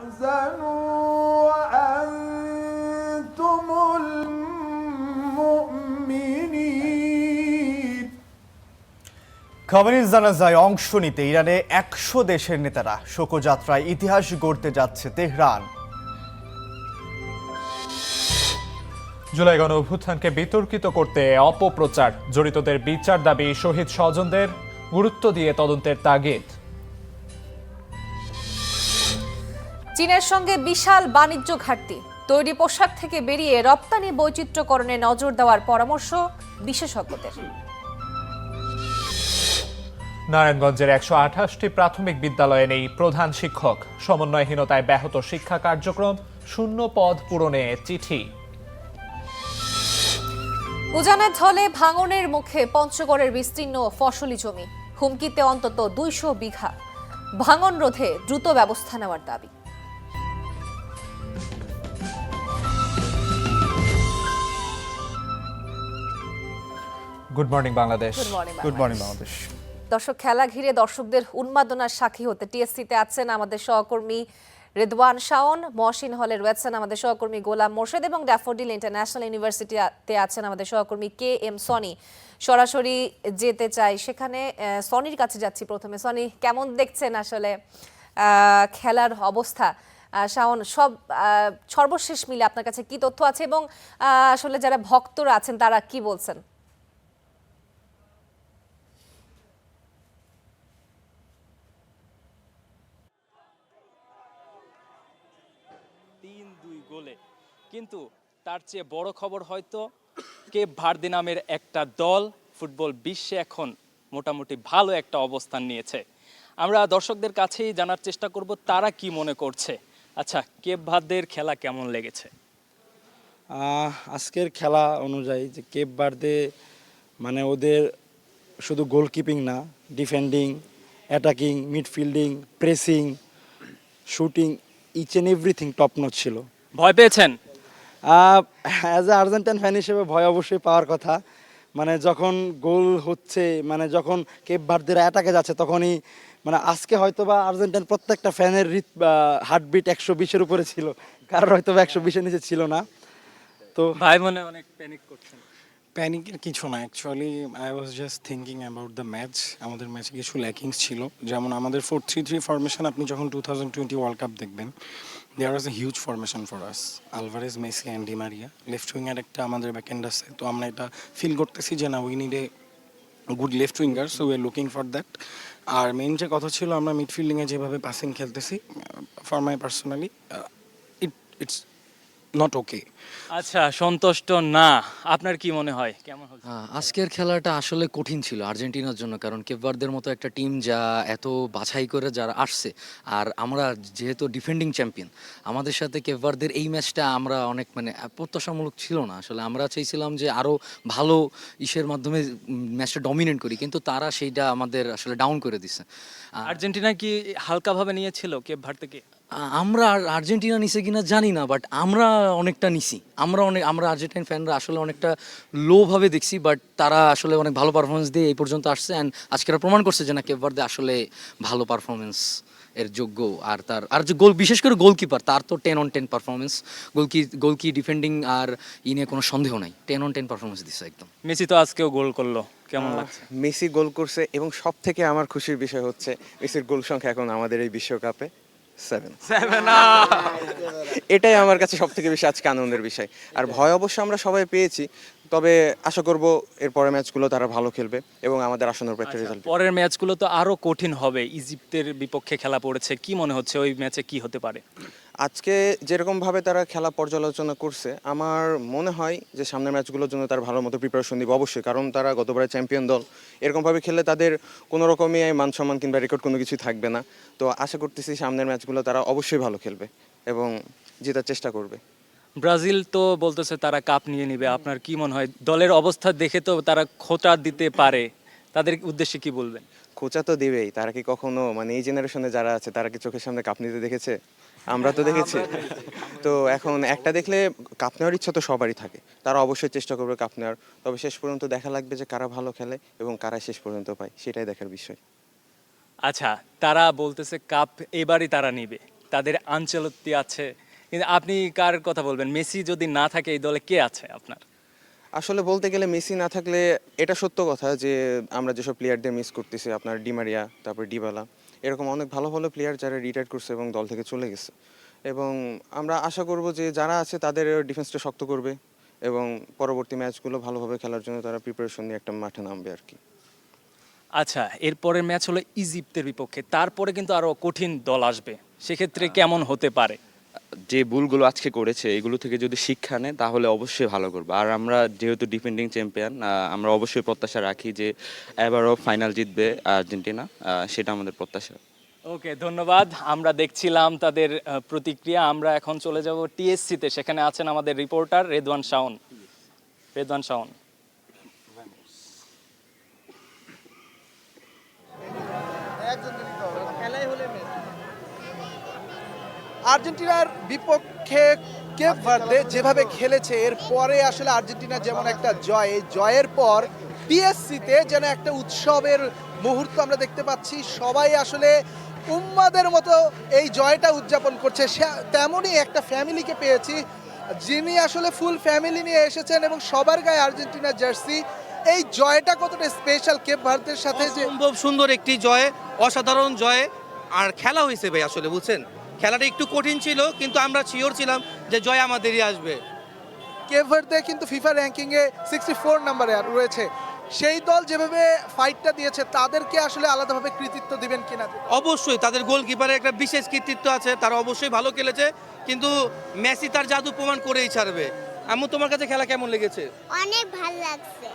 تحزنوا وأنتم المؤمنين খমেনির জানাজায় অংশ নিতে ইরানে ১০০ দেশের নেতারা শোকযাত্রায় ইতিহাস গড়তে যাচ্ছে তেহরান। জুলাই গণ অভ্যুত্থানকে বিতর্কিত করতে অপপ্রচার, জড়িতদের বিচার দাবি, শহীদ স্বজনদের গুরুত্ব দিয়ে তদন্তের তাগিদ। চীনের সঙ্গে বিশাল বাণিজ্য ঘাটতি, তৈরি পোশাক থেকে বেরিয়ে রপ্তানি বৈচিত্র্যকরণে নজর দেওয়ার পরামর্শ বিশেষজ্ঞদের। নারায়ণগঞ্জের ১২৮টি প্রাথমিক বিদ্যালয়ে নেই প্রধান শিক্ষক, সমন্বয়হীনতায় ব্যাহত শিক্ষা কার্যক্রম, শূন্য পদ পূরণে চিঠি। উজানের ঢলে ভাঙনের মুখে পঞ্চগড়ের বিস্তীর্ণ ফসলি জমি, হুমকিতে অন্তত ২০০ বিঘা, ভাঙন রোধে দ্রুত ব্যবস্থা নেওয়ার দাবি। Good morning Bangladesh. Good morning Bangladesh. দর্শক, খেলা ঘিরে দর্শকদের উন্মাদনার সাক্ষী হতে টিএসসিতে আছেন আমাদের সহকর্মী রেদওয়ান শাওন, মহসিন হলে রয়েছেন আমাদের সহকর্মী গোলাম মোর্শেদ এবং ড্যাফোডিল ইন্টারন্যাশনাল ইউনিভার্সিটিতে আছেন আমাদের সহকর্মী কে এম সনি। সরাসরি যেতে চাই সেখানে, সনির কাছে যাচ্ছি প্রথমে। সনি, কেমন দেখছেন আসলে খেলার অবস্থা? শাওন, সর্বশেষ মিলে আপনার কাছে কি তথ্য আছে এবং আসলে যারা ভক্তরা আছেন তারা কি বলছেন? ৩-২ গোলে, কিন্তু তার চেয়ে বড় খবর হয়তো কেপ ভার্দে নামের একটা দল ফুটবল বিশ্বে এখন মোটামুটি ভালো একটা অবস্থান নিয়েছে। আমরা দর্শকদের কাছেই জানার চেষ্টা করব তারা কি মনে করছে। আচ্ছা, কেপ ভার্দের খেলা কেমন লেগেছে? আজকের খেলা অনুযায়ী যে কেপ ভার্দে মানে ওদের শুধু গোলকিপিং না, defending, attacking, midfielding, pressing, shooting, each and everything top notch ছিল। ভয় পেয়েছেন? অ্যাজ এ আর্জেন্টাইন ফ্যান হিসেবে ভয় অবশ্যই পাওয়ার কথা। মানে যখন গোল হচ্ছে, মানে যখন কেপ ভার্দের অ্যাটাকে যাচ্ছে, তখনই মানে আজকে হয়তো বা আর্জেন্টাইন প্রত্যেকটা ফ্যানের হার্টবিট ১২০-এর উপরে ছিল, কারোর হয়তো বা ১২০-এর নিচে ছিল না। তো ভাই মনে অনেক প্যানিক করছেন? প্যানিকের কিছু না, actually I was just thinking about the match. আমাদের ম্যাচে কিছু ল্যাকিংস ছিল, যেমন আমাদের 4-3-3 ফরমেশন আপনি যখন 2020 ওয়ার্ল্ড কাপ দেখবেন, there was a huge formation for us, Alvarez, Messi and Di Maria. Left উইংয়ের একটা আমাদের ব্যাকএন্ড আছে, তো আমরা এটা ফিল করতেছি যে না, we need a good left winger, so we are looking for that. আর মেইন যে কথা ছিল, আমরা মিডফিল্ডিংয়ে যেভাবে পাসিং খেলতেছি, for my personally it's not okay. আচ্ছা, সন্তুষ্ট না? আপনার কি মনে হয় কেমন হচ্ছে? আজকের খেলাটা আসলে কঠিন ছিল আর্জেন্টিনার জন্য, কারণ কেপ ভার্দের মতো একটা টিম যা এত বাছাই করে যারা আসছে, আর আমরা যেহেতু ডিফেন্ডিং চ্যাম্পিয়ন, আমাদের সাথে কেপ ভার্দের এই ম্যাচটা আমরা অনেক মানে প্রত্যাশামূলক ছিল না। আসলে আমরা চাইছিলাম যে আরও ভালো ইসের মাধ্যমে ম্যাচটা ডমিনেট করি, কিন্তু তারা সেইটা আমাদের আসলে ডাউন করে দিছে। আর্জেন্টিনা কি হালকাভাবে নিয়েছিল কেপ ভার্দেকে? আমরা আর্জেন্টিনা নিছে কিনা জানি না, বাট আমরা অনেকটা নিছি। আমরা আর্জেন্টাইন ফ্যানরা আসলে অনেকটা লোভাবে দেখছি, বাট তারা আসলে অনেক ভালো পারফরমেন্স দিয়ে এই পর্যন্ত আসছে, অ্যান্ড আজকে প্রমাণ করছে যে না, কেপ ভার্দে আসলে ভালো পারফরমেন্স এর যোগ্য। আর যে গোল, বিশেষ করে গোলকিপার, তার তো 10/10 পারফরমেন্স। গোলকি ডিফেন্ডিং আর নিয়ে কোনো সন্দেহ নাই, 10/10 পারফরমেন্স দিচ্ছে একদম। মেসি তো আজকেও গোল করলো, কেমন লাগছে? মেসি গোল করছে এবং সব থেকে আমার খুশির বিষয় হচ্ছে মেসির গোল সংখ্যা এখন আমাদের এই বিশ্বকাপে 7। এটাই আমার কাছে সব থেকে বেশি আজকে আনন্দের বিষয়। আর ভয় অবশ্য আমরা সবাই পেয়েছি, তবে আশা করব এর পরের ম্যাচগুলো তারা ভালো খেলবে এবং আমাদের আশানুরূপ একটা রেজাল্ট। পরের ম্যাচগুলো তো আরো কঠিন হবে। ইজিপ্টের বিপক্ষে খেলা পড়েছে, কি মনে হচ্ছে ওই ম্যাচে কি হতে পারে? আজকে যেরকমভাবে তারা খেলা পর্যালোচনা করছে, আমার মনে হয় যে সামনের ম্যাচগুলোর জন্য তারা ভালো মতো প্রিপারেশন দিবে অবশ্যই, কারণ তারা গতবারের চ্যাম্পিয়ন দল। এরকমভাবে খেললে তাদের কোনো রকমই মান সম্মান কিংবা রেকর্ড কোনো কিছু থাকবে না। তো আশা করতেছি সামনের ম্যাচগুলো তারা অবশ্যই ভালো খেলবে এবং জেতার চেষ্টা করবে। ব্রাজিল তো বলতেছে তারা কাপ নিয়ে নিবে, আপনার কি মনে হয়? দলের অবস্থা দেখে তো তারা খোঁচা দিতে পারে, তাদের উদ্দেশ্যে কি বলবেন? খোঁচা তো দিবেই, তারা কি কখনো মানে এই জেনারেশনে যারা আছে তারা কি চোখের সামনে কাপ নিতে দেখেছে? আমরা তো দেখেছি। তো এখন একটা দেখলে কাপ নেওয়ার ইচ্ছা তো সবারই থাকে, তারা অবশ্যই চেষ্টা করবে কাপ নেওয়ার। তবে শেষ পর্যন্ত দেখা লাগবে যে কারা ভালো খেলে এবং কারা শেষ পর্যন্ত পায়, সেটাই দেখার বিষয়। আচ্ছা, তারা বলতেছে কাপ এবারই তারা নিবে, তাদের আঞ্চলত্তি আছে, কিন্তু আপনি কার কথা বলবেন? মেসি যদি না থাকে এই দলে কে আছে আপনার? আসলে বলতে গেলে মেসি না থাকলে এটা সত্য কথা যে আমরা যেসব প্লেয়ারদের মিস করতেছি, আপনার ডিমারিয়া, তারপর ডিবালা, এরকম অনেক ভালো ভালো প্লেয়ার যারা রিটায়ার করছে এবং দল থেকে চলে গেছে। এবং আমরা আশা করব যে যারা আছে তাদের ডিফেন্সটা শক্ত করবে এবং পরবর্তী ম্যাচগুলো ভালোভাবে খেলার জন্য তারা প্রিপারেশন নিয়ে একটা মাঠে নামবে আর কি। আচ্ছা, এরপরের ম্যাচ হলো ইজিপ্টের বিপক্ষে, তারপরে কিন্তু আরো কঠিন দল আসবে, সেক্ষেত্রে কেমন হতে পারে? যে ভুলগুলো আজকে করেছে এগুলো থেকে যদি শিক্ষা নেয় তাহলে অবশ্যই ভালো করবে। আর আমরা যেহেতু ডিফেন্ডিং চ্যাম্পিয়ন, আমরা অবশ্যই প্রত্যাশা রাখি যে এবারও ফাইনাল জিতবে আর্জেন্টিনা, সেটা আমাদের প্রত্যাশা। ওকে, ধন্যবাদ। আমরা দেখছিলাম তাদের প্রতিক্রিয়া। আমরা এখন চলে যাব টিএসসিতে, সেখানে আছেন আমাদের রিপোর্টার রেদওয়ান শাওন। রেদওয়ান শাওন, আর্জেন্টিনার বিপক্ষে কেপ ভার্দে যেভাবে খেলেছে এর পরে আসলে আর্জেন্টিনা যেমন একটা জয়, এই জয়ের পর টিএসসিতে যেন একটা উৎসবের মুহূর্ত আমরা দেখতে পাচ্ছি। সবাই আসলে উম্মাদের মতো এই জয়টা উদযাপন করছে। তেমনই একটা ফ্যামিলিকে পেয়েছি যিনি আসলে ফুল ফ্যামিলি নিয়ে এসেছেন এবং সবার গায়ে আর্জেন্টিনার জার্সি। এই জয়টা কতটা স্পেশাল কেপ ভার্দের সাথে, যে সম্ভব সুন্দর একটি জয়, অসাধারণ জয়। আর খেলা হয়েছে ভাই, আসলে বুঝছেন খেলাটা একটু কঠিন ছিল, কিন্তু আমরা শিওর ছিলাম যে জয় আমাদেরই আসবে। কেপ ভার্দে কিন্তু ফিফা র্যাঙ্কিংয়ে 64 নম্বরে রয়েছে। সেই দল যেভাবে ফাইটটা দিয়েছে তাদেরকে আসলে আলাদাভাবে কৃতিত্ব দিবেন কিনা? অবশ্যই তাদের গোলকিপারের একটা বিশেষ কৃতিত্ব আছে, তারা অবশ্যই ভালো খেলেছে, কিন্তু মেসি তার জাদু প্রমাণ করেই ছাড়বে। আম্মু, তোমার কাছে খেলা কেমন লেগেছে? অনেক ভালো লাগছে।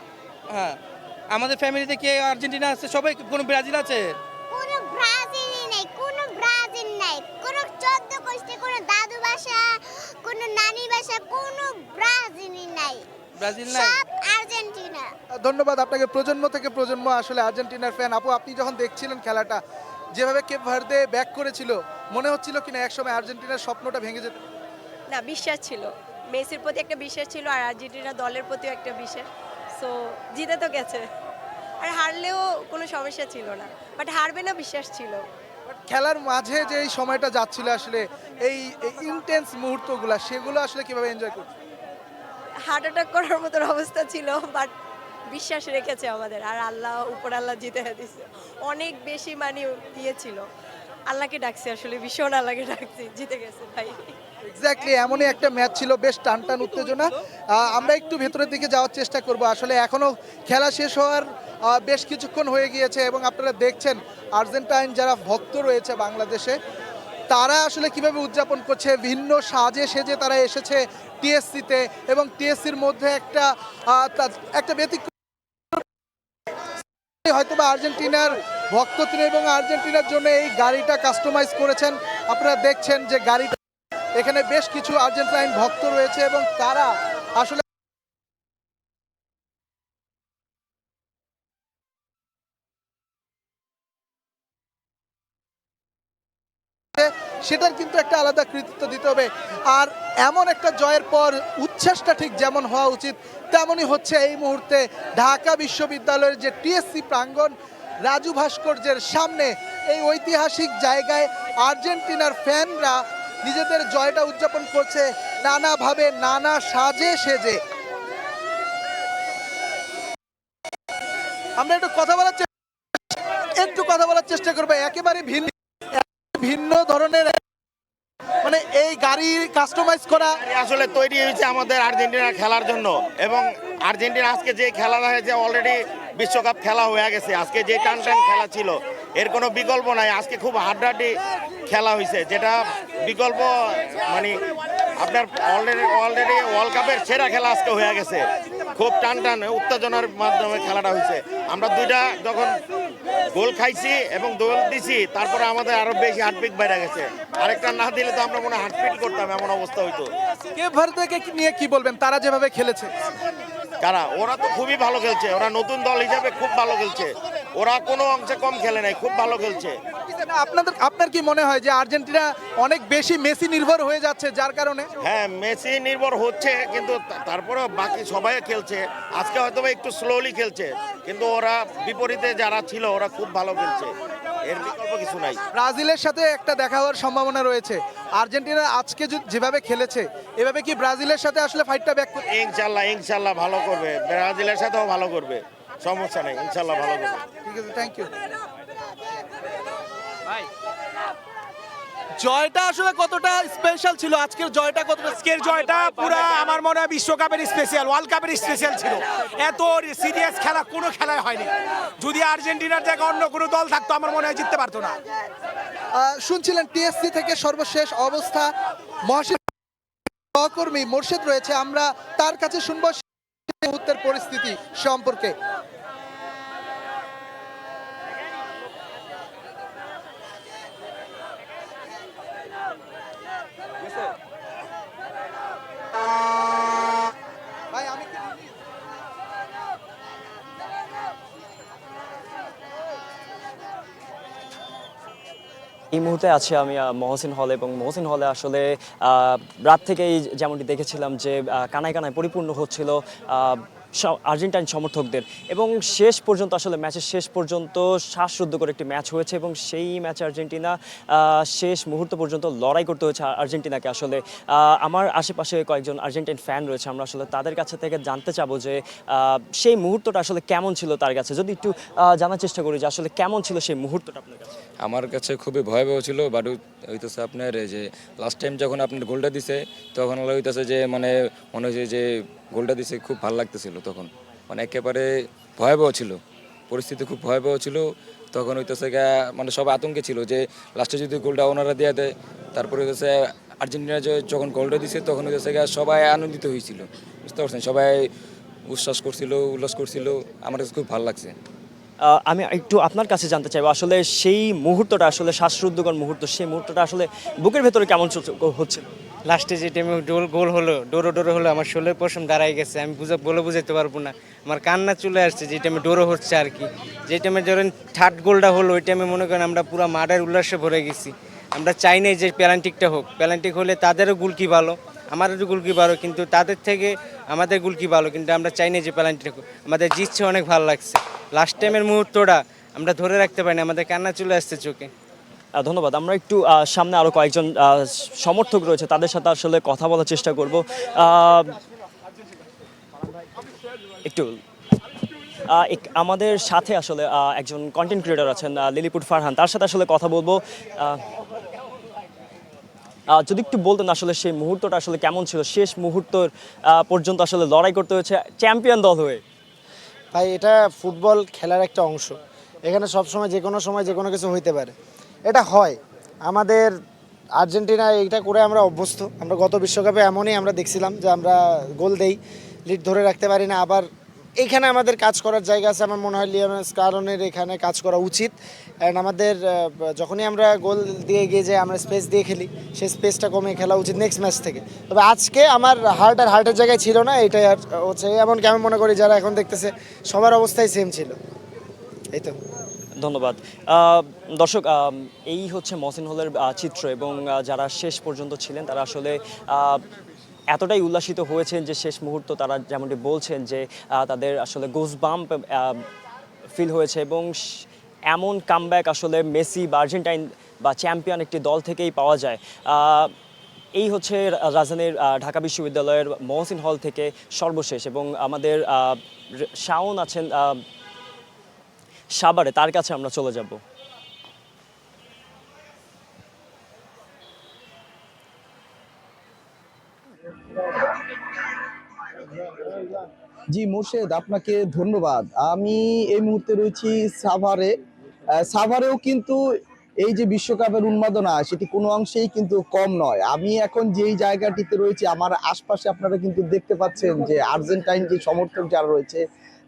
হ্যাঁ, আমাদের ফ্যামিলিতে কে আর্জেন্টিনা আছে? সবাই? কোনো ব্রাজিল আছে? কোনো ব্রাজিলই নেই, কোনো ব্রাজিল নাই, কোনো 14 কোষ্ঠী, কোনো দাদু ভাষা, কোনো নানি ভাষা, কোনো ব্রাজিলই নাই, ব্রাজিল নাই? সব আর্জেন্টিনা। ধন্যবাদ আপনাকে। প্রজন্ম থেকে প্রজন্ম আসলে আর্জেন্টিনার ফ্যান। আপু, আপনি যখন দেখছিলেন খেলাটা, যেভাবে কেপ ভার্দে ব্যাক করেছিল, মনে হচ্ছিল কিনা একসময় আর্জেন্টিনার স্বপ্নটা ভেঙে যেত? না, বিশ্বাস ছিল, মেসির প্রতি একটা বিশ্বাস ছিল আর আর্জেন্টিনা দলের প্রতিও একটা বিশ্বাস। সো জিতে তো গেছে, আর হারলেও কোনো সমস্যা ছিল না, বাট হারবে না বিশ্বাস ছিল। খেলার মাঝে যে এই সময়টা যাচ্ছিল আসলে এই ইন্টেন্স মুহূর্তগুলো, সেগুলো আসলে কিভাবে এনজয় করছে? হার্ট অ্যাটাক করার মতন অবস্থা ছিল, বাট বিশ্বাস রেখেছে আমাদের, আর আল্লাহ, উপর আল্লাহ জিতে দিয়েছে। অনেক বেশি মানে দিয়েছিল, আল্লাহকে ডাকছি, আসলে ভীষণ আল্লাহকে ডাকছি, জিতে গেছে ভাই। এক্স্যাক্টলি এমনই একটা ম্যাচ ছিল, বেশ টান টান উত্তেজনা। আমরা একটু ভেতরের দিকে যাওয়ার চেষ্টা করব। আসলে এখনও খেলা শেষ হওয়ার বেশ কিছুক্ষণ হয়ে গিয়েছে এবং আপনারা দেখছেন আর্জেন্টাইন যারা ভক্ত রয়েছে বাংলাদেশে, তারা আসলে কিভাবে উদযাপন করছে। ভিন্ন সাজে সেজে তারা এসেছে টিএসসিতে এবং টিএসসির মধ্যে একটা ব্যতিক্রম, হয়তোবা আর্জেন্টিনার ভক্ত তিনি এবং আর্জেন্টিনার জন্য এই গাড়িটা কাস্টমাইজ করেছেন। আপনারা দেখছেন যে গাড়িটা, এখানে বেশ কিছু আর্জেন্টাইন ভক্ত রয়েছে এবং তারা আসলে সেটার কিন্তু একটা আলাদা কৃতিত্ব দিতে হবে। আর এমন একটা জয়ের পর উচ্ছ্বাসটা ঠিক যেমন হওয়া উচিত তেমনই হচ্ছে এই মুহূর্তে ঢাকা বিশ্ববিদ্যালয়ের যে টিএসসি প্রাঙ্গণ, রাজু ভাস্কর্যের সামনে। এই ঐতিহাসিক জায়গায় আর্জেন্টিনার ফ্যানরা নিজেদের জয়টা উদযাপন করছে নানাভাবে, নানা সাজে সেজে। আমরা একটু কথা বলার চেষ্টা করবো। একেবারে ভিন্ন ধরনের, মানে এই গাড়ি কাস্টমাইজ করা আসলে তৈরি হয়েছে আমাদের আর্জেন্টিনা খেলার জন্য। এবং আর্জেন্টিনা আজকে যে খেলাটা হয়েছে, অলরেডি বিশ্বকাপ খেলা হয়ে গেছে। আজকে যে টান খেলা ছিল এর কোনো বিকল্প নাই। আজকে খুব হাড্ডাহাড্ডি খেলা হয়েছে, যেটা বিকল্প মানে আপনার অলরেডি ওয়ার্ল্ড কাপের সেরা খেলা আজকে হয়ে গেছে। খুব টান উত্তেজনার মাধ্যমে খেলাটা হয়েছে। আমরা দুইটা যখন গোল খাইছি এবং দোল দিছি, তারপরে আমাদের আরো বেশি হার্টবিট বেড়ে গেছে। আরেকটা না দিলে তো আমরা মনে হার্টবিট করতাম, এমন অবস্থা হইতো। কেপ ভার্দেকে নিয়ে কি বলবেন, তারা যেভাবে খেলেছে? ওরা তো খুবই ভালো খেলছে, ওরা নতুন দল হিসাবে খুব ভালো খেলছে। ওরা কোনো অংশে কম খেলে নাই, খুব ভালো খেলছে। আপনার কি মনে হয় যে আর্জেন্টিনা অনেক বেশি মেসি নির্ভর হয়ে যাচ্ছে যার কারণে? হ্যাঁ, মেসি নির্ভর হচ্ছে, কিন্তু তারপরেও বাকি সবাই খেলছে। আজকে হয়তো একটু স্লোলি খেলছে, কিন্তু ওরা বিপরীতে যারা ছিল ওরা খুব ভালো খেলছে। এর বিকল্প কিছু নাই। ব্রাজিলের সাথে একটা দেখা হওয়ার সম্ভাবনা রয়েছে। আর্জেন্টিনা আজকে যেভাবে খেলেছে এভাবে কি ব্রাজিলের সাথে আসলে ফাইটটা ব্যাক করবে? ইনশাল্লাহ ভালো করবে, ব্রাজিলের সাথেও ভালো করবে, সমস্যা নেই, ইনশাল্লাহ ভালো করবে। ঠিক আছে, থ্যাংক ইউ। জয়টা আসলে কতটা স্পেশাল ছিল? আজকের জয়টা কতটা? আজকের জয়টা পুরো আমার মনে হয় বিশ্বকাপের স্পেশাল, ওয়ার্ল্ড কাপের স্পেশাল ছিল। এত সিরিয়াস খেলা কোনো খেলায় হয়নি। যদি আর্জেন্টিনার জায়গায় অন্য কোনো দল থাকতো আমার মনে হয় জিততে পারতো না। শুনছিলেন টিএসসি থেকে সর্বশেষ অবস্থা। মহাশির সহকর্মী মোর্শেদ রয়েছে, আমরা তার কাছে শুনবো সেই মুহূর্তের পরিস্থিতি সম্পর্কে। ভাই আমি কি এই মুহূর্তে আছি আমি মহসিন হল, এবং মহসিন হলে আসলে রাত থেকেই যেমনটি দেখেছিলাম যে কানায় কানায় পরিপূর্ণ হচ্ছিল আর্জেন্টাইন সমর্থকদের, এবং শেষ পর্যন্ত আসলে ম্যাচের শেষ পর্যন্ত শ্বাসরুদ্ধ করে একটি ম্যাচ হয়েছে, এবং সেই ম্যাচে আর্জেন্টিনা শেষ মুহূর্ত পর্যন্ত লড়াই করতে হয়েছে আর্জেন্টিনাকে। আসলে আমার আশেপাশে কয়েকজন আর্জেন্টাইন ফ্যান রয়েছে, আমরা আসলে তাদের কাছে থেকে জানতে চাবো যে সেই মুহূর্তটা আসলে কেমন ছিল তার কাছে। যদি একটু জানার চেষ্টা করি যে আসলে কেমন ছিল সেই মুহূর্তটা আপনার কাছে। আমার কাছে খুবই ভয়াবহ ছিল, বাট হইতেছে আপনার যে লাস্ট টাইম যখন আপনার গোলটা দিছে তখন হইতেছে যে মনে হয়েছে যে গোলটা দিছে খুব ভালো লাগতেছিল, তখন মানে একেবারে ভয়াবহ ছিল, পরিস্থিতি খুব ভয়াবহ ছিল। তখন হইতেছে মানে সব আতঙ্কে ছিল যে লাস্টে যদি গোলটা ওনারা দিয়ে দেয়, তারপরে হইতেছে আর্জেন্টিনা যখন গোলটা দিছে তখন হইতেছে সবাই আনন্দিত হয়েছিল, বুঝতে পারছেন, সবাই উল্লাস করছিল, আমার কাছে খুব ভালো লাগছে। আমি একটু আপনার কাছে জানতে চাইবো আসলে সেই মুহূর্তটা, আসলে শ্বাসরুদ্ধকর মুহূর্ত, সেই মুহূর্তটা আসলে বুকের ভেতরে কেমন হচ্ছে? লাস্টে যে টাইমে গোল হলো, ডোরো হলো, আমার শোলের পশম দাঁড়াই গেছে, আমি বুঝাইতে পারবো না, আমার কান্না চলে আসছে যে টাইমে ডোরো হচ্ছে আর কি। যে টাইমে ধরেন থার্ড গোলটা হলো ওই টাইমে মনে করেন আমরা পুরো মাঠের উল্লাসে ভরে গেছি। আমরা চাই নাই যে প্যালান্টিকটা হোক, প্যালান্টিক হলে তাদেরও গোলকি ভালো, আমাদেরও গোলকি ভালো, কিন্তু তাদের থেকে আমাদের গোলকি ভালো, কিন্তু আমরা চাই নাই যে প্যালান্টিক হোক। আমাদের জিতছে, অনেক ভালো লাগছে। লাস্ট টাইমের মুহূর্তটা আমরা ধরে রাখতে পারিনি, আমাদের কান্না চলে আসছে চোখে। ধন্যবাদ। আমরা একটু সামনে আরও কয়েকজন সমর্থক রয়েছে, তাদের সাথে আসলে কথা বলার চেষ্টা করব। একটু আমাদের সাথে আসলে একজন কন্টেন্ট ক্রিয়েটর আছেন লিলিপুট ফারহান, তার সাথে আসলে কথা বলবো। যদি একটু বলতেন আসলে সেই মুহূর্তটা আসলে কেমন ছিল, শেষ মুহূর্ত পর্যন্ত আসলে লড়াই করতে হয়েছে চ্যাম্পিয়ন দল হয়ে। ভাই এটা ফুটবল খেলার একটা অংশ, এখানে সবসময় যে কোনো সময় যে কোনো কিছু হইতে পারে, এটা হয়। আমাদের আর্জেন্টিনা এইটা করে আমরা অভ্যস্ত, আমরা গত বিশ্বকাপে এমনই আমরা দেখছিলাম যে আমরা গোল দেই, লিড ধরে রাখতে পারি না। আবার এইখানে আমাদের কাজ করার জায়গা আছে, আমার মনে হয় লিওনেল স্কালোনির এখানে কাজ করা উচিত। অ্যান্ড আমাদের যখনই আমরা গোল দিয়ে গিয়ে যে আমরা স্পেস দিয়ে খেলি, সেই স্পেসটা কমিয়ে খেলা উচিত নেক্সট ম্যাচ থেকে। তবে আজকে আমার হার্টের জায়গায় ছিল না, এটাই আর হচ্ছে। এমনকি আমি মনে করি যারা এখন দেখতেছে সবার অবস্থাই সেম ছিল। এই তো, ধন্যবাদ। দর্শক, এই হচ্ছে মহসিন হলের চিত্র, এবং যারা শেষ পর্যন্ত ছিলেন তারা আসলে এতটাই উল্লাসিত হয়েছেন যে শেষ মুহূর্ত তারা যেমনটি বলছেন যে তাদের আসলে গোজবাম্প ফিল হয়েছে, এবং এমন কামব্যাক আসলে মেসি বা আর্জেন্টাইন বা চ্যাম্পিয়ন একটি দল থেকেই পাওয়া যায়। এই হচ্ছে রাজধানীর ঢাকা বিশ্ববিদ্যালয়ের মহসিন হল থেকে সর্বশেষ, এবং আমাদের শাওন আছেন সাভারে, তার কাছে আমরা চলে যাব। জি মোর্শেদ, আপনাকে ধন্যবাদ। আমি এই মুহূর্তে রয়েছি সাভারেও কিন্তু এই যে বিশ্বকাপের উন্মাদনা সেটি কোনো অংশেই কিন্তু কম নয়। আমি এখন যেই জায়গাটিতে রয়েছি, আমার আশপাশে আপনারা কিন্তু দেখতে পাচ্ছেন যে আর্জেন্টাইন যে সমর্থক যারা রয়েছে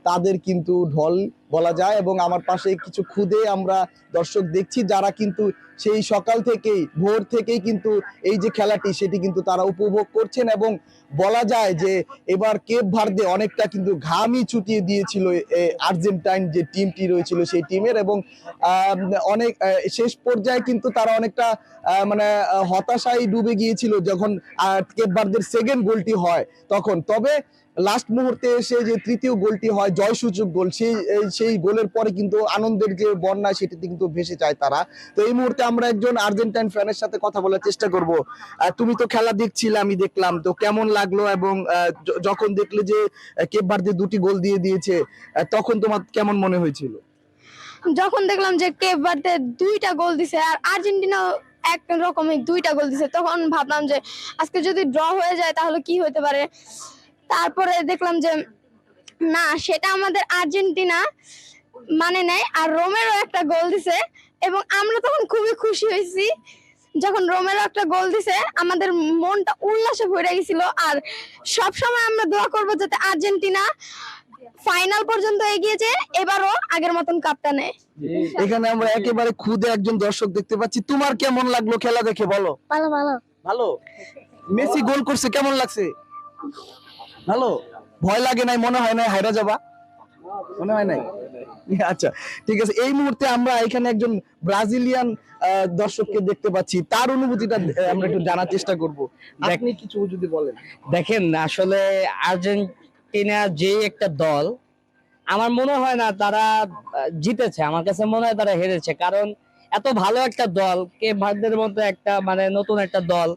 তাদের কিন্তু ঢল বলা যায়, এবং আমার পাশে কিছু খুদে আমরা দর্শক দেখছি যারা কিন্তু সেই সকাল থেকেই, ভোর থেকেই কিন্তু এই যে খেলাটি সেটি কিন্তু তারা উপভোগ করছেন। এবং বলা যায় যে এবার কেপ ভার্দে অনেকটা কিন্তু ঘামই ছুটিয়ে দিয়েছিল আর্জেন্টাইন যে টিমটি রয়েছিল সেই টিমের, এবং অনেক শেষ পর্যায়ে কিন্তু তারা অনেকটা মানে হতাশায় ডুবে গিয়েছিল যখন কেপ ভার্দের সেকেন্ড গোলটি হয় তখন। তবে লাস্ট মুহূর্তে এসে যে তৃতীয় গোলটি হয় জয়সূচক গোল, সেই গোলের পরে কিন্তু আনন্দের যে বন্যা সেটিতে কিন্তু ভেসে যায় তারা। তো এই মুহূর্তে আমরা একজন আর্জেন্টাইন ফ্যানের সাথে কথা বলার চেষ্টা করব। তুমি তো খেলা দেখছিলে, আমি দেখলাম, তো কেমন লাগলো এবং যখন দেখলে যে কেপ ভার্দে 2টি গোল দিয়ে দিয়েছে তখন তোমার কেমন মনে হয়েছিল? যখন দেখলাম যে কেপ ভার্দে 2টা গোল দিছে আর আর্জেন্টিনা এক রকমের 2টা গোল দিছে, তখন ভাবলাম যে আজকে যদি ড্র হয়ে যায় তাহলে কি হতে পারে। তারপরে দেখলাম যে না, সেটা আমাদের আর্জেন্টিনা মানে নেয়, আর রোমেরো একটা গোল দিছে এবং আমরা তখন খুবই খুশি হয়েছি। যখন রোমেরো একটা গোল দিছে আমাদের মনটা উল্লাসে ভরে গেছিল। আর সব সময় আমরা দোয়া করব যাতে আর্জেন্টিনা ফাইনাল পর্যন্ত এগিয়ে যায়, এবারও আগের মতন কাপটা নেয়। এখানে আমরা একেবারে খুদে একজন দর্শক দেখতে পাচ্ছি। তোমার কেমন লাগলো খেলা দেখে, বলো? ভালো ভালো ভালো। মেসি গোল করছে, কেমন লাগছে? ভালো। ভয় লাগে নাই? মনে হয় না হাইরা যাবা? মনে হয় নাই? আচ্ছা, ঠিক আছে। এই মুহূর্তে আমরা এখানে একজন ব্রাজিলিয়ান দর্শককে দেখতে পাচ্ছি, তার অনুভূতিটা আমরা একটু জানার চেষ্টা করব। আপনি কিছু যদি বলেন। দেখেন, আসলে আর্জেন্টিনা যে একটা দল, আমার মনে হয় না তারা জিতেছে, আমার কাছে মনে হয় তারা হেরেছে। কারণ এত ভালো একটা দল, কেপ ভার্দের মতো একটা মানে নতুন একটা দল,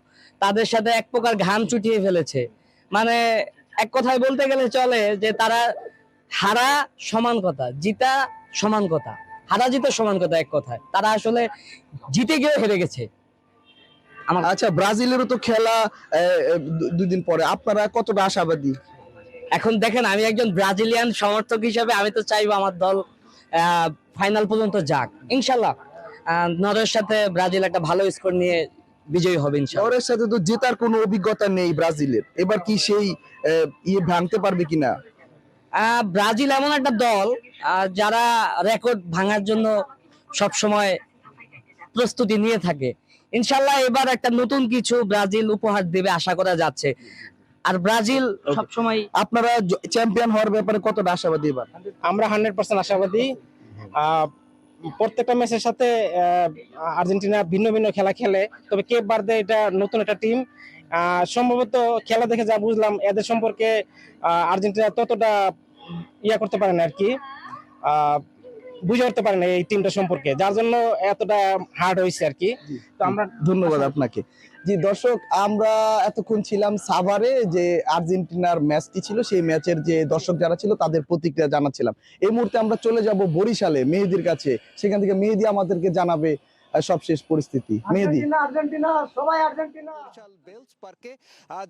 তাদের সাথে এক প্রকার ঘাম চুটিয়ে ফেলেছে। মানে এক কথায় বলতে গেলে চলে যে তারা হারা সমান কথা, জিতা সমান কথা, হারা জিতা সমান কথা। এক কথায় তারা আসলে জিতে গিয়ে হেরে গেছে। আচ্ছা, ব্রাজিলেরও তো খেলা 2 দিন পরে, আপনারা কতটা আশাবাদী? এখন দেখেন, আমি একজন ব্রাজিলিয়ান সমর্থক হিসেবে আমি তো চাইবো আমার দল ফাইনাল পর্যন্ত যাক ইনশাল্লাহ। নরওয়ের সাথে ব্রাজিল একটা ভালো স্কোর নিয়ে বিজয়ী হবে ইনশাল্লাহ। নরওয়ের সাথে তো জেতার কোনো অভিজ্ঞতা নেই ব্রাজিলের, এবার কি সেই ভাঙতে পারবে কিনা? ব্রাজিল এমন একটা দল যারা রেকর্ড ভাঙার জন্য সব সময় প্রস্তুতি নিয়ে থাকে। ইনশাল্লাহ এবার একটা নতুন কিছু ব্রাজিল উপহার দেবে আশা করা যাচ্ছে। আর ব্রাজিল সবসময়। আপনারা চ্যাম্পিয়ন হওয়ার ব্যাপারে কতটা আশাবাদী এবার? আমরা 100% আশাবাদী। প্রত্যেকটা ম্যাচের সাথে আর্জেন্টিনা ভিন্ন ভিন্ন খেলা খেলে, তবে কেপ ভার্দে এটা নতুন একটা টিম। সম্ভবত খেলা দেখে যা বুঝলাম, এদের সম্পর্কে আর্জেন্টিনা ততটা করতে পারে না আর কি, বুঝে উঠতে পারে না এই টিমটা সম্পর্কে, যার জন্য এতটা হার্ড হয়েছে আর কি। তো আমরা ধন্যবাদ আপনাকে। জি দর্শক, আমরা এতক্ষণ ছিলাম সাভারে, যে আর্জেন্টিনার ম্যাচটি ছিল সেই ম্যাচের যে দর্শক যারা ছিল তাদের প্রতিক্রিয়া জানাচ্ছিলাম। এই মুহূর্তে আমরা চলে যাব বরিশালে মেহেদির কাছে, সেখান থেকে মেহেদি আমাদেরকে জানাবে সবশেষ পরিস্থিতি। মেহেদি। আর্জেন্টিনা, সবাই আর্জেন্টিনা। বেলস পার্কে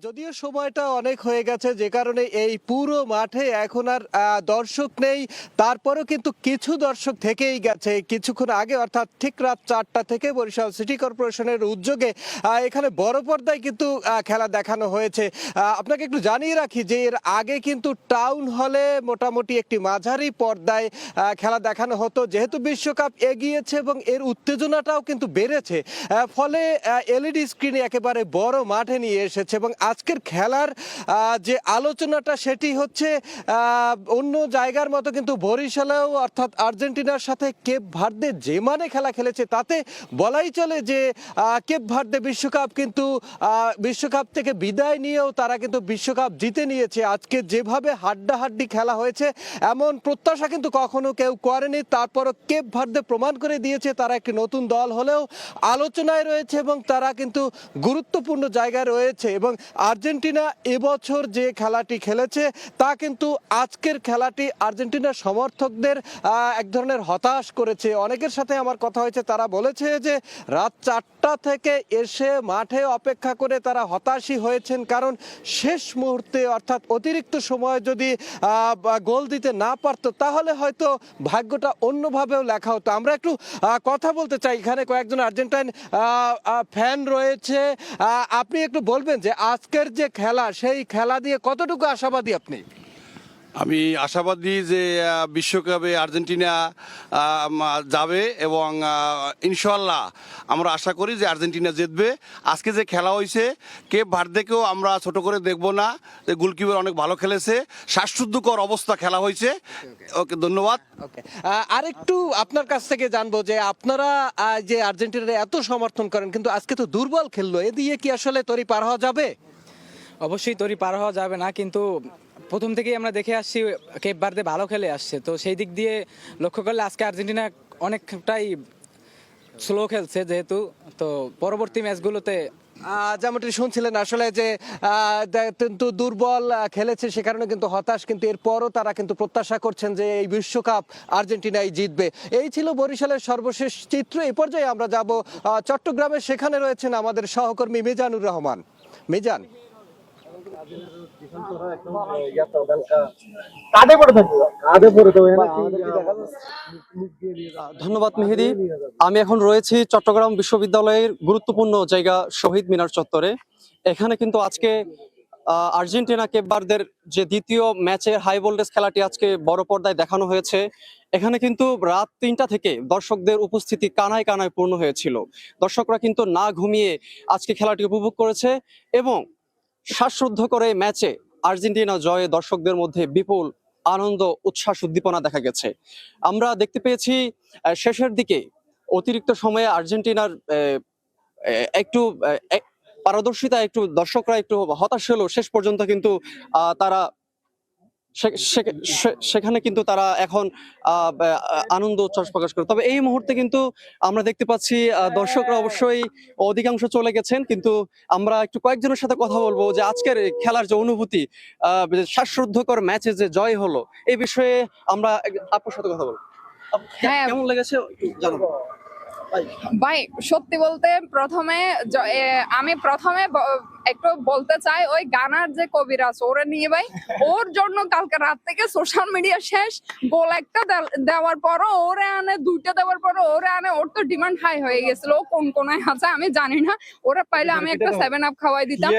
যদিও সময়টা অনেক হয়ে গেছে, যে কারণে এই পুরো মাঠে এখন আর দর্শক নেই, তারপরেও কিন্তু কিছু দর্শক থেকেই গেছে কিছুক্ষণ আগে, অর্থাৎ ঠিক রাত 4টা থেকে বরিশাল সিটি কর্পোরেশনের উদ্যোগে এখানে বড় পর্দায় কিন্তু খেলা দেখানো হয়েছে। আপনাকে একটু জানিয়ে রাখি যে এর আগে কিন্তু টাউন হলে মোটামুটি একটি মাঝারি পর্দায় খেলা দেখানো হতো, যেহেতু বিশ্বকাপ এগিয়েছে এবং এর উত্তেজনাটাও কিন্তু বেড়েছে, ফলে এলইডি স্ক্রিনে একেবারে বড় মাঠে নিয়ে এসেছে। এবং আজকের খেলার যে আলোচনাটা সেটি হচ্ছে অন্য জায়গার মতো কিন্তু বরিশালেও, অর্থাৎ আর্জেন্টিনার সাথে কেপ ভার্দে যে মানে খেলা খেলেছে তাতে বলাই চলে যে কেপ ভার্দে বিশ্বকাপ থেকে বিদায় নিয়েও তারা কিন্তু বিশ্বকাপ জিতে নিয়েছে। আজকে যেভাবে হাড্ডাহাড্ডি খেলা হয়েছে এমন প্রত্যাশা কিন্তু কখনো কেউ করেনি, তারপরও কেপ ভার্দে প্রমাণ করে দিয়েছে তারা একটি নতুন দল হলেও আলোচনায় রয়েছে এবং তারা কিন্তু গুরুত্বপূর্ণ জায়গায় রয়েছে। এবং আর্জেন্টিনা এবছর যে খেলাটি খেলেছে তা কিন্তু আজকের খেলাটি আর্জেন্টিনার সমর্থকদের এক ধরনের হতাশ করেছে। অনেকের সাথে আমার কথা হয়েছে, তারা বলেছে যে রাত 4টা থেকে এসে মাঠে অপেক্ষা করে তারা হতাশই হয়েছেন, কারণ শেষ মুহূর্তে অর্থাৎ অতিরিক্ত সময় যদি গোল দিতে না পারতো তাহলে হয়তো ভাগ্যটা অন্যভাবেও লেখা হতো। আমরা একটু কথা বলতে চাই, এখানে কয়েকজন আর্জেন্টাইন ফ্যান রয়েছে। আপনি একটু বলবেন যে আজকের যে খেলা সেই খেলা দিয়ে কতটুকু আশাবাদী আপনি? আমি আশাবাদী যে বিশ্বকাপে আর্জেন্টিনা যাবে এবং ইনশাল্লাহ আমরা আশা করি যে আর্জেন্টিনা জিতবে। আজকে যে খেলা হয়েছে কেপ ভার্দেকেও আমরা ছোট করে দেখব না, গোলকিপার অনেক ভালো খেলেছে, শ্বাসরুদ্ধকর অবস্থা খেলা হয়েছে। ওকে, ধন্যবাদ। আরেকটু আপনার কাছ থেকে জানবো যে আপনারা যে আর্জেন্টিনার এত সমর্থন করেন, কিন্তু আজকে তো দুর্বল খেললো, এ দিয়ে কি আসলে তরি পার হওয়া যাবে? অবশ্যই তরি পার হওয়া যাবে না, কিন্তু প্রথম থেকেই আমরা দেখে আসছি কেপ ভার্দে ভালো খেলে আসছে, তো সেই দিক দিয়ে লক্ষ্য করলে আজকে আর্জেন্টিনা অনেকটাই স্লো খেলছে যেহেতু, তো পরবর্তী ম্যাচগুলোতে যেমনটি শুনছিলেন আসলে যে কিন্তু দুর্বল খেলেছে, সে কারণে কিন্তু হতাশ, কিন্তু এরপরও তারা কিন্তু প্রত্যাশা করছেন যে এই বিশ্বকাপ আর্জেন্টিনাই জিতবে। এই ছিল বরিশালের সর্বশেষ চিত্র। এই পর্যায়ে আমরা যাব চট্টগ্রামে, সেখানে রয়েছেন আমাদের সহকর্মী মিজানুর রহমান। মিজান, ধন্যবাদ মেহেদি। আমি এখন রয়েছি চট্টগ্রাম বিশ্ববিদ্যালয়ের গুরুত্বপূর্ণ জায়গা শহীদ মিনার চত্বরে। এখানে কিন্তু আজকে আর্জেন্টিনা কেপ ভার্দের যে দ্বিতীয় ম্যাচের হাই ভোল্টেজ খেলাটি আজকে বড় পর্দায় দেখানো হয়েছে। এখানে কিন্তু রাত 3টা থেকে দর্শকদের উপস্থিতি কানায় কানায় পূর্ণ হয়েছিল। দর্শকরা কিন্তু না ঘুমিয়ে আজকে খেলাটি উপভোগ করেছে এবং শ্বাসরুদ্ধ করে ম্যাচে আর্জেন্টিনা জয়ে দর্শকদের মধ্যে বিপুল আনন্দ, উচ্ছ্বাস, উদ্দীপনা দেখা গেছে। আমরা দেখতে পেয়েছি শেষের দিকে অতিরিক্ত সময়ে আর্জেন্টিনার একটু পারদর্শিতা, একটু দর্শকরা একটু হতাশ হলো। শেষ পর্যন্ত কিন্তু তারা সেখানে কিন্তু তারা এখন আনন্দ উচ্ছ্বাস প্রকাশ করে। তবে এই মুহূর্তে কিন্তু আমরা দেখতে পাচ্ছি দর্শকরা অবশ্যই অধিকাংশ চলে গেছেন, কিন্তু আমরা একটু কয়েকজনের সাথে কথা বলবো যে আজকের খেলার যে অনুভূতি, শ্বাসরুদ্ধকর ম্যাচে যে জয় হলো, এই বিষয়ে আমরা আপনার সাথে কথা বলবো। কেমন লেগেছে জানাবো ভাই। সত্যি বলতে আমি প্রথমে একটু বলতে চাই, ওই গানার যে কবিরাজ ওরে নিয়ে ভাই, ওর জন্য কালকে রাত থেকে সোশ্যাল মিডিয়া শেষ। গোল একটা দেওয়ার পরও ওরে আনে, 2টা দেওয়ার পরও ওরে আনে। ওর তো ডিমান্ড হাই হয়ে গেছিল, ও কোন কোনায় আছে আমি জানি না। ওরা পাইলে আমি একটা 7 আপ খাওয়াই দিতাম।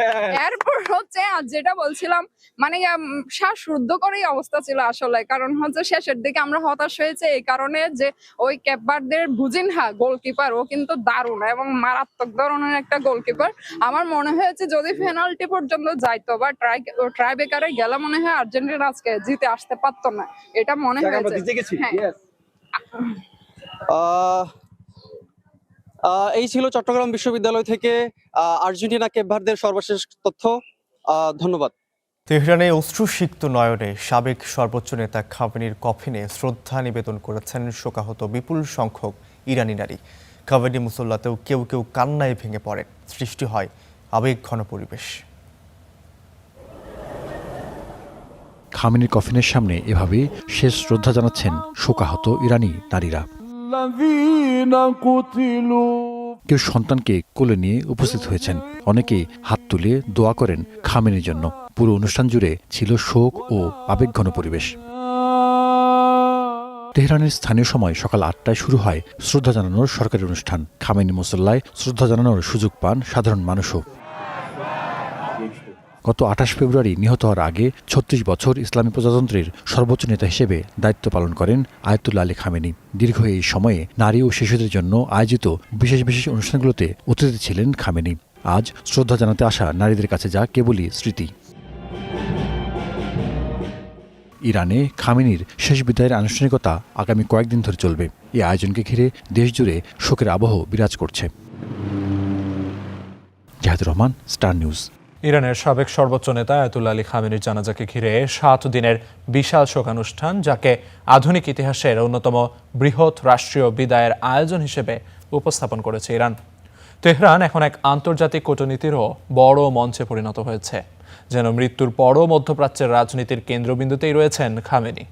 এরপর হচ্ছে আর যেটা বলছিলাম, মানে শ্বাসরুদ্ধ করেই অবস্থা ছিল আসলে। কারণ হচ্ছে শেষের দিকে আমরা হতাশ হয়েছে এই কারণে যে ওই কেপ ভার্দের বুজিনহা গোলকিপার, ও কিন্তু দারুণ এবং মারাত্মক ধরনের একটা গোলকিপার। আমার মনে হয়েছে যদি পেনাল্টি পর্যন্ত যাইতো বা ট্রাই বেকারে গেলে মনে হয় আর্জেন্টিনা আজকে জিতে আসতে পারতো না, এটা মনে হয়েছে। এই ছিল চট্টগ্রাম বিশ্ববিদ্যালয় থেকে আর্জেন্টিনা কেপ ভার্দের সর্বশেষ তথ্য। ধন্যবাদ। তেহরানে অশ্রুসিক্ত নয়নে সাবেক সর্বোচ্চ নেতা খামেনির কফিনে শ্রদ্ধা নিবেদন করেছেন শোকাহত বিপুল সংখ্যক ইরানি নারী। খামেনি মুসল্লাতেও কেউ কেউ কান্নায় ভেঙে পড়েন, সৃষ্টি হয় আবেগঘন পরিবেশ। খামেনির কফিনের সামনে এভাবে শেষ শ্রদ্ধা জানাচ্ছেন শোকাহত ইরানি নারীরা। কেউ সন্তানকে কোলে নিয়ে উপস্থিত হয়েছেন, অনেকেই হাত তুলে দোয়া করেন খামেনির জন্য। পুরো অনুষ্ঠান জুড়ে ছিল শোক ও আবেগঘন পরিবেশ। তেহরানের স্থানীয় সময় সকাল 8টায় শুরু হয় শ্রদ্ধা জানানোর সরকারি অনুষ্ঠান। খামেনি মুসল্লায় শ্রদ্ধা জানানোর সুযোগ পান সাধারণ মানুষও। গত 28 ফেব্রুয়ারি নিহত হওয়ার আগে 36 বছর ইসলামী প্রজাতন্ত্রের সর্বোচ্চ নেতা হিসেবে দায়িত্ব পালন করেন আয়াতুল্লাহ আলী খামেনি। দীর্ঘ এই সময়ে নারী ও শিশুদের জন্য আয়োজিত বিশেষ বিশেষ অনুষ্ঠানগুলোতে অতিথি ছিলেন খামেনি। আজ শ্রদ্ধা জানাতে আসা নারীদের কাছে যা কেবলই স্মৃতি। ইরানে খামেনির শেষ বিদায়ের আনুষ্ঠানিকতা আগামী কয়েকদিন ধরে চলবে। এই আয়োজনকে ঘিরে দেশজুড়ে শোকের আবহ বিরাজ করছে। Zahidur Rahman, Star News. ইরানের সাবেক সর্বোচ্চ নেতা আয়াতুল্লাহ আলী খামেনির জানাজাকে ঘিরে 7 দিনের বিশাল শোকানুষ্ঠান, যাকে আধুনিক ইতিহাসের অন্যতম বৃহৎ রাষ্ট্রীয় বিদায়ের আয়োজন হিসেবে উপস্থাপন করেছে ইরান। তেহরান এখন এক আন্তর্জাতিক কূটনীতিরও বড় মঞ্চে পরিণত হয়েছে, যেন মৃত্যুর পরও মধ্যপ্রাচ্যের রাজনীতির কেন্দ্রবিন্দুতেই রয়েছেন খামেনি।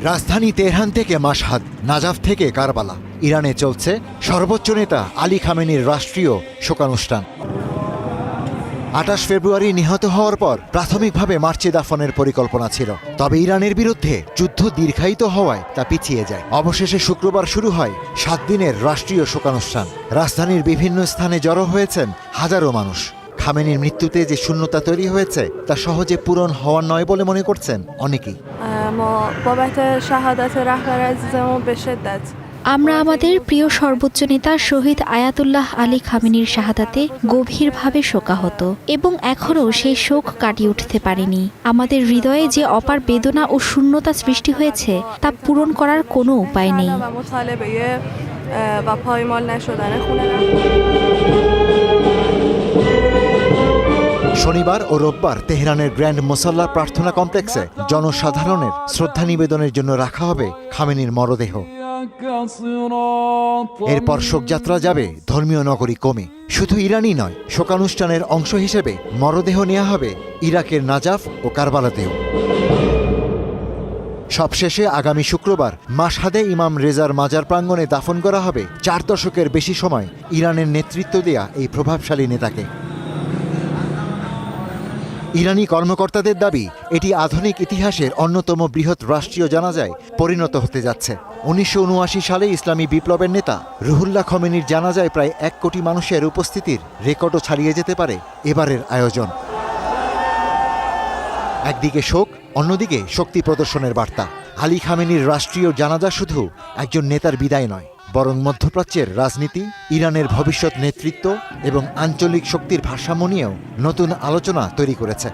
রাজধানী তেহরান থেকে মাশহাদ, নাজাফ থেকে কারবালা, ইরানে চলছে সর্বোচ্চ নেতা আলী খামেনির রাষ্ট্রীয় শোকানুষ্ঠান। 28 ফেব্রুয়ারি নিহত হওয়ার পর প্রাথমিকভাবে মার্চে দাফনের পরিকল্পনা ছিল, তবে ইরানের বিরুদ্ধে যুদ্ধ দীর্ঘায়িত হওয়ায় তা পিছিয়ে যায়। অবশেষে শুক্রবার শুরু হয় 7 দিনের রাষ্ট্রীয় শোকানুষ্ঠান। রাজধানীর বিভিন্ন স্থানে জড়ো হয়েছেন হাজারো মানুষ। খামেনির মৃত্যুতে যে শূন্যতা তৈরি হয়েছে তা সহজে পূরণ হওয়ার নয় বলে মনে করছেন অনেকেই। আমরা আমাদের প্রিয় সর্বোচ্চ নেতা শহীদ আয়াতুল্লাহ আলী খামেনির শাহাদাতে গভীরভাবে শোকাহত এবং এখনও সেই শোক কাটিয়ে উঠতে পারেনি। আমাদের হৃদয়ে যে অপার বেদনা ও শূন্যতা সৃষ্টি হয়েছে তা পূরণ করার কোনো উপায় নেই। শনিবার ও রোববার তেহরানের গ্র্যান্ড মুসাল্লা প্রার্থনা কমপ্লেক্সে জনসাধারণের শ্রদ্ধা নিবেদনের জন্য রাখা হবে খামেনির মরদেহ। এরপর শোকযাত্রা যাবে ধর্মীয় নগরী কোমে। শুধু ইরানই নয়, শোকানুষ্ঠানের অংশ হিসেবে মরদেহ নেওয়া হবে ইরাকের নাজাফ ও কারবালাতেও। সবশেষে আগামী শুক্রবার মাশহাদে ইমাম রেজার মাজার প্রাঙ্গণে দাফন করা হবে 4 দশকের বেশি সময় ইরানের নেতৃত্ব দেয়া এই প্রভাবশালী নেতাকে। ইরানি কর্মকর্তাদের দাবি, এটি আধুনিক ইতিহাসের অন্যতম বৃহৎ রাষ্ট্রীয় জানাজায় পরিণত হতে যাচ্ছে। 1979 সালে ইসলামী বিপ্লবের নেতা রুহুল্লাহ খমেনির জানাজায় প্রায় 1 কোটি মানুষের উপস্থিতির রেকর্ডও ছাড়িয়ে যেতে পারে এবারের আয়োজন। একদিকে শোক, অন্যদিকে শক্তি প্রদর্শনের বার্তা। আলী খামেনির রাষ্ট্রীয় জানাজা শুধু একজন নেতার বিদায় নয়, বরং মধ্যপ্রাচ্যের রাজনীতি, ইরানের ভবিষ্যৎ নেতৃত্ব এবং আঞ্চলিক শক্তির ভারসাম্য নিয়েও নতুন আলোচনা তৈরি করেছে।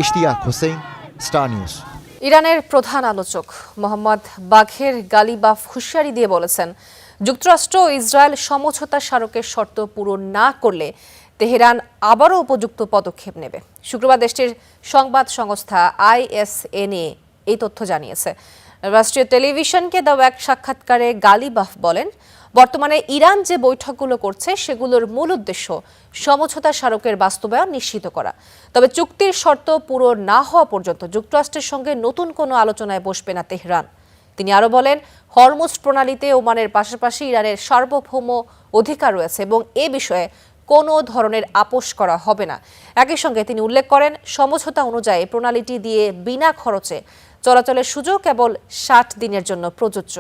Ishtiaq Hossain, star News. ইরানের প্রধান আলোচক মোহাম্মদ বাঘের গালিবাফ হুঁশিয়ারি দিয়ে বলেছেন, যুক্তরাষ্ট্র ও ইসরায়েল সমঝোতা স্মারকের শর্ত পূরণ না করলে তেহরান আবারও উপযুক্ত পদক্ষেপ নেবে। শুক্রবার দেশটির সংবাদ সংস্থা ISNA এই তথ্য জানিয়েছে। রাষ্ট্রীয় টেলিভিশনকে দেওয়া এক সাক্ষাৎকারে গালিবাফ বলেন, বর্তমানে ইরান যে বৈঠকগুলো করছে সেগুলোর মূল উদ্দেশ্য সমঝোতা স্মারকের বাস্তবায়ন নিশ্চিত করা। তবে চুক্তির শর্ত পূরণ না হওয়া পর্যন্ত যুক্তরাষ্ট্রের সঙ্গে নতুন কোনো আলোচনায় বসবে না তেহরান। তিনি আরও বলেন, হরমুজ প্রণালীতে ওমানের পাশাপাশি ইরানের সার্বভৌম অধিকার রয়েছে এবং এ বিষয়ে কোনো ধরনের আপোষ করা হবে না। একই সঙ্গে তিনি উল্লেখ করেন, সমঝোতা অনুযায়ী প্রণালীটি দিয়ে বিনা খরচে চলাচলের সুযোগ কেবল 60 দিনের জন্য প্রযোজ্য।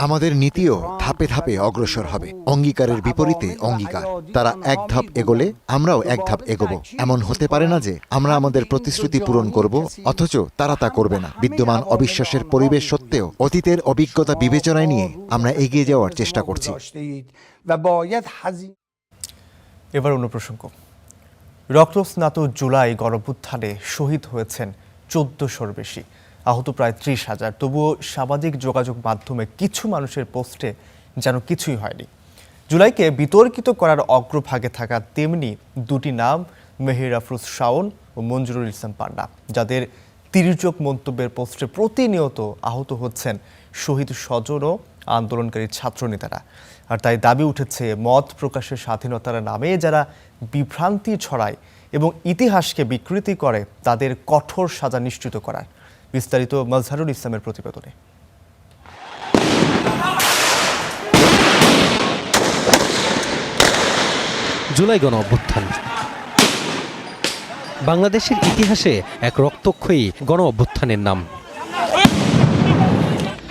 আমাদের নীতিও ধাপে ধাপে অগ্রসর হবে, অঙ্গীকারের বিপরীতে অঙ্গীকার। তারা এক ধাপ এগোলে আমরাও এক ধাপ এগোব। এমন হতে পারে না যে আমরা আমাদের প্রতিশ্রুতি পূরণ করব অথচ তারা তা করবে না। বিদ্যমান অবিশ্বাসের পরিবেশ সত্ত্বেও অতীতের অভিজ্ঞতা বিবেচনায় নিয়ে আমরা এগিয়ে যাওয়ার চেষ্টা করছি। এবার অন্য প্রসঙ্গ। রক্তস্নাত জুলাই গণঅভ্যুত্থানে শহীদ হয়েছেন 1400-র বেশি, আহত প্রায় 30,000। তবুও সামাজিক যোগাযোগ মাধ্যমে কিছু মানুষের পোস্টে যেন কিছুই হয়নি। জুলাইকে বিতর্কিত করার অগ্রভাগে থাকা তেমনি দুটি নাম, মেহের আফরোজ শাওন ও মঞ্জুরুল ইসলাম পান্না, যাদের তির্যক মন্তব্যের পোস্টে প্রতিনিয়ত আহত হচ্ছেন শহীদ স্বজন ও আন্দোলনকারী ছাত্রনেতারা। আর তাই দাবি উঠেছে, মত প্রকাশের স্বাধীনতার নামে যারা বিভ্রান্তি ছড়ায় এবং ইতিহাসকে বিকৃতি করে তাদের কঠোর সাজা নিশ্চিত করার। বিস্তারিত মাজহারুল ইসলামের প্রতিবেদনে। জুলাই গণ অভ্যুত্থান বাংলাদেশের ইতিহাসে এক রক্তক্ষয়ী গণ অভ্যুত্থানের নাম।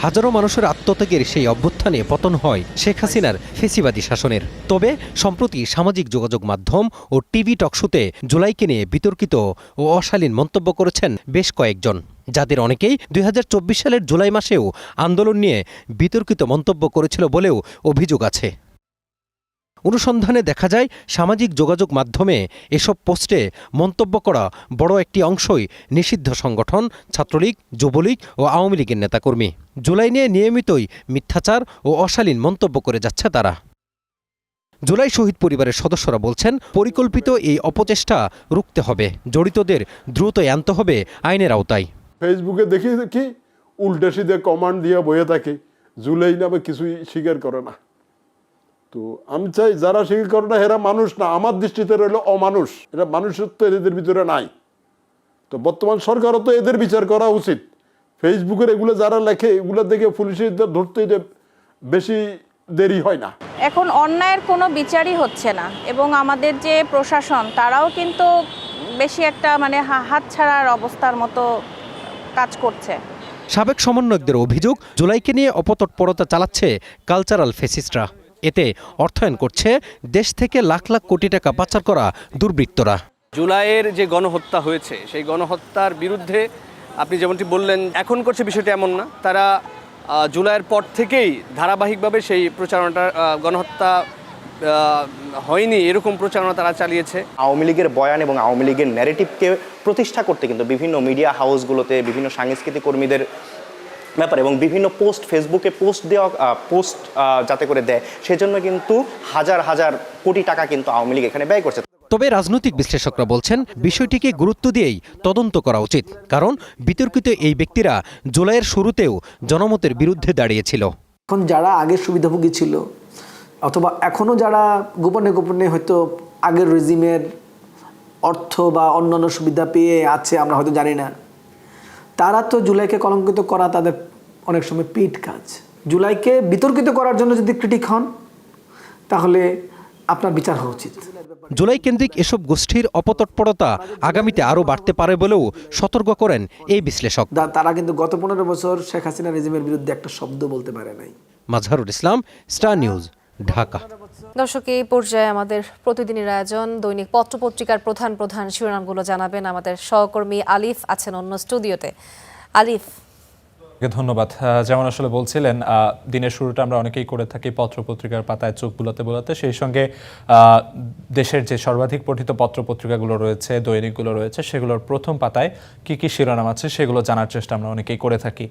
হাজারো মানুষের আত্মত্যাগের সেই অভ্যুত্থানে পতন হয় শেখ হাসিনার ফেসিবাদী শাসনের। তবে সম্প্রতি সামাজিক যোগাযোগ মাধ্যম ও টিভি টকশোতে জুলাইকে নিয়ে বিতর্কিত ও অশালীন মন্তব্য করেছেন বেশ কয়েকজন, যাদের অনেকেই 2024 সালের জুলাই মাসেও আন্দোলন নিয়ে বিতর্কিত মন্তব্য করেছিল বলেও অভিযোগ আছে। অনুসন্ধানে দেখা যায়, সামাজিক যোগাযোগ মাধ্যমে এসব পোস্টে মন্তব্য করা বড় একটি অংশই নিষিদ্ধ সংগঠন ছাত্রলীগ, যুবলীগ ও আওয়ামী লীগের নেতাকর্মী। জুলাই নিয়ে নিয়মিতই মিথ্যাচার ও অশালীন মন্তব্য করে যাচ্ছে তারা। জুলাই শহীদ পরিবারের সদস্যরা বলছেন, পরিকল্পিত এই অপচেষ্টা রুখতে হবে, জড়িতদের দ্রুত আনতে হবে আইনের আওতায়। ফেসবুকে দেখি কি উল্টা সিধে কমান্ড দিয়ে বয়ে থাকে, জুলাই নামে কিছুই স্বীকার করে না। তো আমি চাই যারা স্বীকার করে না এরা মানুষ না, আমার দৃষ্টিতে রইল অমানুষ। এরা মানুষত্ব এদের ভিতরে নাই। তো বর্তমান সরকারও তো এদের বিচার করা উচিত। ফেসবুকের এগুলো যারা লেখে এগুলো দেখে পুলিশের ধরতে বেশি দেরি হয় না। এখন অন্যায়ের কোনো বিচারই হচ্ছে না এবং আমাদের যে প্রশাসন তারাও কিন্তু বেশি একটা হাতছাড়ার অবস্থার মতো কাজ করছে। সাবেক সমন্বয়কদের অভিযোগ, জুলাইকে নিয়ে অপতৎপরতা চালাচ্ছে কালচারাল ফেসিস্টরা। এতে অর্থায়ন করছে দেশ থেকে লাখ লাখ কোটি টাকা পাচার করা দুর্বৃত্তরা। জুলাইয়ের যে গণহত্যা হয়েছে সেই গণহত্যার বিরুদ্ধে আপনি যেমনটি বললেন, এখন করছে বিষয়টি এমন না। তারা জুলাইয়ের পর থেকেই ধারাবাহিকভাবে সেই প্রচারণাটা, গণহত্যা হয়নি এরকম প্রচারণা তারা চালিয়েছে। আওয়ামী লীগের বয়ান এবং আওয়ামী লীগের ন্যারেটিভকে প্রতিষ্ঠা করতে কিন্তু বিভিন্ন মিডিয়া হাউসগুলোতে বিভিন্ন সাংস্কৃতিক কর্মীদের ব্যাপার এবং বিভিন্ন পোস্ট ফেসবুকে পোস্ট যাতে করে দেয় সেজন্য কিন্তু হাজার হাজার কোটি টাকা কিন্তু আওয়ামী লীগ এখানে ব্যয় করছে। তবে রাজনৈতিক বিশ্লেষকরা বলছেন বিষয়টিকে গুরুত্ব দিয়েই তদন্ত করা উচিত, কারণ বিতর্কিত এই ব্যক্তিরা জুলাইয়ের শুরুতেও জনমতের বিরুদ্ধে দাঁড়িয়েছিল। এখন যারা আগের সুবিধাভোগী ছিল অথবা এখনও যারা গোপনে গোপনে হয়তো আগের রেজিমের অর্থ বা অন্যান্য সুবিধা পেয়ে আছে আমরা হয়তো জানি না, তারা তো জুলাইকে কলঙ্কিত করা তাদের অনেক সময় পিঠ কাজ। জুলাইকে বিতর্কিত করার জন্য যদি ক্রিটিক হন তাহলে আপনার বিচার হওয়া উচিত। জুলাই কেন্দ্রিক এসব গোষ্ঠীর অপতৎপরতা আগামীতে আরও বাড়তে পারে বলেও সতর্ক করেন এই বিশ্লেষক। তারা কিন্তু গত 15 বছর শেখ হাসিনা রেজিমের বিরুদ্ধে একটা শব্দ বলতে পারে নাই। Mazharul Islam, star News, Dhaka. দর্শক, এই পর্যায়ে আমাদের প্রতিদিনের আয়োজন দৈনিক পত্রপত্রিকার প্রধান প্রধান শিরোনামগুলো জানাবেন আমাদের সহকর্মী আলিফ আছেন অন্য স্টুডিওতে। আলিফ, ধন্যবাদ। যেমন আসলে বলছিলেন, দিনের শুরুটা আমরা অনেকেই করে থাকি পত্রপত্রিকার পাতায় চোখ বুলাতে বুলাতে। সেই সঙ্গে দেশের যে সর্বাধিক পঠিত পত্রপত্রিকাগুলো রয়েছে, দৈনিকগুলো রয়েছে, সেগুলোর প্রথম পাতায় কি কি শিরোনাম আছে সেগুলো জানার চেষ্টা আমরা অনেকেই করে থাকি।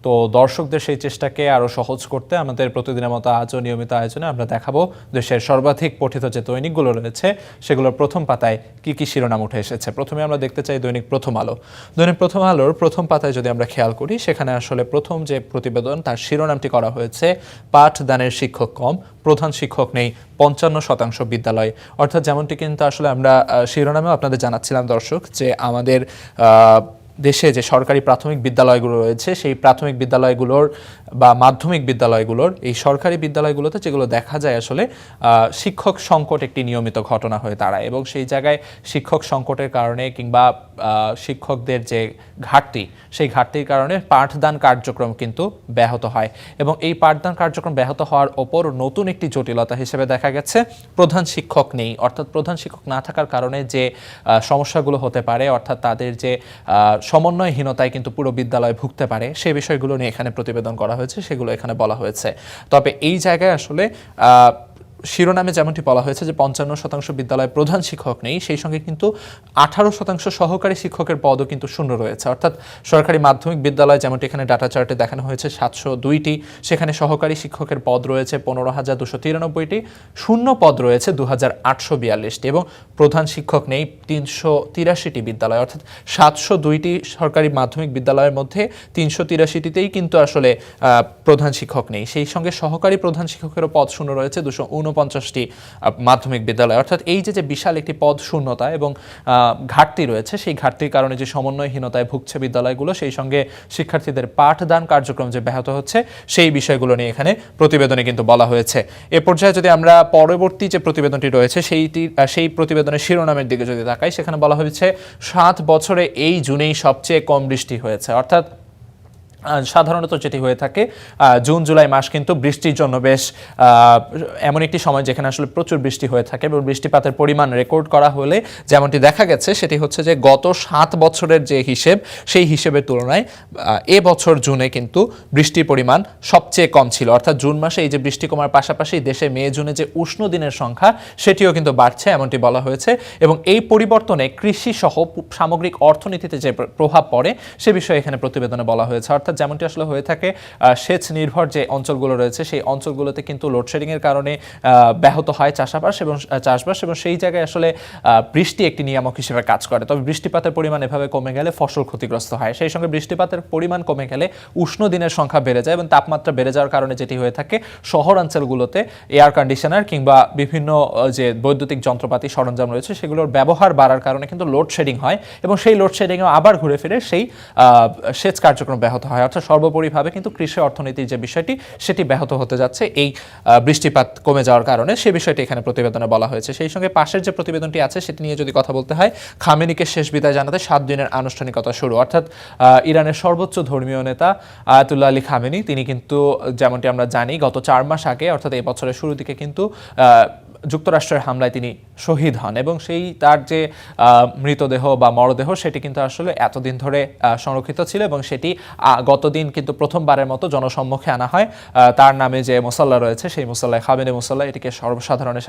তো দর্শকদের সেই চেষ্টাকে আরও সহজ করতে আমাদের প্রতিদিনের মতো আজও নিয়মিত আয়োজনে আমরা দেখাবো দেশের সর্বাধিক পঠিত যে দৈনিকগুলো রয়েছে সেগুলোর প্রথম পাতায় কি কি শিরোনাম উঠে এসেছে। প্রথমে আমরা দেখতে চাই দৈনিক প্রথম আলো। দৈনিক প্রথম আলোর প্রথম পাতায় যদি আমরা খেয়াল করি, সেখানে আসলে প্রথম যে প্রতিবেদন তার শিরোনামটি করা হয়েছে পাঠদানের শিক্ষক কম, প্রধান শিক্ষক নেই 55% বিদ্যালয়। অর্থাৎ যেমনটি কিন্তু আসলে আমরা শিরোনামেও আপনাদের জানাচ্ছিলাম দর্শক, যে আমাদের দেশে যে সরকারি প্রাথমিক বিদ্যালয়গুলো রয়েছে সেই প্রাথমিক বিদ্যালয়গুলোর বা মাধ্যমিক বিদ্যালয়গুলোর এই সরকারি বিদ্যালয়গুলোতে যেগুলো দেখা যায় আসলে শিক্ষক সংকট একটি নিয়মিত ঘটনা হয়ে দাঁড়ায় এবং সেই জায়গায় শিক্ষক সংকটের কারণে কিংবা শিক্ষকদের যে ঘাটতি সেই ঘাটতির কারণে পাঠদান কার্যক্রম কিন্তু ব্যাহত হয় এবং এই পাঠদান কার্যক্রম ব্যাহত হওয়ার ওপর নতুন একটি জটিলতা হিসেবে দেখা গেছে প্রধান শিক্ষক নেই। অর্থাৎ প্রধান শিক্ষক না থাকার কারণে যে সমস্যাগুলো হতে পারে, অর্থাৎ তাদের যে সমন্বয়হীনতায় কিন্তু পুরো বিদ্যালয় ভুগতে পারে, সেই বিষয়গুলো নিয়ে এখানে প্রতিবেদন করা হয়েছে, সেগুলো এখানে বলা হয়েছে। তবে এই জায়গায় আসলে শিরোনামে যেমনটি বলা হয়েছে যে 55% বিদ্যালয়ে প্রধান শিক্ষক নেই, সেই সঙ্গে কিন্তু 18% সহকারী শিক্ষকের পদও কিন্তু শূন্য রয়েছে। অর্থাৎ সরকারি মাধ্যমিক বিদ্যালয় যেমনটি এখানে ডাটা চার্টে দেখানো হয়েছে 702টি, সেখানে সহকারী শিক্ষকের পদ রয়েছে 15,293টি, শূন্য পদ রয়েছে 2,842টি এবং প্রধান শিক্ষক নেই 383টি বিদ্যালয়। অর্থাৎ 702টি সরকারি মাধ্যমিক বিদ্যালয়ের মধ্যে 383টিতেই কিন্তু আসলে প্রধান শিক্ষক নেই। সেই সঙ্গে সহকারী প্রধান শিক্ষকেরও পদ শূন্য রয়েছে 249টি মাধ্যমিক বিদ্যালয়। অর্থাৎ এই যে বিশাল একটি পদ শূন্যতা এবং ঘাটতি রয়েছে, সেই ঘাটতির কারণে যে সমন্বয়হীনতায় ভুগছে বিদ্যালয়গুলো, সেই সঙ্গে শিক্ষার্থীদের পাঠদান কার্যক্রম যে ব্যাহত হচ্ছে সেই বিষয়গুলো নিয়ে এখানে প্রতিবেদনে কিন্তু বলা হয়েছে। এ পর্যায়ে যদি আমরা পরবর্তী যে প্রতিবেদনটি রয়েছে সেই প্রতিবেদনের শিরোনামের দিকে যদি তাকাই, সেখানে বলা হয়েছে 7 বছরে এই জুনেই সবচেয়ে কম বৃষ্টি হয়েছে। অর্থাৎ সাধারণত যেটি হয়ে থাকে জুন জুলাই মাস কিন্তু বৃষ্টির জন্য বেশ এমন একটি সময় যেখানে আসলে প্রচুর বৃষ্টি হয়ে থাকে এবং বৃষ্টিপাতের পরিমাণ রেকর্ড করা হলে যেমনটি দেখা গেছে সেটি হচ্ছে যে গত 7 বছরের যে হিসেব সেই হিসেবের তুলনায় এ বছর জুনে কিন্তু বৃষ্টির পরিমাণ সবচেয়ে কম ছিল। অর্থাৎ জুন মাসে এই যে বৃষ্টি কমার পাশাপাশি দেশে মে জুনে যে উষ্ণ দিনের সংখ্যা সেটিও কিন্তু বাড়ছে এমনটি বলা হয়েছে এবং এই পরিবর্তনে কৃষি সহ সামগ্রিক অর্থনীতিতে যে প্রভাব পড়ে সে বিষয়ে এখানে প্রতিবেদনে বলা হয়েছে। অর্থাৎ যেমনটি আসলে হয়ে থাকে সেচ নির্ভর যে অঞ্চলগুলো রয়েছে সেই অঞ্চলগুলোতে কিন্তু লোডশেডিং এর কারণে ব্যাহত হয় চাষাবাস এবং সেই জায়গায় আসলে বৃষ্টি একটি নিয়ামক হিসেবে কাজ করে। তবে বৃষ্টিপাতের পরিমাণ এভাবে কমে গেলে ফসল ক্ষতিগ্রস্ত হয়, সেই সঙ্গে বৃষ্টিপাতের পরিমাণ কমে গেলে উষ্ণ দিনের সংখ্যা বেড়ে যায় এবং তাপমাত্রা বেড়ে যাওয়ার কারণে যেটি হয়ে থাকে শহরাঞ্চলগুলোতে এয়ার কন্ডিশনার কিংবা বিভিন্ন যে বৈদ্যুতিক যন্ত্রপাতি সরঞ্জাম রয়েছে সেগুলোর ব্যবহার বাড়ার কারণে কিন্তু লোডশেডিং হয় এবং সেই লোডশেডিংও আবার ঘুরে ফিরে সেই সেচ কার্যক্রম ব্যাহত হয়। অর্থাৎ সর্বোপরিভাবে কিন্তু কৃষি অর্থনীতির যে বিষয়টি সেটি ব্যাহত হতে যাচ্ছে এই বৃষ্টিপাত কমে যাওয়ার কারণে, সে বিষয়টি এখানে প্রতিবেদনে বলা হয়েছে। সেই সঙ্গে পাশের যে প্রতিবেদনটি আছে সেটি নিয়ে যদি কথা বলতে হয়, খামেনিকে শেষ বিদায় জানাতে 7 দিনের আনুষ্ঠানিকতা শুরু। অর্থাৎ ইরানের সর্বোচ্চ ধর্মীয় নেতা আয়াতুল্লাহ আলী খামেনি তিনি কিন্তু যেমনটি আমরা জানি গত 4 মাস আগে অর্থাৎ এই বছরের শুরু দিকে কিন্তু যুক্তরাষ্ট্রের হামলায় তিনি শহীদ হন এবং সেই তার যে মৃতদেহ বা মরদেহ সেটি কিন্তু আসলে এতদিন ধরে সংরক্ষিত ছিল এবং সেটি গতদিন কিন্তু প্রথমবারের মতো জনসম্মুখে আনা হয়। তার নামে যে মুসাল্লা রয়েছে সেই মুসাল্লায় খামেনি মুসাল্লা, এটিকে সর্বসাধারণের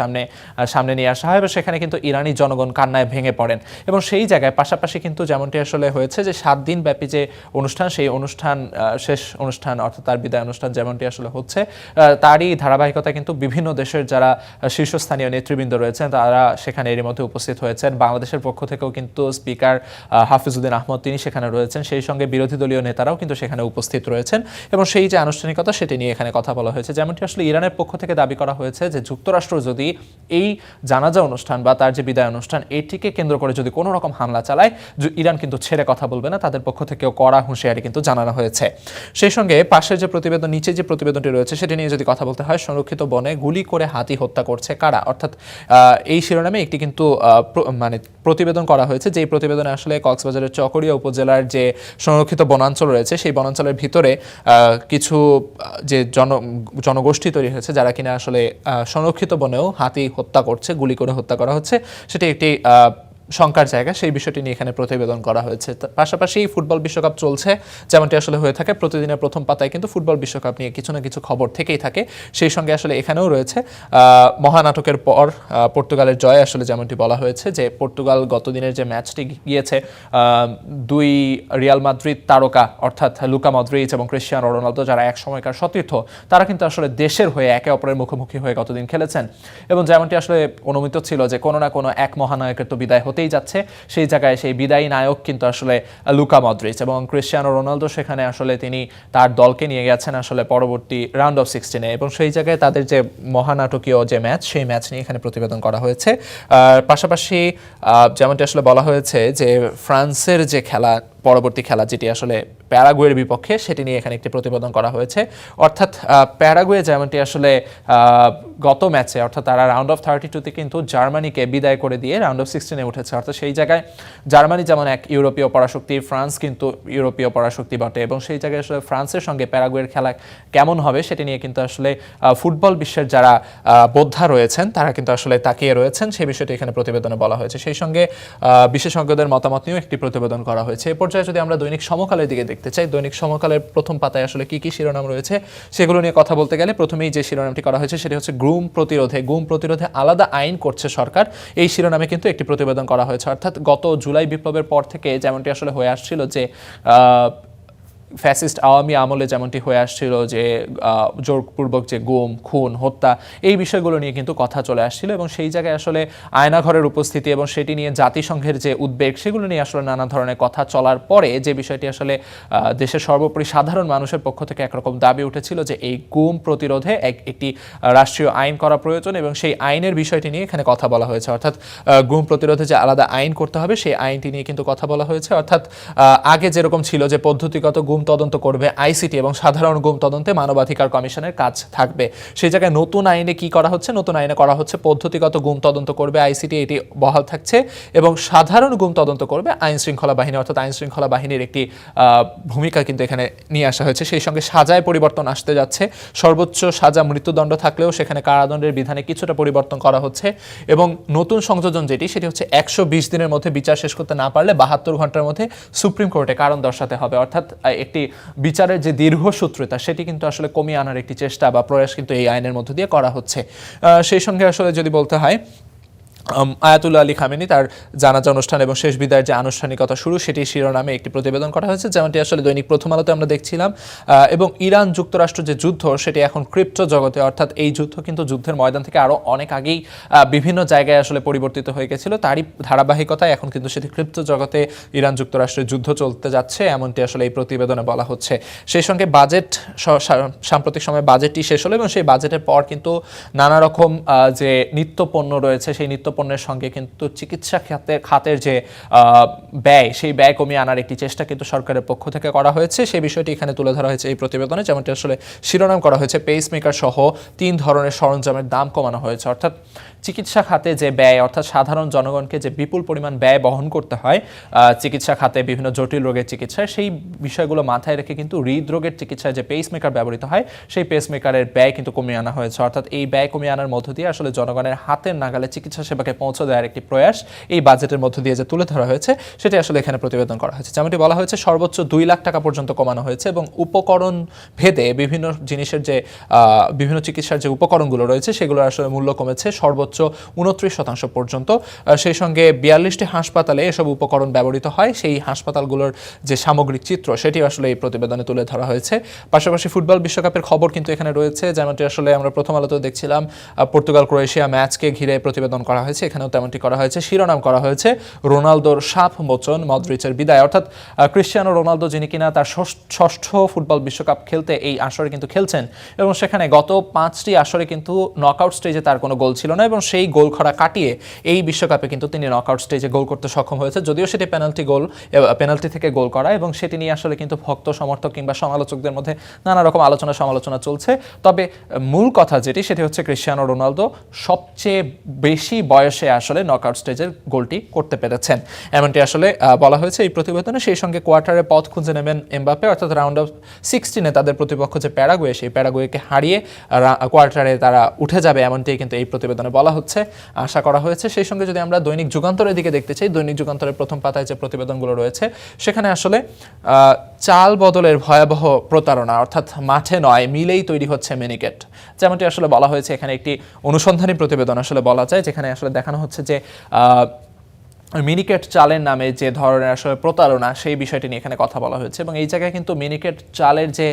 সামনে নিয়ে আসা হয় এবং সেখানে কিন্তু ইরানি জনগণ কান্নায় ভেঙে পড়েন এবং সেই জায়গায় পাশাপাশি কিন্তু যেমনটি আসলে হয়েছে যে 7 দিন ব্যাপী যে অনুষ্ঠান, সেই অনুষ্ঠান শেষ অনুষ্ঠান অর্থাৎ তার বিদায় অনুষ্ঠান যেমনটি আসলে হচ্ছে, তারই ধারাবাহিকতা কিন্তু বিভিন্ন দেশের যারা শীর্ষস্থানীয় নেতৃবৃন্দ রয়েছেন তারা সেখানে এর মধ্যে উপস্থিত হয়েছেন। বাংলাদেশের পক্ষ থেকেও কিন্তু স্পিকার হাফিজউদ্দিন আহমদ তিনি সেখানে রয়েছেন, সেই সঙ্গে বিরোধী দলীয় নেতারাও কিন্তু সেখানে উপস্থিত রয়েছেন এবং সেই যে আনুষ্ঠানিকতা সেটি নিয়ে এখানে কথা বলা হয়েছে। যেমনটি আসলে ইরানের পক্ষ থেকে দাবি করা হয়েছে যে যুক্তরাষ্ট্র যদি এই জানাজা অনুষ্ঠান বা তার যে বিদায় অনুষ্ঠান এটিকে কেন্দ্র করে যদি কোনো রকম হামলা চালায়, ইরান কিন্তু ছেড়ে কথা বলবে না, তাদের পক্ষ থেকেও কড়া হুঁশিয়ারি কিন্তু জানানো হয়েছে। সেই সঙ্গে পাশের যে প্রতিবেদন, নিচে যে প্রতিবেদনটি রয়েছে সেটি নিয়ে যদি কথা বলতে হয়, সংরক্ষিত বনে গুলি করে হাতি হত্যা করছে কারা, অর্থাৎ এই শিরোনামে একটি কিন্তু মানে প্রতিবেদন করা হয়েছে, যে প্রতিবেদনে আসলে কক্সবাজারের চকরিয়া উপজেলার যে সংরক্ষিত বনাঞ্চল রয়েছে সেই বনাঞ্চলের ভিতরে কিছু যে জনগোষ্ঠী তৈরি হয়েছে যারা কিনা আসলে সংরক্ষিত বনেও হাতি হত্যা করছে, গুলি করে হত্যা করা হচ্ছে, সেটি একটি শঙ্কার জায়গা, সেই বিষয়টি নিয়ে এখানে প্রতিবেদন করা হয়েছে। পাশাপাশি ফুটবল বিশ্বকাপ চলছে, যেমনটি আসলে হয়ে থাকে প্রতিদিনের প্রথম পাতায় কিন্তু ফুটবল বিশ্বকাপ নিয়ে কিছু না কিছু খবর থেকেই থাকে। সেই সঙ্গে আসলে এখানেও রয়েছে মহানাটকের পর পর্তুগালের জয়, আসলে যেমনটি বলা হয়েছে যে পর্তুগাল গতদিনের যে ম্যাচটি গিয়েছে, 2 রিয়াল মাদ্রিদ তারকা অর্থাৎ লুকা মদ্রিচ এবং ক্রিশ্চিয়ানো রোনালদো যারা এক সময়কার সতীর্থ, তারা কিন্তু আসলে দেশের হয়ে একে অপরের মুখোমুখি হয়ে গতদিন খেলেছেন এবং যেমনটি আসলে অনুমিত ছিল যে কোনো না কোনো এক মহানায়কের তো বিদায় হতেই যাচ্ছে, সেই জায়গায় সেই বিদায়ী নায়ক কিন্তু আসলে লুকা মদ্রিচ এবং ক্রিশ্চিয়ানো রোনালদো সেখানে আসলে তিনি তার দলকে নিয়ে গেছেন আসলে পরবর্তী রাউন্ড অফ 16-এ এবং সেই জায়গায় তাদের যে মহানাটকীয় যে ম্যাচ, সেই ম্যাচ নিয়ে এখানে প্রতিবেদন করা হয়েছে। পাশাপাশি যেমনটি আসলে বলা হয়েছে যে ফ্রান্সের যে পরবর্তী খেলা যেটি আসলে প্যারাগুয়ের বিপক্ষে, সেটি নিয়ে এখানে একটি প্রতিবেদন করা হয়েছে। অর্থাৎ প্যারাগুয়ে যেমনটি আসলে গত ম্যাচে অর্থাৎ তারা রাউন্ড অফ 32-তে কিন্তু জার্মানিকে বিদায় করে দিয়ে রাউন্ড অফ 16-এ উঠেছে, অর্থাৎ সেই জায়গায় জার্মানি যেমন এক ইউরোপীয় পরাশক্তি, ফ্রান্স কিন্তু ইউরোপীয় পরাশক্তি বটে এবং সেই জায়গায় আসলে ফ্রান্সের সঙ্গে প্যারাগুয়ের খেলা কেমন হবে সেটি নিয়ে কিন্তু আসলে ফুটবল বিশ্বের যারা বোদ্ধা রয়েছেন তারা কিন্তু আসলে তাকিয়ে রয়েছেন, সেই বিষয়টি এখানে প্রতিবেদনে বলা হয়েছে। সেই সঙ্গে বিশেষজ্ঞদের মতামত নিয়েও একটি প্রতিবেদন করা হয়েছে। এ পর্যায়ে যদি আমরা দৈনিক সমকালের দিকে দেখতে চাই, দৈনিক সমকালের প্রথম পাতায় আসলে কি কি শিরোনাম রয়েছে সেগুলো নিয়ে কথা বলতে গেলে প্রথমেই যে শিরোনামটি করা হয়েছে সেটি হচ্ছে গুম প্রতিরোধে আলাদা আইন করছে সরকার, এই শিরোনামে কিন্তু একটি প্রতিবেদন করা হয়েছে। অর্থাৎ গত জুলাই বিপ্লবের পর থেকে যেমনটি আসলে হয়ে আসছিল যে ফ্যাসিস্ট আওয়ামী আমলে যেমনটি হয়ে আসছিল যে জোরপূর্বক যে গুম, খুন, হত্যা, এই বিষয়গুলো নিয়ে কিন্তু কথা চলে আসছিল এবং সেই জায়গায় আসলে আয়নাঘরের উপস্থিতি এবং সেটি নিয়ে জাতিসংঘের যে উদ্বেগ, সেগুলো নিয়ে আসলে নানা ধরনের কথা চলার পরে যে বিষয়টি আসলে দেশের সর্বোপরি সাধারণ মানুষের পক্ষ থেকে একরকম দাবি উঠেছিল যে এই গুম প্রতিরোধে একটি রাষ্ট্রীয় আইন করা প্রয়োজন এবং সেই আইনের বিষয়টি নিয়ে এখানে কথা বলা হয়েছে। অর্থাৎ গুম প্রতিরোধে যে আলাদা আইন করতে হবে সেই আইনটি নিয়ে কিন্তু কথা বলা হয়েছে। অর্থাৎ আগে যেরকম ছিল যে পদ্ধতিগত গুম তদন্ত করবে আইসিটি এবং সাধারণ গুম তদন্তে মানবাধিকার কমিশনের কাজ থাকবে, সেই জায়গায় নতুন আইনে কি করা হচ্ছে, নতুন আইনে করা হচ্ছে পদ্ধতিগত গুম তদন্ত করবে আইসিটি, এটি বহাল থাকছে এবং সাধারণ গুম তদন্ত করবে আইন শৃঙ্খলা বাহিনী, অর্থাৎ আইন শৃঙ্খলা বাহিনীর একটি ভূমিকা কিন্তু এখানে নিয়ে আসা হয়েছে। সেই সঙ্গে সাজায় পরিবর্তন আসতে যাচ্ছে, সর্বোচ্চ সাজা মৃত্যুদণ্ড থাকলেও সেখানে কারাদণ্ডের বিধানে কিছুটা পরিবর্তন করা হচ্ছে এবং নতুন সংযোজন যেটি সেটি হচ্ছে 120 দিনের মধ্যে বিচার শেষ করতে না পারলে 72 ঘন্টার মধ্যে সুপ্রিম কোর্টে কারণ দর্শাতে হবে। অর্থাৎ একটি বিচারের যে দীর্ঘসূত্রতা সেটি কিন্তু আসলে কমিয়ে আনার একটি চেষ্টা বা প্রয়াস কিন্তু এই আইনের মধ্য দিয়ে করা হচ্ছে। সেই সঙ্গে আসলে যদি বলতে হয় আয়াতুল্লাহ আলী খামেনি তার জানাজা অনুষ্ঠান এবং শেষ বিদায়ের যে আনুষ্ঠানিকতা শুরু, সেটি শিরোনামে একটি প্রতিবেদন করা হয়েছে, যেমনটি আসলে দৈনিক প্রথম আলোতে আমরা দেখছিলাম। এবং ইরান যুক্তরাষ্ট্র যে যুদ্ধ সেটি এখন ক্রিপ্টো জগতে, অর্থাৎ এই যুদ্ধ কিন্তু যুদ্ধের ময়দান থেকে আরও অনেক আগেই বিভিন্ন জায়গায় আসলে পরিবর্তিত হয়ে গেছিল, তারই ধারাবাহিকতায় এখন কিন্তু সেটি ক্রিপ্টো জগতে ইরান যুক্তরাষ্ট্রের যুদ্ধ চলতে যাচ্ছে, এমনটি আসলে এই প্রতিবেদনে বলা হচ্ছে। সেই সঙ্গে বাজেট, সাম্প্রতিক সময়ে বাজেটটি শেষ হলো এবং সেই বাজেটের পর কিন্তু নানা রকম যে নিত্যপণ্য রয়েছে সেই নিত্য নিত্যপণ্যের সঙ্গে কিন্তু চিকিৎসা খাতের যে ব্যয়, সেই ব্যয় কমিয়ে আনার একটি চেষ্টা কিন্তু সরকারের পক্ষ থেকে করা হয়েছে। সেই বিষয়টি এখানে তুলে ধরা হয়েছে এই প্রতিবেদনে, যেমনটি আসলে শিরোনাম করা হয়েছে পেসমেকার সহ 3 ধরনের সরঞ্জামের দাম কমানো হয়েছে। অর্থাৎ চিকিৎসা খাতে যে ব্যয়, অর্থাৎ সাধারণ জনগণকে যে বিপুল পরিমাণ ব্যয় বহন করতে হয় চিকিৎসা খাতে বিভিন্ন জটিল রোগের চিকিৎসায়, সেই বিষয়গুলো মাথায় রেখে কিন্তু হৃদরোগের চিকিৎসায় যে পেসমেকার ব্যবহৃত হয় সেই পেসমেকারের ব্যয় কিন্তু কমিয়ে আনা হয়েছে। অর্থাৎ এই ব্যয় কমিয়ে আনার মধ্য দিয়ে আসলে জনগণের হাতের নাগালে চিকিৎসা সেবাকে পৌঁছে দেওয়ার একটি প্রয়াস এই বাজেটের মধ্য দিয়ে যে তুলে ধরা হয়েছে সেটি আসলে এখানে প্রতিবেদন করা হয়েছে। যেমনটি বলা হয়েছে সর্বোচ্চ 2 লাখ টাকা পর্যন্ত কমানো হয়েছে এবং উপকরণ ভেদে বিভিন্ন জিনিসের যে বিভিন্ন চিকিৎসার যে উপকরণগুলো রয়েছে সেগুলোর আসলে মূল্য কমেছে সর্বোচ্চ 29% পর্যন্ত। সেই সঙ্গে 42টি হাসপাতালে এসব উপকরণ ব্যবহৃত হয়, সেই হাসপাতালগুলোর যে সামগ্রিক চিত্র সেটি আসলে এই প্রতিবেদনে তুলে ধরা হয়েছে। পাশাপাশি ফুটবল বিশ্বকাপের খবর কিন্তু এখানে রয়েছে, যেমনটি আসলে আমরা প্রথম আলোতে দেখছিলাম পর্তুগাল ক্রোয়েশিয়া ম্যাচকে ঘিরে প্রতিবেদন করা হয়েছে, এখানেও তেমনটি করা হয়েছে। শিরোনাম করা হয়েছে রোনালদোর সাপ মোচন, মদ্রিচের বিদায়। অর্থাৎ ক্রিশ্চিয়ানো রোনালদো, যিনি কিনা তার ষষ্ঠ ফুটবল বিশ্বকাপ খেলতে এই আসরে কিন্তু খেলছেন এবং সেখানে গত 5টি আসরে কিন্তু নকআউট স্টেজে তার কোনো গোল ছিল না এবং সেই গোল খরা কাটিয়ে এই বিশ্বকাপে কিন্তু তিনি নকআউট স্টেজে গোল করতে সক্ষম হয়েছে, যদিও সেটি পেনাল্টি থেকে গোল করা, এবং সেটি নিয়ে আসলে কিন্তু ভক্ত সমর্থক কিংবা সমালোচকদের মধ্যে নানা রকম আলোচনা সমালোচনা চলছে। তবে মূল কথা যেটি সেটি হচ্ছে ক্রিশ্চিয়ানো রোনালদো সবচেয়ে বেশি বয়সে আসলে নকআউট স্টেজের গোলটি করতে পেরেছেন, এমনটি আসলে বলা হয়েছে এই প্রতিবেদনে। সেই সঙ্গে কোয়ার্টারে পথ খুঁজে নেবেন এমবাপ্পে, অর্থাৎ রাউন্ড অফ 16-এ তাদের প্রতিপক্ষ যে প্যারাগুয়ে, সেই প্যারাগুয়েকে হারিয়ে কোয়ার্টারে তারা উঠে যাবে, এমনটি কিন্তু এই প্রতিবেদনে বলা হচ্ছে, আশা করা হয়েছে। সেই সঙ্গে যদি আমরা দৈনিক যুগান্তরের দিকে দেখতে চাই, দৈনিক যুগান্তরের প্রথম পাতায় যে প্রতিবেদনগুলো রয়েছে সেখানে আসলে চাল বদলের ভয়াবহ প্রতারণা, অর্থাৎ মাঠে নয় মিলেই তৈরি হচ্ছে মিনিকেট, যেমনটি আসলে বলা হয়েছে। এখানে একটি অনুসন্ধানী প্রতিবেদন আসলে বলা যায়, যেখানে আসলে দেখানো হচ্ছে যে মিনিকেট চালের নামে যে ধরনের আসলে প্রতারণা সেই বিষয়টি নিয়ে এখানে কথা বলা হয়েছে এবং এই জায়গায় কিন্তু মিনিকেট চালের যে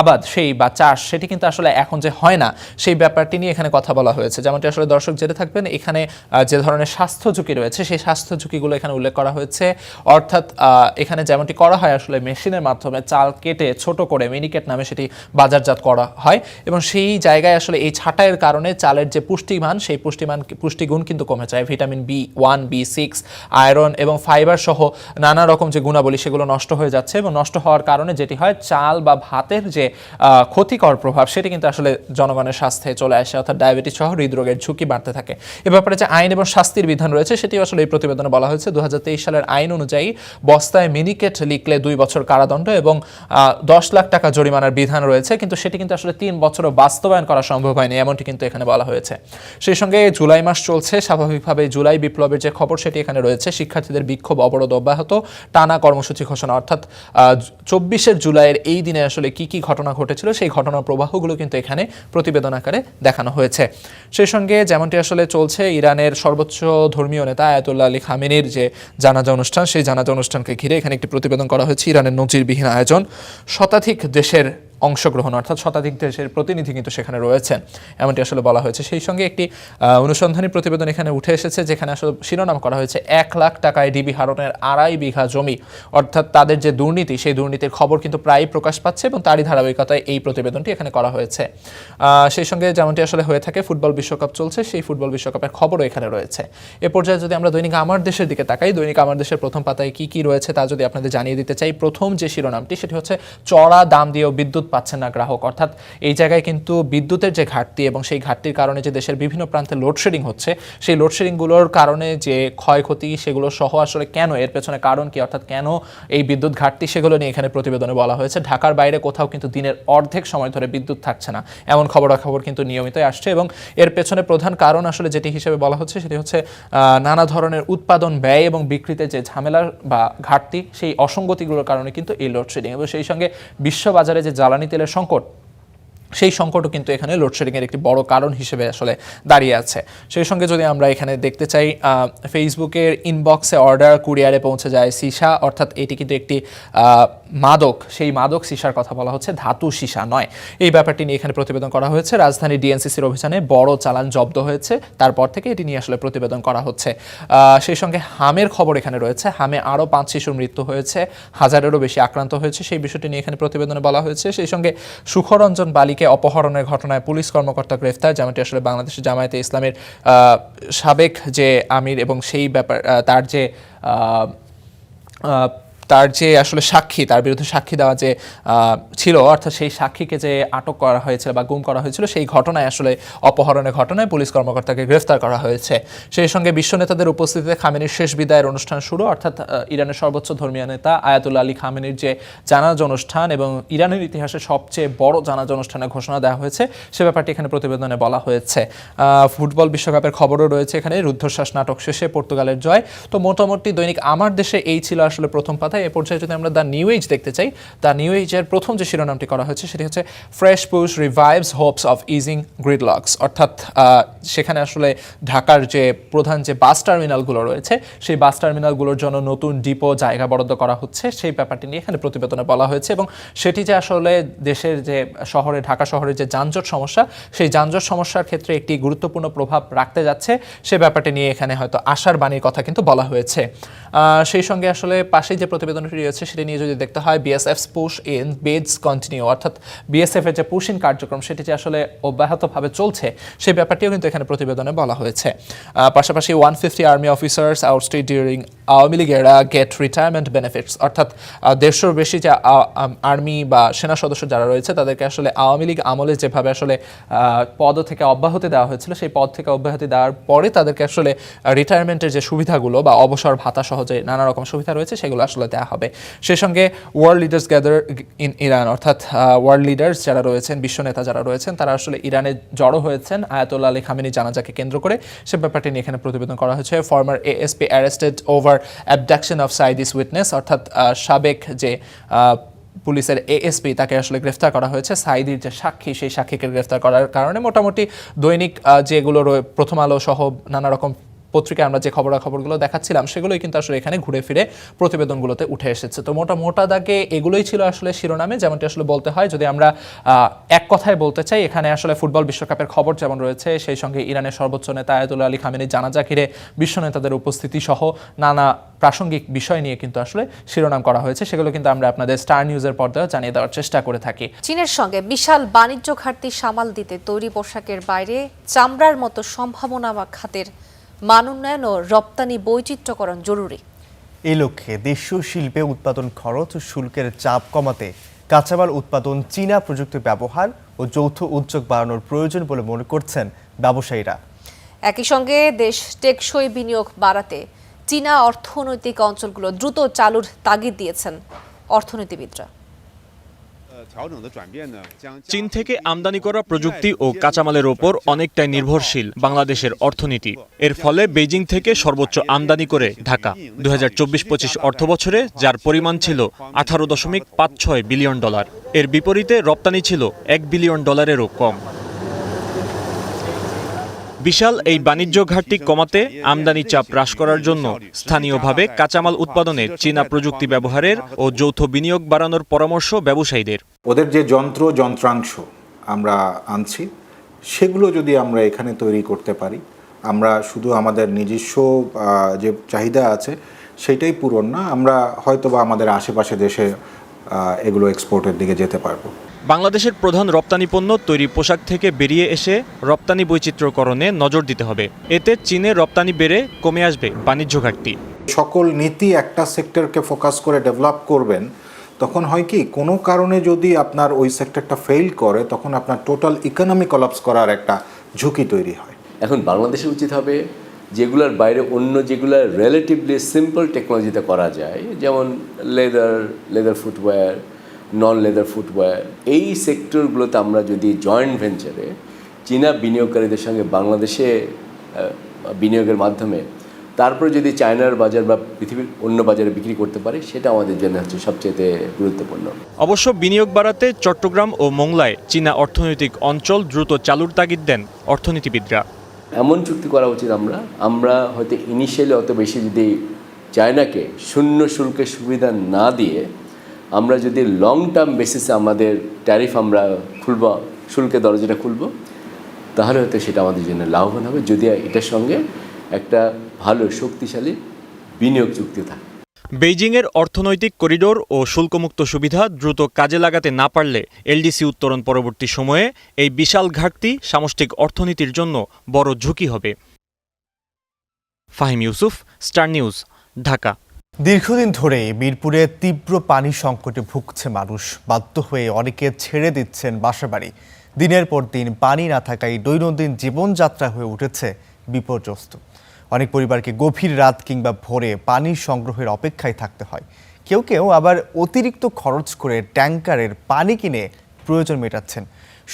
আবাদ সেই বা চাষ সেটি কিন্তু আসলে এখন যে হয় না সেই ব্যাপারটি নিয়ে এখানে কথা বলা হয়েছে। যেমনটি আসলে দর্শক জেনে থাকবেন, এখানে যে ধরনের স্বাস্থ্য ঝুঁকি রয়েছে সেই স্বাস্থ্য ঝুঁকিগুলো এখানে উল্লেখ করা হয়েছে। অর্থাৎ এখানে যেমনটি করা হয় আসলে মেশিনের মাধ্যমে চাল কেটে ছোট করে মিনিকেট নামে সেটি বাজারজাত করা হয় এবং সেই জায়গায় আসলে এই ছাঁটাইয়ের কারণে চালের যে পুষ্টিমান সেই পুষ্টিগুণ কিন্তু কমে যায়। ভিটামিন B1, B6, আয়রন এবং ফাইবার সহ নানা রকম যে গুণাবলী সেগুলো নষ্ট হয়ে যাচ্ছে এবং নষ্ট হওয়ার কারণে যেটি হয় চাল বা ভাতের যে ক্ষতিকর প্রভাব সেটি কিন্তু আসলে জনগণের স্বাস্থ্যে চলে আসে, অর্থাৎ ডায়াবেটিস সহ হৃদরোগের ঝুঁকি বাড়তে থাকে। এ ব্যাপারে যে আইন এবং শাস্তির বিধান রয়েছে সেটি আসলে এই প্রতিবেদনে বলা হয়েছে। 2023 সালের আইন অনুযায়ী বস্তায় মিনিকেট লিখলে 2 বছর কারাদণ্ড এবং 10 লাখ টাকা জরিমানার বিধান রয়েছে, কিন্তু সেটি কিন্তু আসলে 3 বছরও বাস্তবায়ন করা সম্ভব হয়নি, এমনটি কিন্তু এখানে বলা হয়েছে। সেই সঙ্গে জুলাই মাস চলছে, স্বাভাবিকভাবে জুলাই বিপ্লবের যে খবর সেটি এখানে রয়েছে। শিক্ষার্থীদের বিক্ষোভ অবরোধ অব্যাহত, টানা কর্মসূচি ঘোষণা, অর্থাৎ 24 জুলাইয়ের এই দিনে আসলে কি ঘটনা ঘটেছিল সেই ঘটনার প্রবাহগুলো কিন্তু এখানে প্রতিবেদন আকারে দেখানো হয়েছে। সেই সঙ্গে যেমনটি আসলে চলছে, ইরানের সর্বোচ্চ ধর্মীয় নেতা আয়াতুল্লাহ আলী খামেনির যে জানাজা অনুষ্ঠান, সেই জানাজা অনুষ্ঠানকে ঘিরে এখানে একটি প্রতিবেদন করা হয়েছে। ইরানের নজিরবিহীন আয়োজন, শতাধিক দেশের অংশগ্রহণ, অর্থাৎ শতাধিক দেশের প্রতিনিধি কিন্তু সেখানে রয়েছেন, এমনটি আসলে বলা হয়েছে। সেই সঙ্গে একটি অনুসন্ধানী প্রতিবেদন এখানে উঠে এসেছে, যেখানে আসলে শিরোনাম করা হয়েছে 1 লাখ টাকায় ডিবি হারনের 2.5 বিঘা জমি, অর্থাৎ তাদের যে দুর্নীতি সেই দুর্নীতির খবর কিন্তু প্রায়ই প্রকাশ পাচ্ছে এবং তারই ধারাবাহিকতায় এই প্রতিবেদনটি এখানে করা হয়েছে। সেই সঙ্গে যেমনটি আসলে হয়ে থাকে, ফুটবল বিশ্বকাপ চলছে, সেই ফুটবল বিশ্বকাপের খবরও এখানে রয়েছে। এ পর্যায়ে যদি আমরা দৈনিক আমার দেশের দিকে তাকাই, দৈনিক আমার দেশের প্রথম পাতায় কি রয়েছে তা যদি আপনাদের জানিয়ে দিতে চাই। প্রথম যে শিরোনামটি সেটি হচ্ছে চড়া দাম দিয়েও বিদ্যুৎ পাচ্ছেন না গ্রাহক, অর্থাৎ এই জায়গায় কিন্তু বিদ্যুতের যে ঘাটতি এবং সেই ঘাটতির কারণে যে দেশের বিভিন্ন প্রান্তে লোডশেডিং হচ্ছে, সেই লোডশেডিংগুলোর কারণে যে ক্ষয়ক্ষতি সেগুলো সহ আসলে কেন, এর পেছনে কারণ কি, অর্থাৎ কেন এই বিদ্যুৎ ঘাটতি, সেগুলো নিয়ে এখানে প্রতিবেদনে বলা হয়েছে। ঢাকার বাইরে কোথাও কিন্তু দিনের অর্ধেক সময় ধরে বিদ্যুৎ থাকছে না, এমন খবরাখবর কিন্তু নিয়মিতই আসছে এবং এর পেছনে প্রধান কারণ আসলে যেটি হিসেবে বলা হচ্ছে সেটি হচ্ছে নানা ধরনের উৎপাদন ব্যয় এবং বিক্রিতে যে ঝামেলা বা ঘাটতি, সেই অসঙ্গতিগুলোর কারণে কিন্তু এই লোডশেডিং এবং সেই সঙ্গে বিশ্ববাজারে যে জ্বালানি তেলের সংকট, সেই সংকটও কিন্তু এখানে লোডশেডিংয়ের একটি বড় কারণ হিসেবে আসলে দাঁড়িয়ে আছে। সেই সঙ্গে যদি আমরা এখানে দেখতে চাই, ফেসবুকের ইনবক্সে অর্ডার কুরিয়ারে পৌঁছে যায় সিসা, অর্থাৎ এটি কিন্তু একটি মাদক, সেই মাদক সিসার কথা বলা হচ্ছে, ধাতু সিসা নয়। এই ব্যাপারটি নিয়ে এখানে প্রতিবেদন করা হয়েছে। রাজধানী ডিএনসিসির অভিযানে বড় চালান জব্দ হয়েছে, তারপর থেকে এটি নিয়ে আসলে প্রতিবেদন করা হচ্ছে। সেই সঙ্গে হামের খবর এখানে রয়েছে। হামে আরও 5 শিশুর মৃত্যু হয়েছে, 1000-এরও বেশি আক্রান্ত হয়েছে, সেই বিষয়টি নিয়ে এখানে প্রতিবেদনে বলা হয়েছে। সেই সঙ্গে সুখরঞ্জন বালিকে অপহরণের ঘটনায় পুলিশ কর্মকর্তা গ্রেফতার, যেমনটি আসলে বাংলাদেশের জামায়াতে ইসলামের সাবেক যে আমির এবং সেই ব্যাপার তার যে আসলে সাক্ষী, তার বিরুদ্ধে সাক্ষী দেওয়া যে ছিল, অর্থাৎ সেই সাক্ষীকে যে আটক করা হয়েছিল বা গুম করা হয়েছিল, সেই ঘটনায় আসলে অপহরণের ঘটনায় পুলিশ কর্মকর্তাকে গ্রেফতার করা হয়েছে। সেই সঙ্গে বিশ্ব নেতাদের উপস্থিতিতে খামেনির শেষ বিদায়ের অনুষ্ঠান শুরু, অর্থাৎ ইরানের সর্বোচ্চ ধর্মীয় নেতা আয়াতুল্লাহ আলী খামেনির যে জানাজা অনুষ্ঠান এবং ইরানের ইতিহাসে সবচেয়ে বড় জানাজা অনুষ্ঠানের ঘোষণা দেওয়া হয়েছে, সে ব্যাপারটি এখানে প্রতিবেদনে বলা হয়েছে। ফুটবল বিশ্বকাপের খবরও রয়েছে এখানে। রুদ্ধশ্বাস নাটক শেষে পর্তুগালের জয়। তো মোটামুটি দৈনিক আমার দেশে এই ছিল আসলে প্রথম পাতা। এ পর্যায়ে যদি আমরা দ্য নিউ এজ দেখতে চাই, দ্য নিউ এজের প্রথম যে শিরোনামটি করা হয়েছে সেটি হচ্ছে ফ্রেশ পুশ রিভাইভস হোপস অফ ইজিং গ্রিডলক্স, অর্থাৎ সেখানে আসলে ঢাকার যে প্রধান যে বাস টার্মিনালগুলো রয়েছে, সেই বাস টার্মিনালগুলোর জন্য নতুন ডিপো জায়গা বরাদ্দ করা হচ্ছে, সেই ব্যাপারটি নিয়ে এখানে প্রতিবেদনে বলা হয়েছে। এবং সেটি যে আসলে দেশের যে শহরে, ঢাকা শহরের যে যানজট সমস্যা, সেই যানজট সমস্যার ক্ষেত্রে একটি গুরুত্বপূর্ণ প্রভাব রাখতে যাচ্ছে, সে ব্যাপারটি নিয়ে এখানে হয়তো আশার বাণীর কথা কিন্তু বলা হয়েছে। সেই সঙ্গে আসলে পাশেই যে প্রতিবেদনটি রয়েছে সেটি নিয়ে যদি দেখতে হয়, BSF push in beads continue, অর্থাৎ বিএসএফ এর যে পুশ ইন কার্যক্রম সেটি যে আসলে অব্যাহতভাবে চলছে, সেই ব্যাপারটিও কিন্তু এখানে প্রতিবেদনে বলা হয়েছে। পাশাপাশি 150 আর্মি অফিসার্স আউটস্টেড ডিউরিং আওয়ামী লীগের গেট রিটায়ারমেন্ট বেনিফিটস, অর্থাৎ 150-র বেশি যে আর্মি বা সেনা সদস্য যারা রয়েছে তাদেরকে আসলে আওয়ামী লীগ আমলে যেভাবে আসলে পদ থেকে অব্যাহতি দেওয়া হয়েছিল, সেই পদ থেকে অব্যাহতি দেওয়ার পরে তাদেরকে আসলে রিটায়ারমেন্টের যে সুবিধাগুলো বা অবসর ভাতা সহ যে নানা রকম সুবিধা রয়েছে সেগুলো আসলে দেওয়া হবে। সেই সঙ্গে world leaders gather in Iran, অর্থাৎ ওয়ার্ল্ড লিডার্স যারা রয়েছেন, বিশ্ব নেতা যারা রয়েছেন, তারা আসলে ইরানে জড়ো হয়েছেন আয়াতুল্লাহ আলী খামেনি জানাজাকে কেন্দ্র করে, সে ব্যাপারটি নিয়ে এখানে প্রতিবেদন করা হয়েছে। Former ASP arrested over abduction of সাইদিস উইটনেস, অর্থাৎ সাবেক যে পুলিশের এএসপি তাকে আসলে গ্রেফতার করা হয়েছে। সাইদির যে সাক্ষী, সেই সাক্ষীকে গ্রেফতার করার কারণে মোটামুটি দৈনিক যেগুলো প্রথম আলো সহ নানা রকম পত্রিকায় আমরা যে খবরগুলো দেখাচ্ছিলাম সেগুলোই কিন্তু আসলে এখানে ঘুরে ফিরে প্রতিবেদনগুলোতে উঠে এসেছে। তো মোটা দাগে এগুলোই ছিল আসলে শিরোনামে, যেমনটি আসলে বলতে হয়। যদি আমরা এক কথায় বলতে চাই, এখানে আসলে ফুটবল বিশ্বকাপের খবর যেমন রয়েছে, সেই সঙ্গে ইরানের সর্বোচ্চ নেতা আয়াতুল্লাহ আলী খামেনির জানাজা ঘিরে বিশ্ব নেতাদের উপস্থিতি সহ নানা প্রাসঙ্গিক বিষয় নিয়ে কিন্তু আসলে শিরোনাম করা হয়েছে, সেগুলো কিন্তু আমরা আপনাদের স্টার নিউজের পর্দায় জানিয়ে দেওয়ার চেষ্টা করে থাকি। চীনের সঙ্গে বিশাল বাণিজ্য ঘাটতি সামাল দিতে তৈরি পোশাকের বাইরে চামড়ার মতো সম্ভাবনা খাতের মান উন্নয়ন ও রপ্তানি বৈচিত্র্যকরণ জরুরি। এই লক্ষ্যে দেশীয় শিল্পে উৎপাদন খরচ ও শুল্কের চাপ কমাতে কাঁচামাল উৎপাদন, চীনা প্রযুক্তির ব্যবহার ও যৌথ উদ্যোগ বাড়ানোর প্রয়োজন বলে মনে করছেন ব্যবসায়ীরা। একই সঙ্গে দেশ টেকসই বিনিয়োগ বাড়াতে চীনা অর্থনৈতিক অঞ্চলগুলো দ্রুত চালুর তাগিদ দিয়েছেন অর্থনীতিবিদরা। চীন থেকে আমদানি করা প্রযুক্তি ও কাঁচামালের ওপর অনেকটাই নির্ভরশীল বাংলাদেশের অর্থনীতি। এর ফলে বেইজিং থেকে সর্বোচ্চ আমদানি করে ঢাকা 2024-25 অর্থবছরে, যার পরিমাণ ছিল $18.56 বিলিয়ন। এর বিপরীতে রপ্তানি ছিল $1 বিলিয়নেরও কম। বিশাল এই বাণিজ্য ঘাটতি কমাতে আমদানি চাপ হ্রাস করার জন্য স্থানীয়ভাবে কাঁচামাল উৎপাদনে চীনা প্রযুক্তি ব্যবহারের ও যৌথ বিনিয়োগ বাড়ানোর পরামর্শ ব্যবসায়ীদের। ওদের যে যন্ত্রাংশ আমরা আনছি, সেগুলো যদি আমরা এখানে তৈরি করতে পারি, আমরা শুধু আমাদের নিজস্ব যে চাহিদা আছে সেটাই পূরণ না, আমরা হয়তোবা আমাদের আশেপাশে দেশে এগুলো এক্সপোর্টের দিকে যেতে পারবো। বাংলাদেশের প্রধান রপ্তানি পণ্য তৈরি পোশাক থেকে বেরিয়ে এসে রপ্তানি বৈচিত্র্যকরণে নজর দিতে হবে। এতে চীনের রপ্তানি বেড়ে কমে আসবে বাণিজ্য ঘাটতি। সকল নীতি একটা সেক্টরকে ফোকাস করে ডেভেলপ করবেন, তখন হয় কি, কোনো কারণে যদি আপনার ওই সেক্টরটা ফেল করে, তখন আপনার টোটাল ইকোনমি কলাপস করার একটা ঝুঁকি তৈরি হয়। এখন বাংলাদেশের উচিত হবে যেগুলোর বাইরে অন্য যেগুলো রিলেটিভলি সিম্পল টেকনোলজিতে করা যায়, যেমন লেদার ফুটওয়্যার, নন লেদার ফুটওয়্যার, এই সেক্টরগুলোতে আমরা যদি জয়েন্ট ভেঞ্চারে চীনা বিনিয়োগকারীদের সঙ্গে বাংলাদেশে বিনিয়োগের মাধ্যমে তারপরে যদি চায়নার বাজার বা পৃথিবীর অন্য বাজারে বিক্রি করতে পারি, সেটা আমাদের জন্য হচ্ছে সবচেয়ে গুরুত্বপূর্ণ। অবশ্য বিনিয়োগ বাড়াতে চট্টগ্রাম ও মোংলায় চীনা অর্থনৈতিক অঞ্চল দ্রুত চালুর তাগিদ দেন অর্থনীতিবিদরা। এমন চুক্তি করা উচিত আমরা হয়তো ইনিশিয়ালি অত বেশি যদি চায়নাকে শূন্য শুল্কের সুবিধা না দিয়ে আমরা যদি লং টার্ম বেসিসে আমাদের ট্যারিফ আমরা খুলব, শুল্কের দরজাটা খুলব, তাহলে হয়তো সেটা আমাদের জন্য লাভবান হবে, যদি এটার সঙ্গে একটা ভালো শক্তিশালী বিনিয়োগ চুক্তি থাকে। বেইজিংয়ের অর্থনৈতিক করিডোর ও শুল্কমুক্ত সুবিধা দ্রুত কাজে লাগাতে না পারলে এলডিসি উত্তরণ পরবর্তী সময়ে এই বিশাল ঘাটতি সামষ্টিক অর্থনীতির জন্য বড় ঝুঁকি হবে। Fahim Yusuf, star News, Dhaka. দীর্ঘদিন ধরে মিরপুরে তীব্র পানি সংকটে ভুগছে মানুষ। বাধ্য হয়ে অনেকে ছেড়ে দিচ্ছেন বাসাবাড়ি। দিনের পর দিন পানি না থাকায় দৈনন্দিন জীবনযাত্রা হয়ে উঠেছে বিপর্যস্ত। অনেক পরিবারকে গভীর রাত কিংবা ভোরে পানি সংগ্রহের অপেক্ষায় থাকতে হয়। কেউ কেউ আবার অতিরিক্ত খরচ করে ট্যাঙ্কারের পানি কিনে প্রয়োজন মেটাচ্ছেন।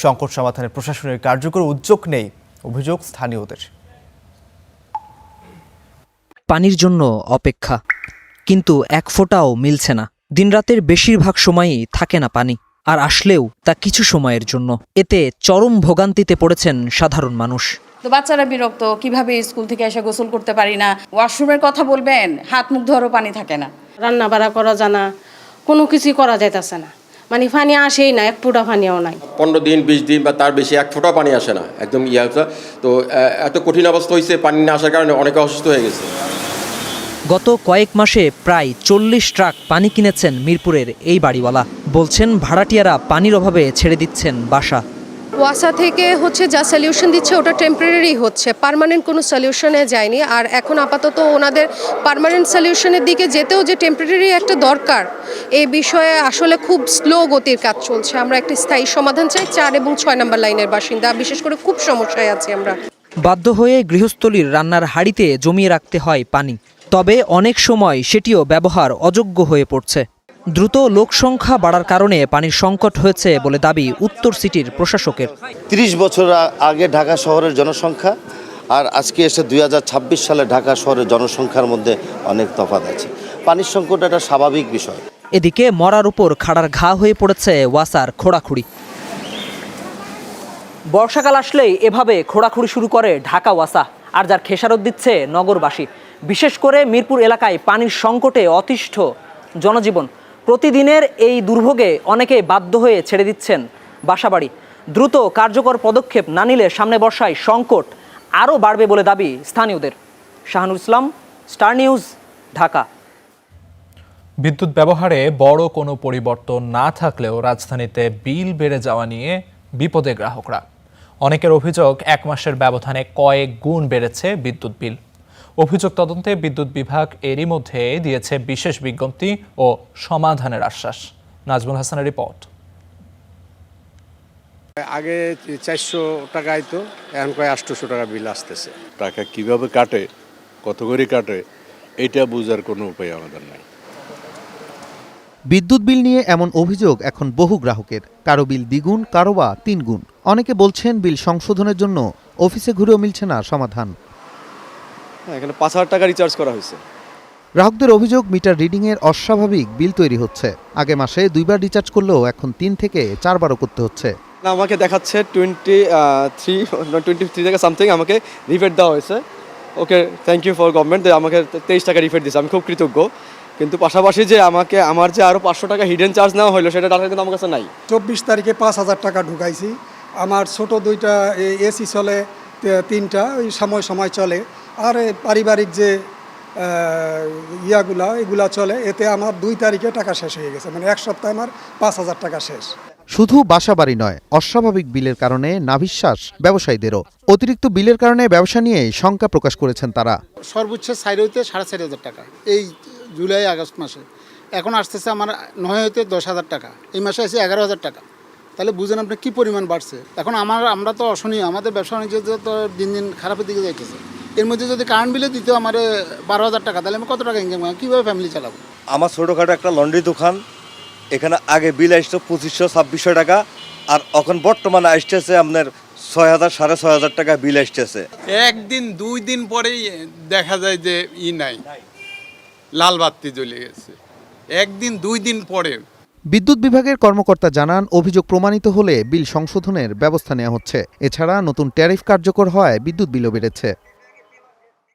সংকট সমাধানে প্রশাসনের কার্যকর উদ্যোগ নেই, অভিযোগ স্থানীয়দের। পানির জন্য অপেক্ষা, কিন্তু এক ফোঁটাও মিলছে না। দিনরাতের বেশিরভাগ সময়ই থাকে না পানি, আর আসলেও তা কিছু সময়ের জন্য। এতে চরম ভোগান্তিতে পড়েছেন সাধারণ মানুষ। তো বাচ্চারা বিরক্ত, কিভাবে স্কুল থেকে এসে গোসল করতে পারি না, ওয়াশরুমের কথা বলবেন, হাত মুখ ধরো পানি থাকে না, রান্না বাড়া করা জানা, কোনো কিছুই করা যাইতেছে না। মানে পানি আসেই না, এক ফোঁটা পানিও নাই। 15 দিন 20 দিন বা তার বেশি এক ফোঁটা পানি আসে না, একদম তো এত কঠিন অবস্থা হয়েছে পানি না আসার কারণে অনেকে অসুস্থ হয়ে গেছে। গত কয়েক মাসে প্রায় 40 ট্রাক পানি কিনেছেন মিরপুরের এই বাড়িওয়ালা। বলছেন ভাড়াটিয়ারা পানির অভাবে ছেড়ে দিচ্ছেন বাসা। ওয়াসা থেকে যা সলিউশন দিচ্ছে ওটা টেম্পোরারি হচ্ছে, পার্মানেন্ট কোনো সলিউশনে যায়নি। আর এখন আপাতত ওনাদের পার্মানেন্ট সলিউশনের দিকে যেতেও যে টেম্পোরারি একটা দরকার, এই বিষয়ে আসলে খুব স্লো গতির কাজ চলছে। আমরা একটা স্থায়ী সমাধান চাই। 4 এবং 6 নম্বর লাইনের বাসিন্দা, বিশেষ করে খুব সমস্যায় আছি আমরা। বাধ্য হয়ে গৃহস্থলীর রান্নার হাঁড়িতে জমিয়ে রাখতে হয় পানি, তবে অনেক সময় সেটিও ব্যবহার অযোগ্য হয়ে পড়ছে। দ্রুত লোকসংখ্যা বাড়ার কারণে পানির সংকট হয়েছে বলে দাবি উত্তর সিটির প্রশাসকের। 30 বছর আগে ঢাকা শহরের জনসংখ্যা আর আজকে এসে 2026 সালে ঢাকা শহরের জনসংখ্যার মধ্যে অনেক তফাৎ আছে। পানির সংকট একটা স্বাভাবিক বিষয়। এদিকে মরার উপর খাড়ার ঘা হয়ে পড়েছে ওয়াসার খোঁড়াখুড়ি। বর্ষাকাল আসলেই এভাবে খোঁড়াখুড়ি শুরু করে ঢাকা ওয়াসা, আর যার খেসারত দিচ্ছে নগরবাসী। বিশেষ করে মিরপুর এলাকায় পানির সংকটে অতিষ্ঠ জনজীবন। প্রতিদিনের এই দুর্ভোগে অনেকে বাধ্য হয়ে ছেড়ে দিচ্ছেন বাসাবাড়ি। দ্রুত কার্যকর পদক্ষেপ না নিলে সামনে বর্ষায় সংকট আরও বাড়বে বলে দাবি স্থানীয়দের। শাহানুর ইসলাম, স্টার নিউজ, ঢাকা। বিদ্যুৎ ব্যবহারে বড় কোনো পরিবর্তন না থাকলেও রাজধানীতে বিল বেড়ে যাওয়া নিয়ে বিপদে গ্রাহকরা। অনেকের অভিযোগ 1 মাসের ব্যবধানে কয়েক গুণ বেড়েছে বিদ্যুৎ বিল। অভিযোগ তদন্তে বিদ্যুৎ বিভাগ এরই মধ্যে দিয়েছে বিশেষ বিজ্ঞপ্তি ও সমাধানের আশ্বাস। নাজমুল হাসানের রিপোর্ট। আগে 400 টাকা আইতো, এখন প্রায় 800 টাকা বিল আসতেছে। টাকা কিভাবে কাটে, কত করে কাটে, এটা বোঝার কোনো উপায় আমাদের নাই। বিদ্যুৎ বিল নিয়ে এমন অভিযোগ এখন বহু গ্রাহকের। কারো বিল দ্বিগুণ, কারো বা 3 গুণ। অনেকে বলছেন বিল সংশোধনের জন্য অফিসে ঘুরেও মিলছে না সমাধান। এখানে 5000 টাকা রিচার্জ করা হয়েছে। গ্রাহকদের অভিযোগ মিটার রিডিংয়ের অস্বাভাবিক বিল তৈরি হচ্ছে। আগে মাসে 2 বার রিচার্জ করলেও এখন 3 থেকে 4 বারও করতে হচ্ছে। আমাকে দেখাচ্ছে 23 থেকে সামথিং আমাকে রিফান্ড দেওয়া হয়েছে। ওকে, থ্যাংক ইউ ফর গভর্নমেন্ট, আমাকে 23 টাকা রিফান্ড দিয়েছে, আমি খুব কৃতজ্ঞ। কিন্তু পাশাপাশি যে আমার যে আরও 500 টাকা হিডেন চার্জ নেওয়া হলো, সেটা টাকা কিন্তু আমার কাছে নাই। 24 তারিখে 5000 টাকা ঢুকাইছি। আমার ছোট 2টা এসি চলে, 3টা ওই সময় চলে। আর পারিবারিক যে এগুলা চলে, এতে আমার 2 তারিখে টাকা শেষ হয়ে গেছে। মানে 1 সপ্তাহে আমার 5000 টাকা শেষ। শুধু বাসাবাড়ি নয়, অস্বাভাবিক বিলের কারণে নাভিশ্বাস ব্যবসায়ীদেরও। অতিরিক্ত বিলের কারণে ব্যবসা নিয়ে শঙ্কা প্রকাশ করেছেন তারা। সর্বোচ্চ 4,500 টাকা এই জুলাই আগস্ট মাসে, এখন আসতেছে আমার 9 হইতে 10,000 টাকা, এই মাসে আছে 11,000 টাকা। তাহলে বুঝেন আপনি কী পরিমাণ বাড়ছে। এখন আমরা তো অসহনীয়, আমাদের ব্যবসা বাণিজ্য তো দিন দিন খারাপের দিকে যাইতেছে। এর মধ্যে যদি কারেন্ট বিলে দিতে আমার 12,000 টাকা, তাহলে আমি কত টাকা ইনকাম করি, কীভাবে ফ্যামিলি চালাবো। আমার ছোটোখাটো একটা লন্ড্রি দোকান, এখানে আগে বিল আসতো 2500-2600 টাকা, আর এখন বর্তমানে আসতেছে আপনার 6,000 6,500 টাকা বিল আসতেছে। 1 দিন 2 দিন পরেই দেখা যায় যে নাই, লাল বাতি জ্বলে গেছে। 1 দিন 2 দিন পরে। বিদ্যুৎ বিভাগের কর্মকর্তা জানান, অভিযোগ প্রমাণিত হলে বিল সংশোধনের ব্যবস্থা নেওয়া হচ্ছে। এছাড়া নতুন ট্যারিফ কার্যকর হয় বিদ্যুৎ বিলও বেড়েছে।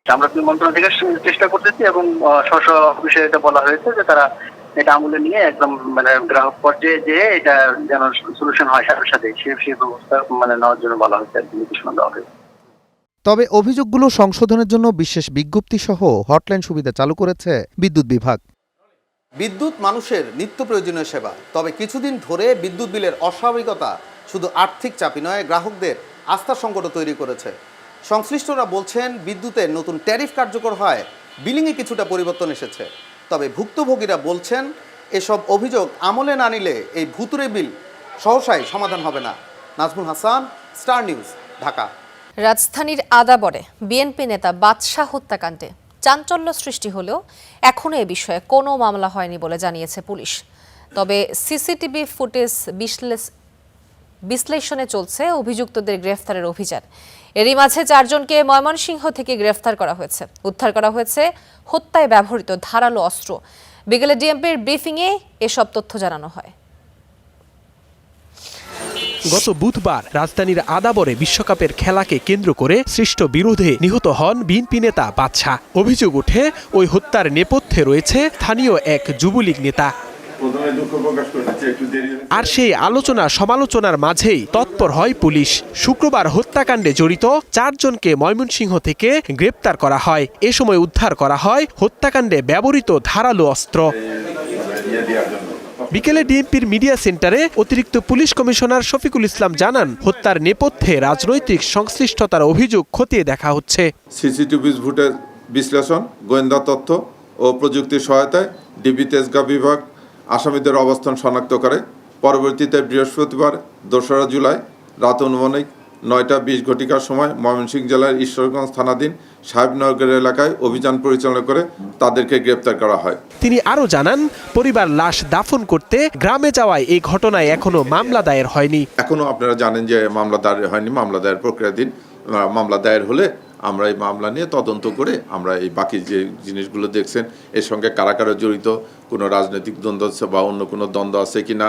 আমরা মন্ত্রণালয় থেকে চেষ্টা করতেছি এবং স্ব অফিসে এটা বলা হয়েছে যে তারা এটা আমলে নিয়ে একদম মানে গ্রাহক পর্যায়ে যে এটা যেন সলিউশন হয় সাথে সাথে সে ব্যবস্থা মানে নেওয়ার জন্য বলা হয়েছে আর কি, নির্দেশনা দেওয়া হয়েছে। তবে অভিযোগগুলো সংশোধনের জন্য বিশেষ বিজ্ঞপ্তি সহ হটলাইন সুবিধা চালু করেছে বিদ্যুৎ বিভাগ। বিদ্যুৎ মানুষের নিত্য প্রয়োজনীয় সেবা, তবে কিছুদিন ধরে বিদ্যুৎ বিলের অস্বাভাবিকতা শুধু আর্থিক চাপই নয়, গ্রাহকদের আস্থার সংকটও তৈরি করেছে। সংশ্লিষ্টরা বলছেন বিদ্যুতের নতুন ট্যারিফ কার্যকর হয় বিলিংয়ে কিছুটা পরিবর্তন এসেছে। তবে ভুক্তভোগীরা বলছেন এসব অভিযোগ আমলে না নিলে এই ভুতুরে বিল সহসাই সমাধান হবে না। Nazmul Hasan, star News, Dhaka. রাজধানীর আদাবরে বিএনপি নেতা বাদশা হত্যাকাণ্ডে চাঞ্চল্য সৃষ্টি হলেও এখনও এ বিষয়ে কোনো মামলা হয়নি বলে জানিয়েছে পুলিশ। তবে সিসিটিভি ফুটেজ বিশ্লেষণে চলছে অভিযুক্তদের গ্রেফতারের অভিযান। এরই মাঝে 4 জনকে ময়মনসিংহ থেকে গ্রেফতার করা হয়েছে। উদ্ধার করা হয়েছে হত্যায় ব্যবহৃত ধারালো অস্ত্র। বিকেলে ডিএমপির ব্রিফিংয়ে এসব তথ্য জানানো হয়। গত বুধবার রাজধানীর আদাবরে বিশ্বকাপের খেলাকে কেন্দ্র করে সৃষ্ট বিরোধে নিহত হন বিএনপি নেতা বাদশা। অভিযোগ ওঠে ওই হত্যার নেপথ্যে রয়েছে স্থানীয় এক যুবলীগ নেতা। আর সেই আলোচনা সমালোচনার মাঝেই তৎপর হয় পুলিশ। শুক্রবার হত্যাকাণ্ডে জড়িত 4 জনকে ময়মনসিংহ থেকে গ্রেপ্তার করা হয়। এ সময় উদ্ধার করা হয় হত্যাকাণ্ডে ব্যবহৃত ধারালো অস্ত্র। বিকেলে ডিএমপির মিডিয়া সেন্টারে অতিরিক্ত পুলিশ কমিশনার শফিকুল ইসলাম জানান, হত্যার নেপথ্যে রাজনৈতিক সংশ্লিষ্টতার অভিযোগ খতিয়ে দেখা হচ্ছে। সিসিটিভি ফুটেজ বিশ্লেষণ, গোয়েন্দা তথ্য ও প্রযুক্তির সহায়তায় ডিবি তেজগাঁ বিভাগ আসামিদের অবস্থান শনাক্ত করে। পরবর্তীতে বৃহস্পতিবার 2রা জুলাই রাত অনুমানিক 9টা 20 ঘটিকার সময় ময়মনসিংহ জেলার ঈশ্বরগঞ্জ থানাধীন সাহেবনগর এলাকায় অভিযান পরিচালনা করে তাদেরকে গ্রেপ্তার করা হয়। তিনি আরও জানান, পরিবার লাশ দাফন করতে গ্রামে যাওয়ায় এই ঘটনায় এখনো মামলা দায়ের হয়নি। এখনো আপনারা জানেন যে মামলা দায়ের হয়নি, মামলা দায়ের প্রক্রিয়াধীন। মামলা দায়ের হলে আমরা এই মামলা নিয়ে তদন্ত করে আমরা এই বাকি যে জিনিসগুলো দেখছেন এর সঙ্গে কারা কারা জড়িত, কোনো রাজনৈতিক দ্বন্দ্ব আছে বা অন্য কোনো দ্বন্দ্ব আছে কিনা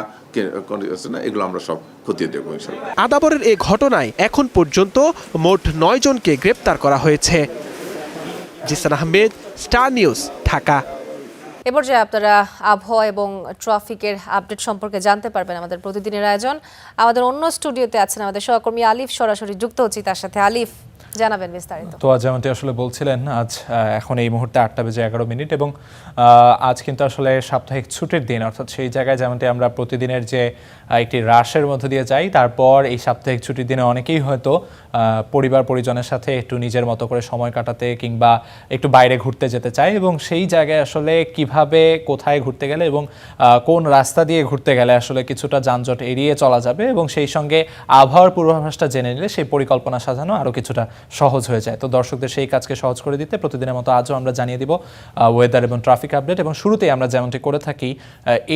এগুলো আমরা সব খতিয়ে দেখব। আদাবরের এই ঘটনায় এখন পর্যন্ত মোট 9 জনকে গ্রেপ্তার করা হয়েছে। Zisan Ahmed, Star News, Dhaka. এবার যে আপনারা আবহাওয়া এবং ট্রাফিকের আপডেট সম্পর্কে জানতে পারবেন আমাদের প্রতিদিনের আয়োজন। আমাদের অন্য স্টুডিওতে আছেন আমাদের সহকর্মী আলিফ, সরাসরি যুক্ত হচ্ছি তার সাথে। আলিফ, জানাবেন বিস্তারিত। তো আজ যেমনটি আসলে বলছিলেন, আজ এখন এই মুহূর্তে 8:11 এবং আজ কিন্তু আসলে সাপ্তাহিক ছুটির দিন, অর্থাৎ সেই জায়গায় যেমনটি আমরা প্রতিদিনের যে একটি রাশের মধ্যে দিয়ে যাই, তারপর এই সাপ্তাহিক ছুটির দিনে অনেকেই হয়তো পরিবার পরিজনের সাথে একটু নিজের মতো করে সময় কাটাতে কিংবা একটু বাইরে ঘুরতে যেতে চায়, এবং সেই জায়গায় আসলে কিভাবে কোথায় ঘুরতে গেলে এবং কোন রাস্তা দিয়ে ঘুরতে গেলে আসলে কিছুটা যানজট এড়িয়ে চলা যাবে এবং সেই সঙ্গে আবহাওয়ার পূর্বাভাসটা জেনে নিলে সেই পরিকল্পনা সাজানো আরও কিছুটা সহজ হয়ে যায়। তো দর্শকদের সেই কাজকে সহজ করে দিতে প্রতিদিনের মতো আজও আমরা জানিয়ে দিব ওয়েদার এবং ট্রাফিক আপডেট, এবং শুরুতেই আমরা যেমনটি করে থাকি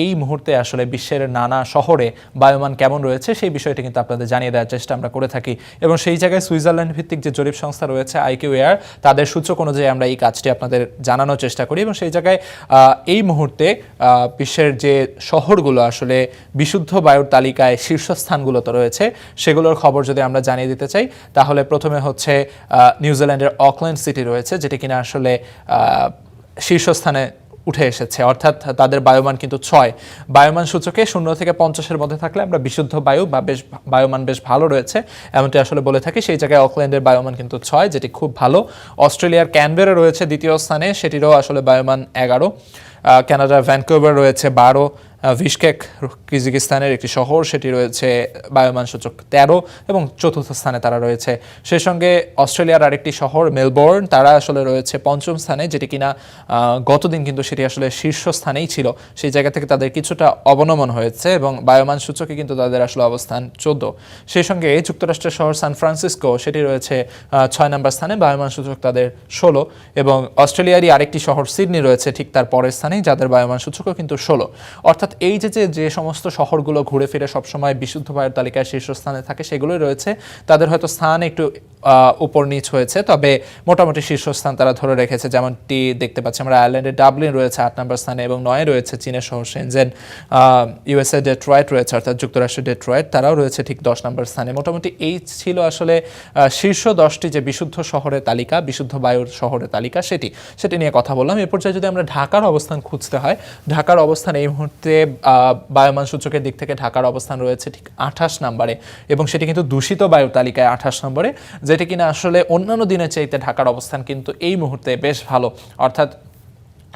এই মুহূর্তে আসলে বিশ্বের নানা শহরে বায়ুমান কেমন রয়েছে সেই বিষয়টি কিন্তু আপনাদের জানিয়ে দেওয়ার চেষ্টা আমরা করে থাকি। এবং সেই জায়গায় সুইজারল্যান্ড ভিত্তিক যে জরিপ সংস্থা রয়েছে IQ Air, তাদের সূচক অনুযায়ী আমরা এই কাজটি আপনাদের জানানোর চেষ্টা করি। এবং সেই জায়গায় এই মুহূর্তে বিশ্বের যে শহরগুলো আসলে বিশুদ্ধ বায়ুর তালিকায় শীর্ষস্থানগুলোতে রয়েছে সেগুলোর খবর যদি আমরা জানিয়ে দিতে চাই, তাহলে প্রথমে হচ্ছে নিউজিল্যান্ডের অকল্যান্ড সিটি রয়েছে, যেটি কিনা আসলে শীর্ষস্থানে উঠে এসেছে, অর্থাৎ তাদের বায়ুমান কিন্তু 6। বায়ুমান সূচকে 0 থেকে 50-এর মধ্যে থাকলে আমরা বিশুদ্ধ বায়ু বা বায়ুমান বেশ ভালো রয়েছে এমনটি আসলে বলে থাকি। সেই জায়গায় অকল্যান্ডের বায়ুমান কিন্তু 6, যেটি খুব ভালো। অস্ট্রেলিয়ার ক্যানবেরা রয়েছে 2য় স্থানে, সেটিরও আসলে বায়ুমান 11। কানাডার ভ্যানকুভার রয়েছে 12। বিশকেক কিরগিজস্তানের একটি শহর, সেটি রয়েছে বায়ুমান সূচক 13 এবং 4র্থ স্থানে তারা রয়েছে। সেই সঙ্গে অস্ট্রেলিয়ার আরেকটি শহর মেলবোর্ন, তারা আসলে রয়েছে 5ম স্থানে, যেটি কিনা গতদিন কিন্তু সেটি আসলে শীর্ষস্থানেই ছিল। সেই জায়গা থেকে তাদের কিছুটা অবনমন হয়েছে এবং বায়ুমান সূচকে কিন্তু তাদের আসলে অবস্থান 14। সেই সঙ্গে যুক্তরাষ্ট্রের শহর সান ফ্রান্সিসকো, সেটি রয়েছে 6 নম্বর স্থানে, বায়ুমান সূচক তাদের 16। এবং অস্ট্রেলিয়ারই আরেকটি শহর সিডনি রয়েছে ঠিক তার পরের স্থানেই, যাদের বায়ুমান সূচকও কিন্তু 16। অর্থাৎ এই যে সমস্ত শহরগুলো ঘুরে ফিরে সবসময় বিশুদ্ধ বায়ুর তালিকায় শীর্ষস্থানে থাকে সেগুলোই রয়েছে, তাদের হয়তো স্থান একটু উপর নিচ হয়েছে, তবে মোটামুটি শীর্ষস্থান তারা ধরে রেখেছে। যেমনটি দেখতে পাচ্ছি আমরা, আয়ারল্যান্ডের ডাবলিন রয়েছে 8 নম্বর স্থানে এবং 9 রয়েছে চীনের শহর শেনজেন। ইউএসএ ডেট্রয়েট রয়েছে, অর্থাৎ যুক্তরাষ্ট্রের ডেট্রয়েট, তারাও রয়েছে ঠিক 10 নম্বর স্থানে। মোটামুটি এই ছিল আসলে শীর্ষ 10টি যে বিশুদ্ধ শহরের তালিকা, বিশুদ্ধ বায়ুর শহরের তালিকা, সেটি নিয়ে কথা বললাম। এ পর্যায়ে যদি আমরা ঢাকার অবস্থান খুঁজতে হয়, ঢাকার অবস্থান এই মুহূর্তে বায়ুমান সূচকের দিক থেকে ঢাকার অবস্থান রয়েছে ঠিক 28 নম্বরে, এবং সেটি কিন্তু দূষিত বায়ুর তালিকায় 28 নম্বরে, যেটি কিনা আসলে অন্যান্য দিনের চাইতে ঢাকার অবস্থান কিন্তু এই মুহূর্তে বেশ ভালো। অর্থাৎ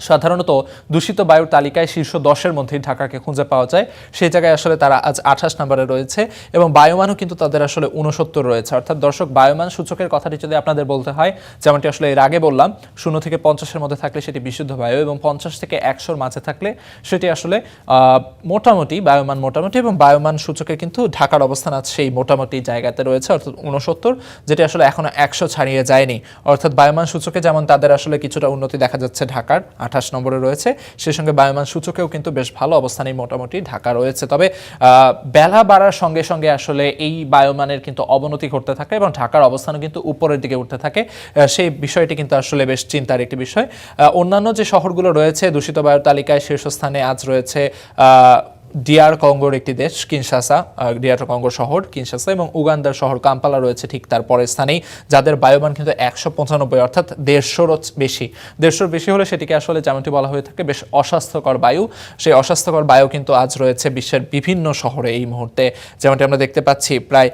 সাধারণত দূষিত বায়ুর তালিকায় শীর্ষ 10-এর মধ্যেই ঢাকাকে খুঁজে পাওয়া যায়, সেই জায়গায় আসলে তারা আজ 28 নম্বরে রয়েছে, এবং বায়ুমানও কিন্তু তাদের আসলে 69 রয়েছে। অর্থাৎ দর্শক, বায়ুমান সূচকের কথাটি যদি আপনাদের বলতে হয়, যেমনটি আসলে এর আগে বললাম, 0 থেকে 50-এর মধ্যে থাকলে সেটি বিশুদ্ধ বায়ু, এবং 50 থেকে 100-র মাঝে থাকলে সেটি আসলে মোটামুটি বায়ুমান, মোটামুটি, এবং বায়ুমান সূচকে কিন্তু ঢাকার অবস্থান আছে সেই মোটামুটি জায়গাতে রয়েছে, অর্থাৎ 69, যেটি আসলে এখনো 100 ছাড়িয়ে যায়নি। অর্থাৎ বায়ুমান সূচকে যেমন তাদের আসলে কিছুটা উন্নতি দেখা যাচ্ছে, ঢাকার 28 নম্বরে রয়েছে, সেই সঙ্গে বায়ুমান সূচকেও কিন্তু বেশ ভালো অবস্থানে মোটামুটি ঢাকা রয়েছে। তবে বেলা বাড়ার সঙ্গে সঙ্গে আসলে এই বায়ুমানের কিন্তু অবনতি ঘটতে থাকে এবং ঢাকার অবস্থানও কিন্তু উপরের দিকে উঠতে থাকে, সেই বিষয়টি কিন্তু আসলে বেশ চিন্তার একটি বিষয়। অন্যান্য যে শহরগুলো রয়েছে দূষিত বায়ুর তালিকায় শীর্ষস্থানে আজ রয়েছে ডিআর কঙ্গোর একটি দেশ কিনশাসা, ডিআর কঙ্গোর শহর কিনশাসা, এবং উগান্ডার শহর কাম্পালা রয়েছে ঠিক তার পরের স্থানেই, যাদের বায়ুমান কিন্তু 195, অর্থাৎ 150-র বেশি। 150-র বেশি হলে সেটিকে আসলে যেমনটি বলা হয়ে থাকে বেশ অস্বাস্থ্যকর বায়ু। সেই অস্বাস্থ্যকর বায়ু কিন্তু আজ রয়েছে বিশ্বের বিভিন্ন শহরে এই মুহূর্তে, যেমনটি আমরা দেখতে পাচ্ছি প্রায়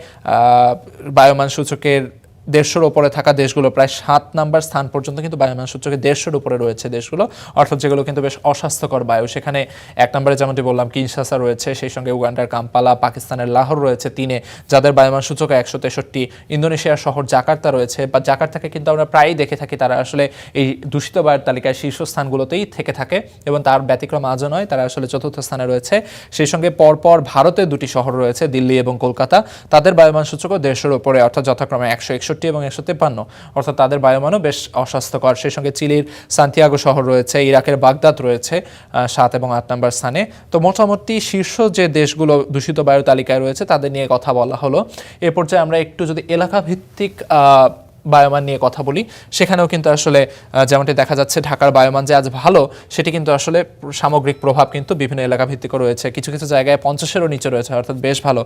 বায়ুমান সূচকের 150-র উপরে থাকা দেশগুলো প্রায় 7 নম্বর স্থান পর্যন্ত কিন্তু বায়ুমান সূচকে 150-র উপরে রয়েছে দেশগুলো, অর্থাৎ যেগুলো কিন্তু বেশ অস্বাস্থ্যকর বায়ু। সেখানে 1 নম্বরে যেমনটি বললাম কিনশাসা রয়েছে, সেই সঙ্গে উগান্ডার কাম্পালা, পাকিস্তানের লাহোর রয়েছে 3-এ, যাদের বায়ুমান সূচক 163। ইন্দোনেশিয়ার শহর জাকার্তা রয়েছে, বা জাকার্তাকে কিন্তু আমরা প্রায়ই দেখে থাকি, তারা আসলে এই দূষিত বায়ুর তালিকায় শীর্ষস্থানগুলোতেই থেকে থাকে, এবং তার ব্যতিক্রম আজও নয়, তারা আসলে 4র্থ স্থানে রয়েছে। সেই সঙ্গে পরপর ভারতের 2টি শহর রয়েছে, দিল্লি এবং কলকাতা, তাদের বায়ুমান সূচকও 150-র উপরে, অর্থাৎ যথাক্রমে 161 এবং 153, অর্থাৎ তাদের বায়ুমানও বেশ অস্বাস্থ্যকর। সেই সঙ্গে চিলির সান্তিয়াগো শহর রয়েছে, ইরাকের বাগদাদ রয়েছে 7 এবং 8 নম্বর স্থানে। তো মোটামুটি শীর্ষ যে দেশগুলো দূষিত বায়ু তালিকায় রয়েছে তাদের নিয়ে কথা বলা হলো। এ পর্যায়ে আমরা একটু যদি এলাকা ভিত্তিক বায়ুমান নিয়ে কথা বলি, সেখানেও কিন্তু আসলে যেমনটি দেখা যাচ্ছে ঢাকার বায়ুমান যে আজ ভালো, সেটি কিন্তু আসলে সামগ্রিক প্রভাব কিন্তু বিভিন্ন এলাকা ভিত্তিকও রয়েছে। কিছু কিছু জায়গায় 50-এরও নিচে রয়েছে, অর্থাৎ বেশ ভালো।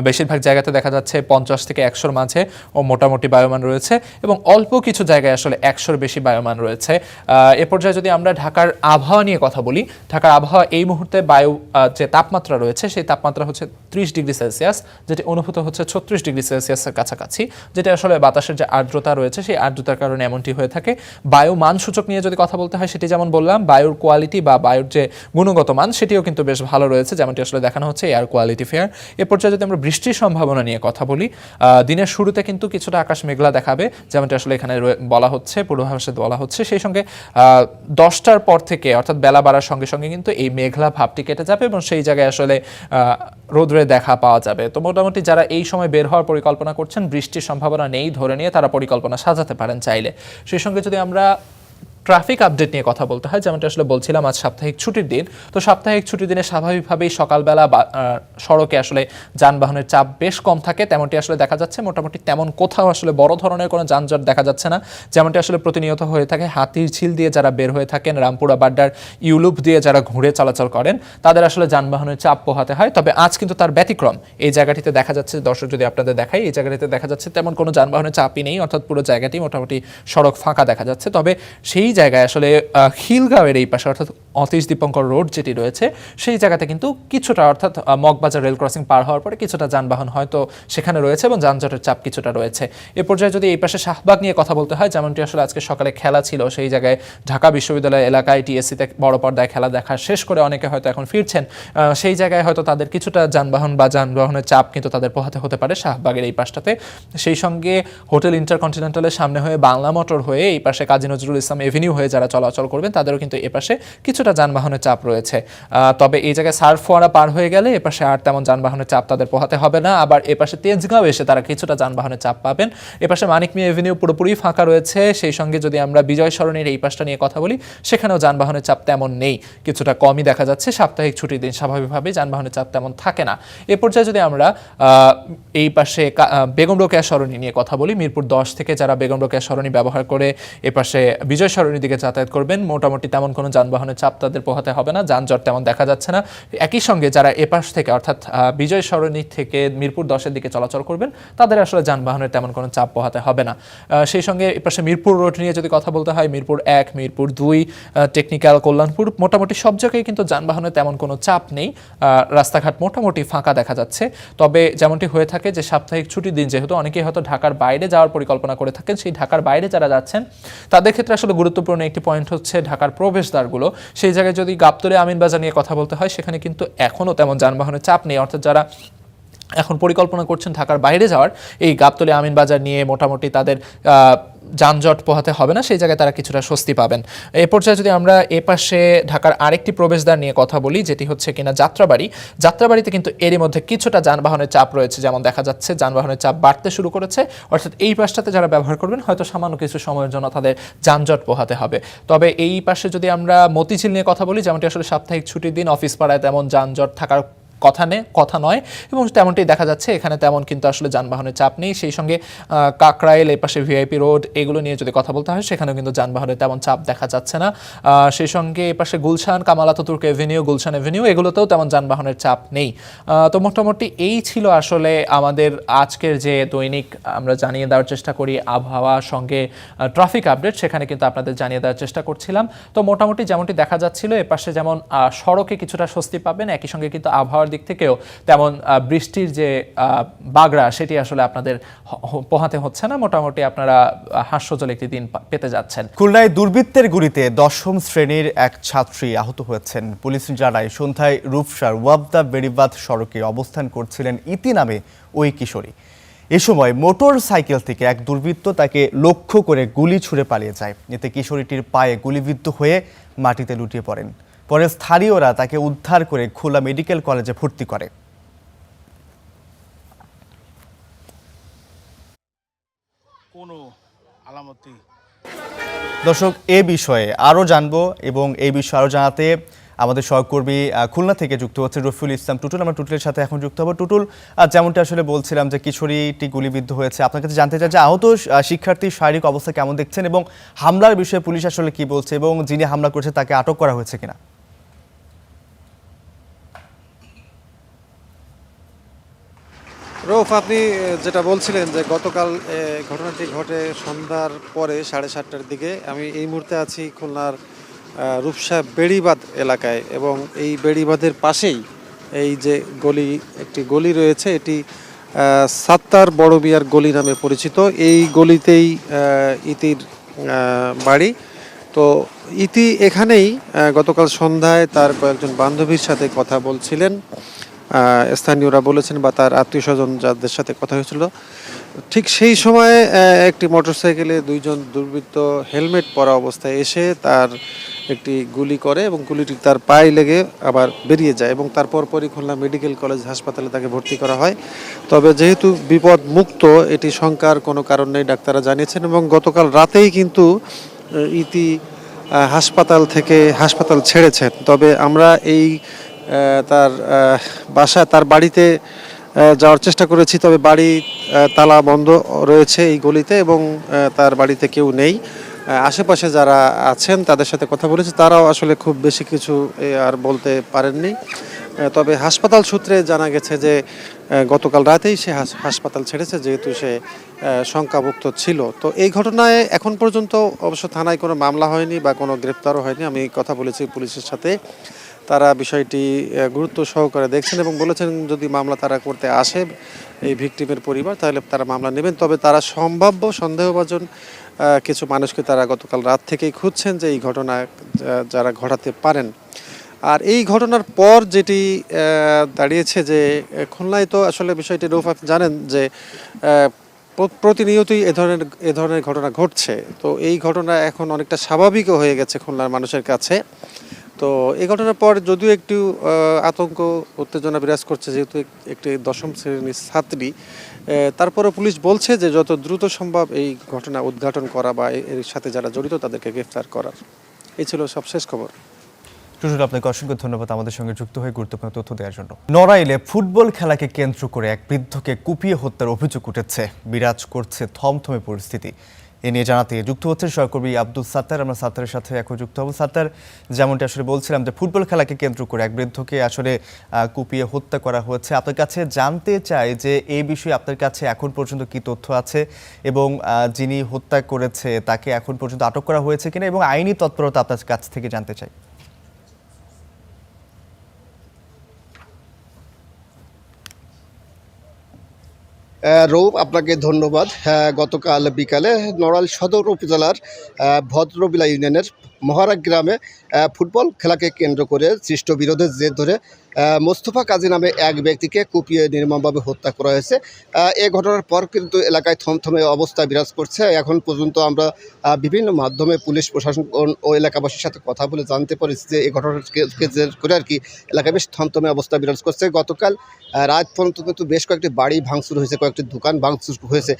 বেশিরভাগ জায়গাতে দেখা যাচ্ছে 50 থেকে 100-র মাঝে ও মোটামুটি বায়ুমান রয়েছে, এবং অল্প কিছু জায়গায় আসলে 100-র বেশি বায়ুমান রয়েছে। এ পর্যায়ে যদি আমরা ঢাকার আবহাওয়া নিয়ে কথা বলি, ঢাকার আবহাওয়া এই মুহূর্তে বায়ু যে তাপমাত্রা রয়েছে সেই তাপমাত্রা হচ্ছে 30 ডিগ্রি সেলসিয়াস, যেটি অনুভূত হচ্ছে 36 ডিগ্রি সেলসিয়াসের কাছাকাছি, যেটা আসলে বাতাসের যে আর্দ্রতা রয়েছে সেই আর্দ্রতার কারণে এমনটি হয়ে থাকে। বায়ু মান সূচক নিয়ে যদি কথা বলতে হয়, সেটি যেমন বললাম, বায়ুর কোয়ালিটি বা বায়ুর যে গুণগত মান সেটিও কিন্তু বেশ ভালো রয়েছে, যেমনটি আসলে দেখানো হচ্ছে এয়ার কোয়ালিটি ফেয়ার। এ পর্যায়ে যদি আমরা বৃষ্টির সম্ভাবনা নিয়ে কথা বলি, দিনের শুরুতে কিন্তু কিছুটা আকাশ মেঘলা দেখাবে, যেমনটি আসলে এখানে বলা হচ্ছে, পূর্বাভাসে বলা হচ্ছে। সেই সঙ্গে 10টার পর থেকে, অর্থাৎ বেলা বাড়ার সঙ্গে সঙ্গে কিন্তু এই মেঘলা ভাবটি কেটে যাবে, এবং সেই জায়গায় আসলে রোদ্রে দেখা পাওয়া যাবে। তো মোটামুটি যারা এই সময় বের হওয়ার পরিকল্পনা করছেন, বৃষ্টির সম্ভাবনা নেই ধরে নিয়ে তারা পরিকল্পনা সাজাতে পারেন চাইলে। সেই সঙ্গে যদি আমরা ট্রাফিক আপডেট নিয়ে কথা বলতে হয়, যেমনটা আসলে বলছিলাম আজ সাপ্তাহিক ছুটির দিন, তো সাপ্তাহিক ছুটির দিনে স্বাভাবিকভাবেই সকালবেলা সড়কে আসলে যানবাহনের চাপ বেশ কম থাকে, তেমনটি আসলে দেখা যাচ্ছে। মোটামুটি তেমন কোথাও আসলে বড় ধরনের কোনো যানজট দেখা যাচ্ছে না, যেমনটি আসলে প্রতিনিয়ত হয়ে থাকে। হাতিরঝিল দিয়ে যারা বের হয়ে থাকেন, রামপুরা বাড্ডার ইউলুপ দিয়ে যারা ঘুরে চলাচল করেন, তাদের আসলে যানবাহনের চাপ পোহাতে হয়। তবে আজ কিন্তু তার ব্যতিক্রম, এই জায়গাটিতে দেখা যাচ্ছে, দর্শক যদি আপনাদের দেখাই, এই জায়গাটিতে দেখা যাচ্ছে তেমন কোনো যানবাহনের চাপই নেই, অর্থাৎ পুরো জায়গাটি মোটামুটি সড়ক ফাঁকা দেখা যাচ্ছে। তবে সেই জায়গায় আসলে খিলগাঁওয়ের এই পাশে, অর্থাৎ অতীশ দীপঙ্কর রোড যেটি রয়েছে, সেই জায়গাতে কিন্তু কিছুটা, অর্থাৎ মগবাজার রেল ক্রসিং পার হওয়ার পরে কিছুটা যানবাহন হয়তো সেখানে রয়েছে, এবং যানজটের চাপ কিছুটা রয়েছে। এ পর্যায়ে যদি এই পাশে শাহবাগ নিয়ে কথা বলতে হয়, যেমনটি আসলে আজকে সকালে খেলা ছিল, সেই জায়গায় ঢাকা বিশ্ববিদ্যালয় এলাকায় টিএসসিতে বড় পর্দায় খেলা দেখা শেষ করে অনেকে হয়তো এখন ফিরছেন, সেই জায়গায় হয়তো তাদের কিছুটা যানবাহন বা যানবাহনের চাপ কিন্তু তাদের পোহাতে হতে পারে শাহবাগের এই পাশটাতে। সেই সঙ্গে হোটেল ইন্টারকন্টিনেন্টালের সামনে হয়ে বাংলা মোটর হয়ে এই পাশে কাজী নজরুল ইসলাম এভিনিউ হয়ে যারা চলাচল করবেন, তাদেরও কিন্তু এ পাশে কিছু কিছুটা যানবাহনের চাপ রয়েছে। তবে এই জায়গায় সারফোয়ারা পার হয়ে গেলে এপাশে আর তেমন যানবাহনের চাপ তাদের পোহাতে হবে না। আবার এপাশে তেজগাঁও এসে তারা কিছুটা যানবাহনের চাপ পাবেন। এপাশে মানিক মিয়া এভিনিউ পুরোপুরি ফাঁকা রয়েছে। সেই সঙ্গে যদি আমরা বিজয় সরণির এই পাশটা নিয়ে কথা বলি, সেখানেও যানবাহনের চাপ তেমন নেই, কিছুটা কমই দেখা যাচ্ছে। সাপ্তাহিক ছুটির দিন স্বাভাবিকভাবেই যানবাহনের চাপ তেমন থাকে না। এ পর্যায়ে যদি আমরা এই পাশে বেগম রোকেয়া সরণি নিয়ে কথা বলি, মিরপুর 10 থেকে যারা বেগম রোকেয়া সরণি ব্যবহার করে এপাশে বিজয় সরণির দিকে যাতায়াত করবেন, মোটামুটি তেমন কোনো যানবাহনের চাপ তাদের পোহাতে হবে না, যানজট তেমন দেখা যাচ্ছে না। একই সঙ্গে যারা এপাশ থেকে অর্থাৎ বিজয় সরণি থেকে মিরপুর 10-এর দিকে চলাচল করবেন, তাদের আসলে যানবাহনের তেমন কোনো চাপ পোহাতে হবে না। সেই সঙ্গে এপাশে মিরপুর রোড নিয়ে যদি কথা বলতে হয়, মিরপুর 1, মিরপুর 2, টেকনিক্যাল, কল্যাণপুর, মোটামুটি সব জায়গায় কিন্তু যানবাহনের তেমন কোনো চাপ নেই। রাস্তাঘাট মোটামুটি ফাঁকা দেখা যাচ্ছে। তবে যেমনটি হয়ে থাকে যে সাপ্তাহিক ছুটির দিন যেহেতু অনেকেই হয়তো ঢাকার বাইরে যাওয়ার পরিকল্পনা করে থাকেন, সেই ঢাকার বাইরে যারা যাচ্ছেন তাদের ক্ষেত্রে আসলে গুরুত্বপূর্ণ একটি পয়েন্ট হচ্ছে ঢাকার প্রবেশদ্বারগুলো। সেই জায়গায় যদি গাবতলী আমিনবাজার নিয়ে কথা বলতে হয়, সেখানে কিন্তু এখনও তেমন যানবাহনের চাপ নেই। অর্থাৎ যারা এখন পরিকল্পনা করছেন ঢাকার বাইরে যাওয়ার, এই গাবতলী আমিনবাজার নিয়ে মোটামুটি তাদের যানজট পোহাতে হবে না, সেই জায়গায় তারা কিছুটা স্বস্তি পাবেন। এ পর্যায়ে যদি আমরা এপাশে ঢাকার আরেকটি প্রবেশদ্বার নিয়ে কথা বলি, যেটি হচ্ছে কিনা যাত্রাবাড়িতে কিন্তু এরই মধ্যে কিছুটা যানবাহনের চাপ রয়েছে, যেমন দেখা যাচ্ছে যানবাহনের চাপ বাড়তে শুরু করেছে। অর্থাৎ এই পাশটাতে যারা ব্যবহার করবেন হয়তো সামান্য কিছু সময়ের জন্য তাদের যানজট পোহাতে হবে। তবে এই পাশে যদি আমরা মতিঝিল নিয়ে কথা বলি, যেমনটি আসলে সাপ্তাহিক ছুটির দিন অফিস পাড়ায় তেমন যানজট থাকার কথা নয়, এবং তেমনটি দেখা যাচ্ছে এখানে তেমন কিন্তু আসলে যানবাহনের চাপ নেই। সেই সঙ্গে কাকরাইল, এই পাশে ভিআইপি রোড, এগুলো নিয়ে যদি কথা বলতে হয়, সেখানেও কিন্তু যানবাহনের তেমন চাপ দেখা যাচ্ছে না। সেই সঙ্গে এই পাশে Gulshan, Kemal Ataturk Avenue, Gulshan Avenue, এগুলোতেও তেমন যানবাহনের চাপ নেই। তো মোটামুটি এই ছিল আসলে আমাদের আজকের যে দৈনিক আমরা জানিয়ে দেওয়ার চেষ্টা করি আবহাওয়া সঙ্গে ট্রাফিক আপডেট, সেখানে কিন্তু আপনাদের জানিয়ে দেওয়ার চেষ্টা করছিলাম। তো মোটামুটি যেমনটি দেখা যাচ্ছিল, এপাশে যেমন সড়কে কিছুটা স্বস্তি পাবেন, একই সঙ্গে কিন্তু আবহাওয়ার দিক থেকেও তেমন বৃষ্টির যে বাগড়া, সেটি আসলে আপনাদের পোহাতে হচ্ছে না। মোটামুটি আপনারা হাস্যজল একটি দিন পেতে যাচ্ছেন। খুলনায় দুর্বৃত্তের গুলিতে 10ম শ্রেণীর এক ছাত্রী আহত হয়েছেন। পুলিশ জানায় সন্ধ্যায় রূপসার ওয়াবদা বেড়িবাঁধ সড়কে অবস্থান করছিলেন ইতি নামে ওই কিশোরী। এ সময় মোটর সাইকেল থেকে এক দুর্বৃত্ত তাকে লক্ষ্য করে গুলি ছুড়ে পালিয়ে যায়। এতে কিশোরীটির পায়ে গুলিবিদ্ধ হয়ে মাটিতে লুটিয়ে পড়েন। পরে স্থানীয়রা তাকে উদ্ধার করে খুলনা মেডিকেল কলেজে ভর্তি করে। দর্শক, এ বিষয়ে আরও জানবো এবং এই বিষয়ে আরও জানাতে আমাদের সহকর্মী খুলনা থেকে যুক্ত হচ্ছে রফিউল ইসলাম টুটুল। আমরা টুটুলের সাথে এখন যুক্ত হবো। টুটুল, যেমনটা আসলে বলছিলাম যে কিশোরীটি গুলিবিদ্ধ হয়েছে, আপনার কাছে জানতে চাই যে আহত শিক্ষার্থীর শারীরিক অবস্থা কেমন দেখছেন এবং হামলার বিষয়ে পুলিশ আসলে কি বলছে এবং যিনি হামলা করেছে তাকে আটক করা হয়েছে কিনা? রৌফ, আপনি যেটা বলছিলেন যে গতকাল ঘটনাটি ঘটে সন্ধ্যার পরে 7:30টার দিকে, আমি এই মুহূর্তে আছি খুলনার রূপসা বেড়িবাঁধ এলাকায়, এবং এই বেড়িবাঁধের পাশেই এই যে একটি গলি রয়েছে, এটি সাত্তার বড় বিয়ার গলি নামে পরিচিত। এই গলিতেই ইতির বাড়ি। তো ইতি এখানেই গতকাল সন্ধ্যায় তার কয়েকজন বান্ধবীর সাথে কথা বলছিলেন। স্থানীয়রা বলেছেন বা তার আত্মীয় স্বজন যাদের সাথে কথা হয়েছিল, ঠিক সেই সময়ে একটি মোটরসাইকেলে দুইজন দুর্বৃত্ত হেলমেট পরা অবস্থায় এসে তার একটি গুলি করে এবং গুলিটি তার পায়ে লেগে আবার বেরিয়ে যায়, এবং তারপর পরই খুলনা মেডিকেল কলেজ হাসপাতালে তাকে ভর্তি করা হয়। তবে যেহেতু বিপদ মুক্ত, এটি শঙ্কার কোনো কারণ নেই, ডাক্তাররা জানিয়েছেন। এবং গতকাল রাতেই কিন্তু ইতি হাসপাতাল ছেড়েছেন। তবে আমরা এই তার বাড়িতে যাওয়ার চেষ্টা করেছি, তবে বাড়ি তালা বন্ধ রয়েছে এই গলিতে, এবং তার বাড়িতে কেউ নেই। আশেপাশে যারা আছেন তাদের সাথে কথা বলেছি, তারাও আসলে খুব বেশি কিছু আর বলতে পারেননি। তবে হাসপাতাল সূত্রে জানা গেছে যে গতকাল রাতেই সে হাসপাতাল ছেড়েছে, যেহেতু সে শঙ্কামুক্ত ছিল। তো এই ঘটনায় এখন পর্যন্ত অবশ্য থানায় কোনো মামলা হয়নি বা কোনো গ্রেপ্তারও হয়নি। আমি কথা বলেছি পুলিশের সাথে, তারা বিষয়টি গুরুত্ব সহকারে দেখছেন এবং বলেছেন যদি মামলা তারা করতে আসে এই ভিকটিমের পরিবার, তাহলে তারা মামলা নেবেন। তবে তারা সম্ভাব্য সন্দেহভাজন কিছু মানুষকে তারা গতকাল রাত থেকেই খুঁজছেন যে এই ঘটনা যারা ঘটাতে পারেন। আর এই ঘটনার পর যেটি দাঁড়িয়েছে যে খুলনায় তো আসলে বিষয়টি রৌফ আপনি জানেন যে প্রতিনিয়তই এ ধরনের ঘটনা ঘটছে। তো এই ঘটনা এখন অনেকটা স্বাভাবিকও হয়ে গেছে খুলনার মানুষের কাছে। তো এই ঘটনার পর যদিও একটু আতঙ্ক উত্তেজনা বিরাজ করছে, যেহেতু একটি 10ম শ্রেণীর ছাত্রী, তারপরে পুলিশ বলছে যে যত দ্রুত সম্ভব এই ঘটনা উদ্ঘাটন করা বা এর সাথে যারা জড়িত তাদেরকে গ্রেফতার করার। এই ছিল সবশেষ খবর। টুটুল, আপনাকে অসংখ্য ধন্যবাদ আমাদের সঙ্গে যুক্ত হয়ে গুরুত্বপূর্ণ তথ্য দেওয়ার জন্য। নড়াইলে ফুটবল খেলাকে কেন্দ্র করে এক বৃদ্ধকে কুপিয়ে হত্যার অভিযোগ উঠেছে। বিরাজ করছে থমথমে পরিস্থিতি। এ নিয়ে জানাতে যুক্ত হচ্ছে সহকর্মী আব্দুল সাত্তার। আমরা সাত্তারের সাথে এখন যুক্ত হব। সাত্তার, যেমনটি আসলে বলছিলাম যে ফুটবল খেলাকে কেন্দ্র করে এক বৃদ্ধকে আসলে কুপিয়ে হত্যা করা হয়েছে। আপনার কাছে জানতে চাই যে এই বিষয়ে আপনার কাছে এখন পর্যন্ত কি তথ্য আছে এবং যিনি হত্যা করেছে তাকে এখন পর্যন্ত আটক করা হয়েছে কিনা এবং আইনি তৎপরতা আপনার কাছ থেকে জানতে চাই। রৌপ, আপনাকে ধন্যবাদ। গতকাল বিকালে নড়াইল সদর উপজেলার ভদ্রবিলা ইউনিয়নের মহারাগ গ্রামে ফুটবল খেলাকে কেন্দ্র করে সৃষ্ট বিরোধের জের ধরে মোস্তফা কাজী নামে এক ব্যক্তিকে কুপিয়ে নির্মমভাবে হত্যা করা হয়েছে। এই ঘটনার পর কিন্তু এলাকায় থমথমে অবস্থা বিরাজ করছে। এখন পর্যন্ত আমরা বিভিন্ন মাধ্যমে পুলিশ প্রশাসন ও এলাকাবাসীর সাথে কথা বলে জানতে পারছি যে এই ঘটনাকে জের করে আর কি এলাকায় বেশ থমথমে অবস্থা বিরাজ করছে। গতকাল রাত পর্যন্ত কিন্তু বেশ কয়েকটি বাড়ি ভাঙচুর হয়েছে, কয়েকটি দোকান ভাঙচুর হয়েছে।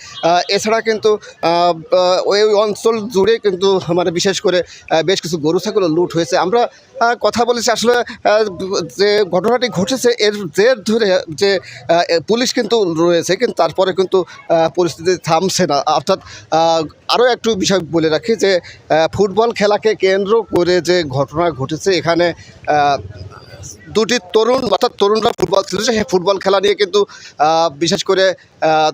এছাড়া কিন্তু ওই অঞ্চল জুড়ে কিন্তু মানে বিশেষ করে বেশ কিছু গরু ছাগল লুট হয়েছে। আমরা কথা বলেছি আসলে যে ঘটনাটি ঘটেছে এর জের ধরে যে পুলিশ কিন্তু রয়েছে, কিন্তু তারপরে কিন্তু পরিস্থিতি থামছে না। অর্থাৎ আরও একটু বিষয় বলে রাখি যে ফুটবল খেলাকে কেন্দ্র করে যে ঘটনা ঘটেছে, এখানে দুটি তরুণ অর্থাৎ তরুণরা ফুটবল খেলেছে। সেই ফুটবল খেলা নিয়ে কিন্তু বিশেষ করে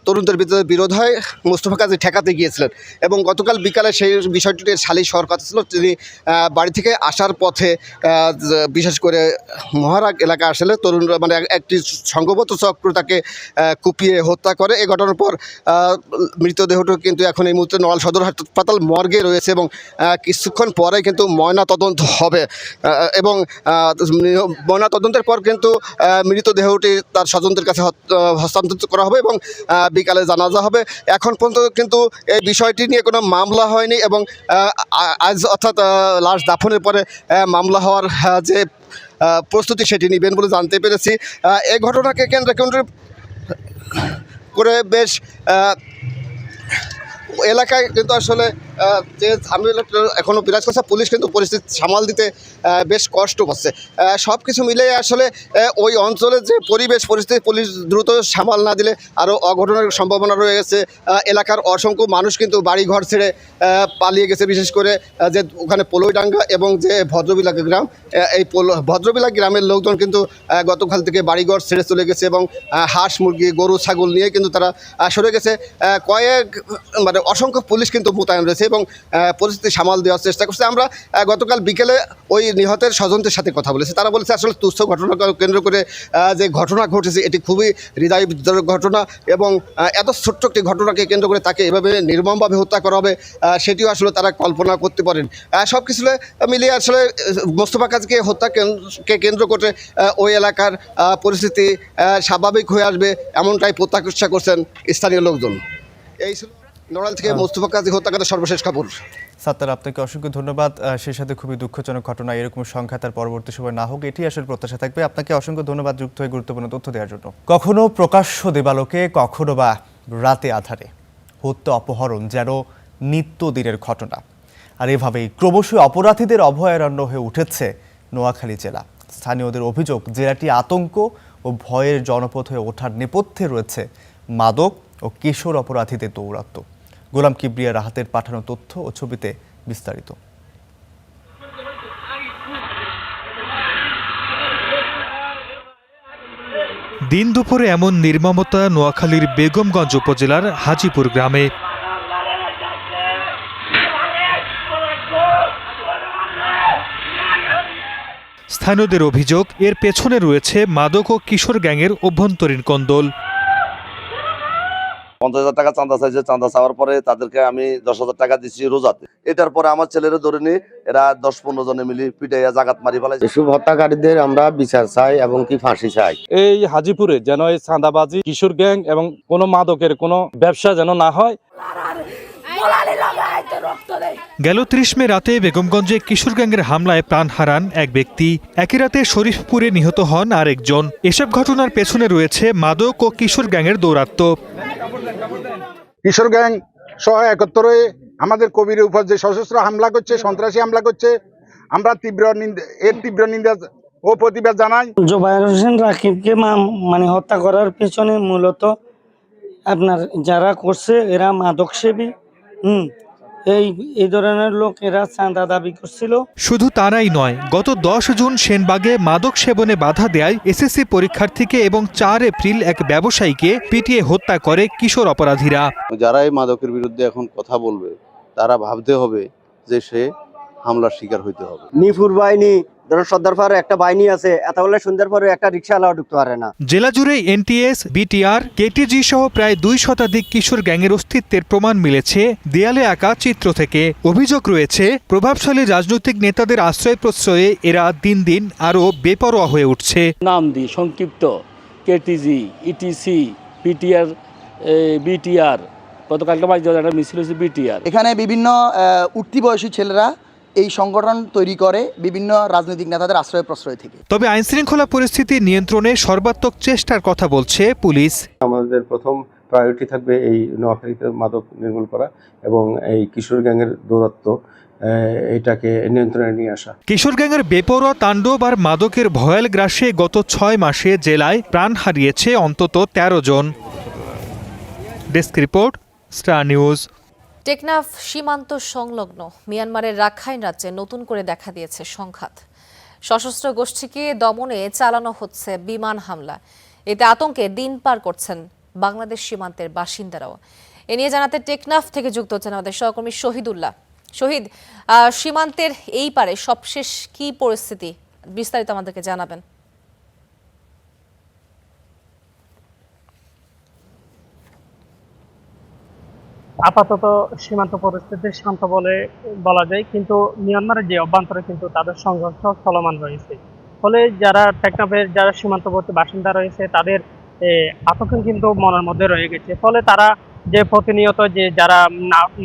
তরুণদের ভিতরে বিরোধ হয়। মোস্তফা কাজী ঠেকাতে গিয়েছিলেন এবং গতকাল বিকালে সেই বিষয়টি সালিশ হওয়ার কথা ছিল। তিনি বাড়ি থেকে আসার পথে বিশেষ করে মহারাগ এলাকা আসলে তরুণরা মানে একটি সংঘবদ্ধ চক্র তাকে কুপিয়ে হত্যা করে। এই ঘটনার পর মৃতদেহটি কিন্তু এখন এই মুহূর্তে নড়াইল সদর হাসপাতাল মর্গে রয়েছে এবং কিছুক্ষণ পরে কিন্তু ময়না তদন্ত হবে এবং ময়না তদন্তের পর কিন্তু মৃতদেহটি তার স্বজনদের কাছে হস্তান্তর করা হবে এবং বিকালে জানাজা হবে। এখন পর্যন্ত কিন্তু এই বিষয়টি নিয়ে কোনো মামলা হয়নি এবং আজ অর্থাৎ লাশ দাফনের পরে মামলা হওয়ার যে প্রস্তুতি সেটি নেবেন বলে জানতে পেরেছি। এই ঘটনাকে কেন্দ্র করে বেশ এলাকায় কিন্তু আসলে যে ঝামেলা এখনও বিরাজ করছে। পুলিশ কিন্তু পরিস্থিতি সামাল দিতে বেশ কষ্ট পাচ্ছে। সব কিছু মিলে আসলে ওই অঞ্চলের যে পরিস্থিতি পুলিশ দ্রুত সামাল না দিলে আরও অঘটনের সম্ভাবনা রয়ে গেছে। এলাকার অসংখ্য মানুষ কিন্তু বাড়িঘর ছেড়ে পালিয়ে গেছে, বিশেষ করে যে ওখানে পোলইডাঙ্গা এবং যে ভদ্রবিলা গ্রাম, এই ভদ্রবিলা গ্রামের লোকজন কিন্তু গতকাল থেকে বাড়িঘর ছেড়ে চলে গেছে এবং হাঁস মুরগি গরু ছাগল নিয়ে কিন্তু তারা সরে গেছে। মানে অসংখ্য পুলিশ কিন্তু মোতায়েন রয়েছে এবং পরিস্থিতি সামাল দেওয়ার চেষ্টা করছে। আমরা গতকাল বিকেলে ওই নিহতের স্বজনদের সাথে কথা বলেছি। তারা বলেছে আসলে তুচ্ছ ঘটনাকে কেন্দ্র করে যে ঘটনা ঘটেছে এটি খুবই হৃদয় বিদারক ঘটনা এবং এত ছোট্ট একটি ঘটনাকে কেন্দ্র করে তাকে এভাবে নির্মমভাবে হত্যা করা হবে সেটিও আসলে তারা কল্পনা করতে পারেন। সব কিছু মিলিয়ে আসলে মোস্তফা কাজীকে হত্যাকে কেন্দ্র করে ওই এলাকার পরিস্থিতি স্বাভাবিক হয়ে আসবে এমনটাই প্রত্যাশা করছেন স্থানীয় লোকজন। এই ছিল নড়াইল থেকে মোস্তফা কাজী হত্যাকাণ্ডের সর্বশেষ খবর। সাত্তার, আপনাকে অসংখ্য ধন্যবাদ। সেই সাথে খুবই দুঃখজনক ঘটনা, এরকম সংখ্যা তার পরবর্তী সময় না হোক এটি আসলে প্রত্যাশা থাকবে। আপনাকে অসংখ্য ধন্যবাদ যুক্ত হয়ে গুরুত্বপূর্ণ তথ্য দেওয়ার জন্য। কখনো প্রকাশ্য দেবালোকে, কখনো বা রাতে আধারে হত্যা অপহরণ যেন নিত্যদিনের ঘটনা। আর এভাবেই ক্রমশই অপরাধীদের অভয়ারণ্য হয়ে উঠেছে নোয়াখালী জেলা। স্থানীয়দের অভিযোগ জেলাটি আতঙ্ক ও ভয়ের জনপদ হয়ে ওঠার নেপথ্যে রয়েছে মাদক ও কিশোর অপরাধীদের দৌরাত্ম্য। গোলাম কিবরিয়া রাহাতের পাঠানো তথ্য ও ছবিতে বিস্তারিত। দিন দুপুরে এমন নির্মমতা নোয়াখালীর বেগমগঞ্জ উপজেলার হাজিপুর গ্রামে। স্থানীয়দের অভিযোগ এর পেছনে রয়েছে মাদক ও কিশোর গ্যাংয়ের অভ্যন্তরীণ কোন্দল। 50,000 টাকা চাঁদা চাইছে, চাঁদা চাওয়ার পরে তাদেরকে আমি 10,000 টাকা দিচ্ছি রোজাতে। এটার পরে আমার ছেলেরা ধরে নিয়ে এরা 10-15 জনে মিলে পিটাইয়া জাগাত মারি ফেলাই। এসব হত্যাকারীদের আমরা বিচার চাই এবং কি ফাঁসি চাই। এই হাজিপুরে যেন এই চাঁদাবাজি, কিশোর গ্যাং এবং কোনো মাদকের কোনো ব্যবসা যেন না হয়। গেল ৩০ মে রাতে বেগমগঞ্জে কিশোর গ্যাংয়ের হামলায় প্রাণ হারান এক ব্যক্তি, একই রাতে শরীফপুরে নিহত হন আরেকজন। এসব ঘটনার পেছনে রয়েছে মাদক ও কিশোর গ্যাংয়ের দৌরাত্ম্য। কিশোর গ্যাং সহ একত্রে আমাদের কবিরের উপর যে সশস্ত্র হামলা করছে, সন্ত্রাসী হামলা করছে, আমরা তীব্র নিন্দা ও প্রতিবাদ জানাই। জোবায়ের হোসেন রাকিবকে মানে হত্যা করার পেছনে মূলত আপনার যারা করছে এরা মাদক সেবী, এই ধরনের লোক এরা চাঁদা দাবি করছিল। শুধু তারাই নয়, গত 10 জুন সেনবাগে মাদক সেবনে বাধা দেয় এসএসসি পরীক্ষার্থীকে এবং 4 এপ্রিল এক ব্যবসায়ীকে পিটিয়ে হত্যা করে কিশোর অপরাধীরা। যারা এই মাদকের বিরুদ্ধে এখন কথা বলবে তারা ভাবতে হবে যে সে হামলার শিকার হইতে হবে। নিফুর বাহিনী ধরো সর্দার পাহাড়ে একটা বাহিনী আছে, এত বলে সুন্দর পরে একটা রিক্সাওয়ালাও ঢুকতে পারে না। জেলা জুড়ে এনটিএস, বিটিআর, কেটিজি সহ প্রায় 2 শতাধিক কিশোর গ্যাংয়ের অস্তিত্বের প্রমাণ মিলেছে দেয়ালে আঁকা চিত্র থেকে। অভিযোগ রয়েছে প্রভাবশালী রাজনৈতিক নেতাদের আশ্রয় প্রশ্রয়ে এরা দিন দিন আরও বেপরোয়া হয়ে উঠছে। নাম দিয়ে সংক্ষিপ্ত কেটিজি, ইটিসি, পিটিআর, বিটিআর, গতকালকে একটা মিছিল হয়েছে বিটিআর। এখানে বিভিন্ন উঠতি বয়সী ছেলেরা এই সংগঠন তৈরি করে বিভিন্ন রাজনৈতিক নেতাদের আশ্রয় প্রশ্রয় থেকে। তবে আইনশৃঙ্খলা পরিস্থিতি নিয়ন্ত্রণে সর্বাত্মক চেষ্টার কথা বলছে পুলিশ। আমাদের প্রথম প্রায়োরিটি থাকবে এই নোয়াখালীতে মাদক নির্মূল করা এবং এই কিশোর গ্যাংয়ের দৌরাত্ম্য এটাকে নিয়ন্ত্রণে নিয়ে আসা। কিশোর গ্যাংয়ের বেপরোয়া তাণ্ডব আর মাদকের ভয়াল গ্রাসে গত 6 মাসে জেলায় প্রাণ হারিয়েছে অন্তত 13 জন। Desk report, Star News. Teknaf সীমান্ত সংলগ্ন মিয়ানমারের রাখাইন রাজ্যে নতুন করে দেখা দিয়েছে সংঘাত। সশস্ত্র গোষ্ঠীকে দমনে চালানো হচ্ছে বিমান হামলা। এতে আতঙ্কে দিন পার করছেন বাংলাদেশ সীমান্তের বাসিন্দারাও। এ নিয়ে জানাতে টেকনাফ থেকে যুক্ত হচ্ছেন আমাদের সহকর্মী শহীদুল্লাহ। শহীদ, সীমান্তের এই পারে সবশেষ কি পরিস্থিতি, বিস্তারিত আমাদেরকে জানাবেন। আপাতত সীমান্ত পরিস্থিতি শান্ত বলে বলা যায়, কিন্তু মিয়ানমারের যে অভ্যন্তরে কিন্তু তাদের সংঘর্ষ চলমান রয়েছে। ফলে যারা টেকনাফের যারা সীমান্তবর্তী বাসিন্দা রয়েছে তাদের আতঙ্ক কিন্তু মনের মধ্যে রয়ে গেছে। ফলে তারা যে প্রতিনিয়ত যে যারা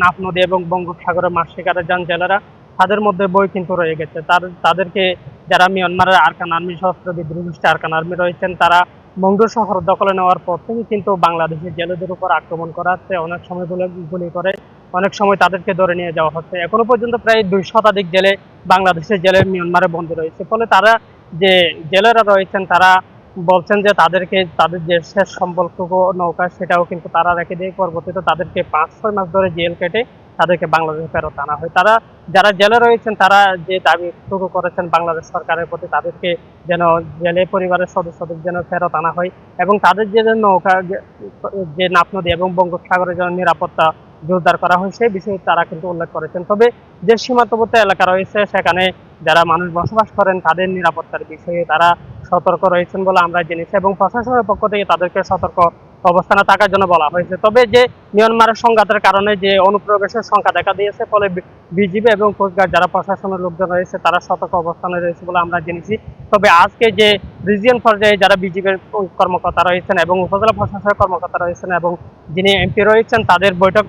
নাফ নদী এবং বঙ্গোপসাগরের মাছ শিকারে যান জেলেরা, তাদের মধ্যে বই কিন্তু রয়ে গেছে। তাদেরকে যারা মিয়ানমারের আরকান আর্মি, সশস্ত্র বিদ্রোহী গোষ্ঠী আরকান আর্মি রয়েছেন, তারা মংডু শহর দখলে নেওয়ার পর থেকে কিন্তু বাংলাদেশের জেলেদের উপর আক্রমণ করা হচ্ছে। অনেক সময় গুলি করে, অনেক সময় তাদেরকে ধরে নিয়ে যাওয়া হচ্ছে। এখনো পর্যন্ত প্রায় 2 শতাধিক জেলে বাংলাদেশের জেলে মিয়ানমারে বন্দী রয়েছে। ফলে তারা যে জেলেরা রয়েছেন তারা বলছেন যে তাদেরকে তাদের যে শেষ সম্বলটুকু নৌকা সেটাও কিন্তু তারা রেখে দিয়ে পরবর্তীতে তাদেরকে 5-6 মাস ধরে জেল কেটে তাদেরকে বাংলাদেশে ফেরত আনা হয়। তারা যারা জেলে রয়েছেন তারা যে দাবিটুকু করেছেন বাংলাদেশ সরকারের প্রতি, তাদেরকে যেন জেলে পরিবারের সদস্যদের যেন ফেরত আনা হয় এবং তাদের যে নৌকা যে নাফ নদী এবং বঙ্গোপসাগরের জন্য নিরাপত্তা জোরদার করা হয় সেই বিষয়ে তারা কিন্তু উল্লেখ করেছেন। তবে যে সীমান্তবর্তী এলাকা রয়েছে সেখানে যারা মানুষ বসবাস করেন তাদের নিরাপত্তার বিষয়ে তারা সতর্ক রয়েছেন বলে আমরা জেনেছি এবং প্রশাসনের পক্ষ থেকে তাদেরকে সতর্ক অবস্থানে থাকার জন্য বলা হয়েছে। তবে যে মিয়ানমারের সংঘাতের কারণে যে অনুপ্রবেশের সংখ্যা দেখা দিয়েছে, ফলে বিজিবি এবং কোস্টগার্ড যারা প্রশাসনের লোকজন রয়েছে তারা সতর্ক অবস্থানে রয়েছে বলে আমরা জেনেছি। তবে আজকে যে রিজিয়ন পর্যায়ে যারা বিজিবির কর্মকর্তা রয়েছেন এবং উপজেলা প্রশাসনের কর্মকর্তা রয়েছেন এবং যিনি এমপি রয়েছেন তাদের বৈঠক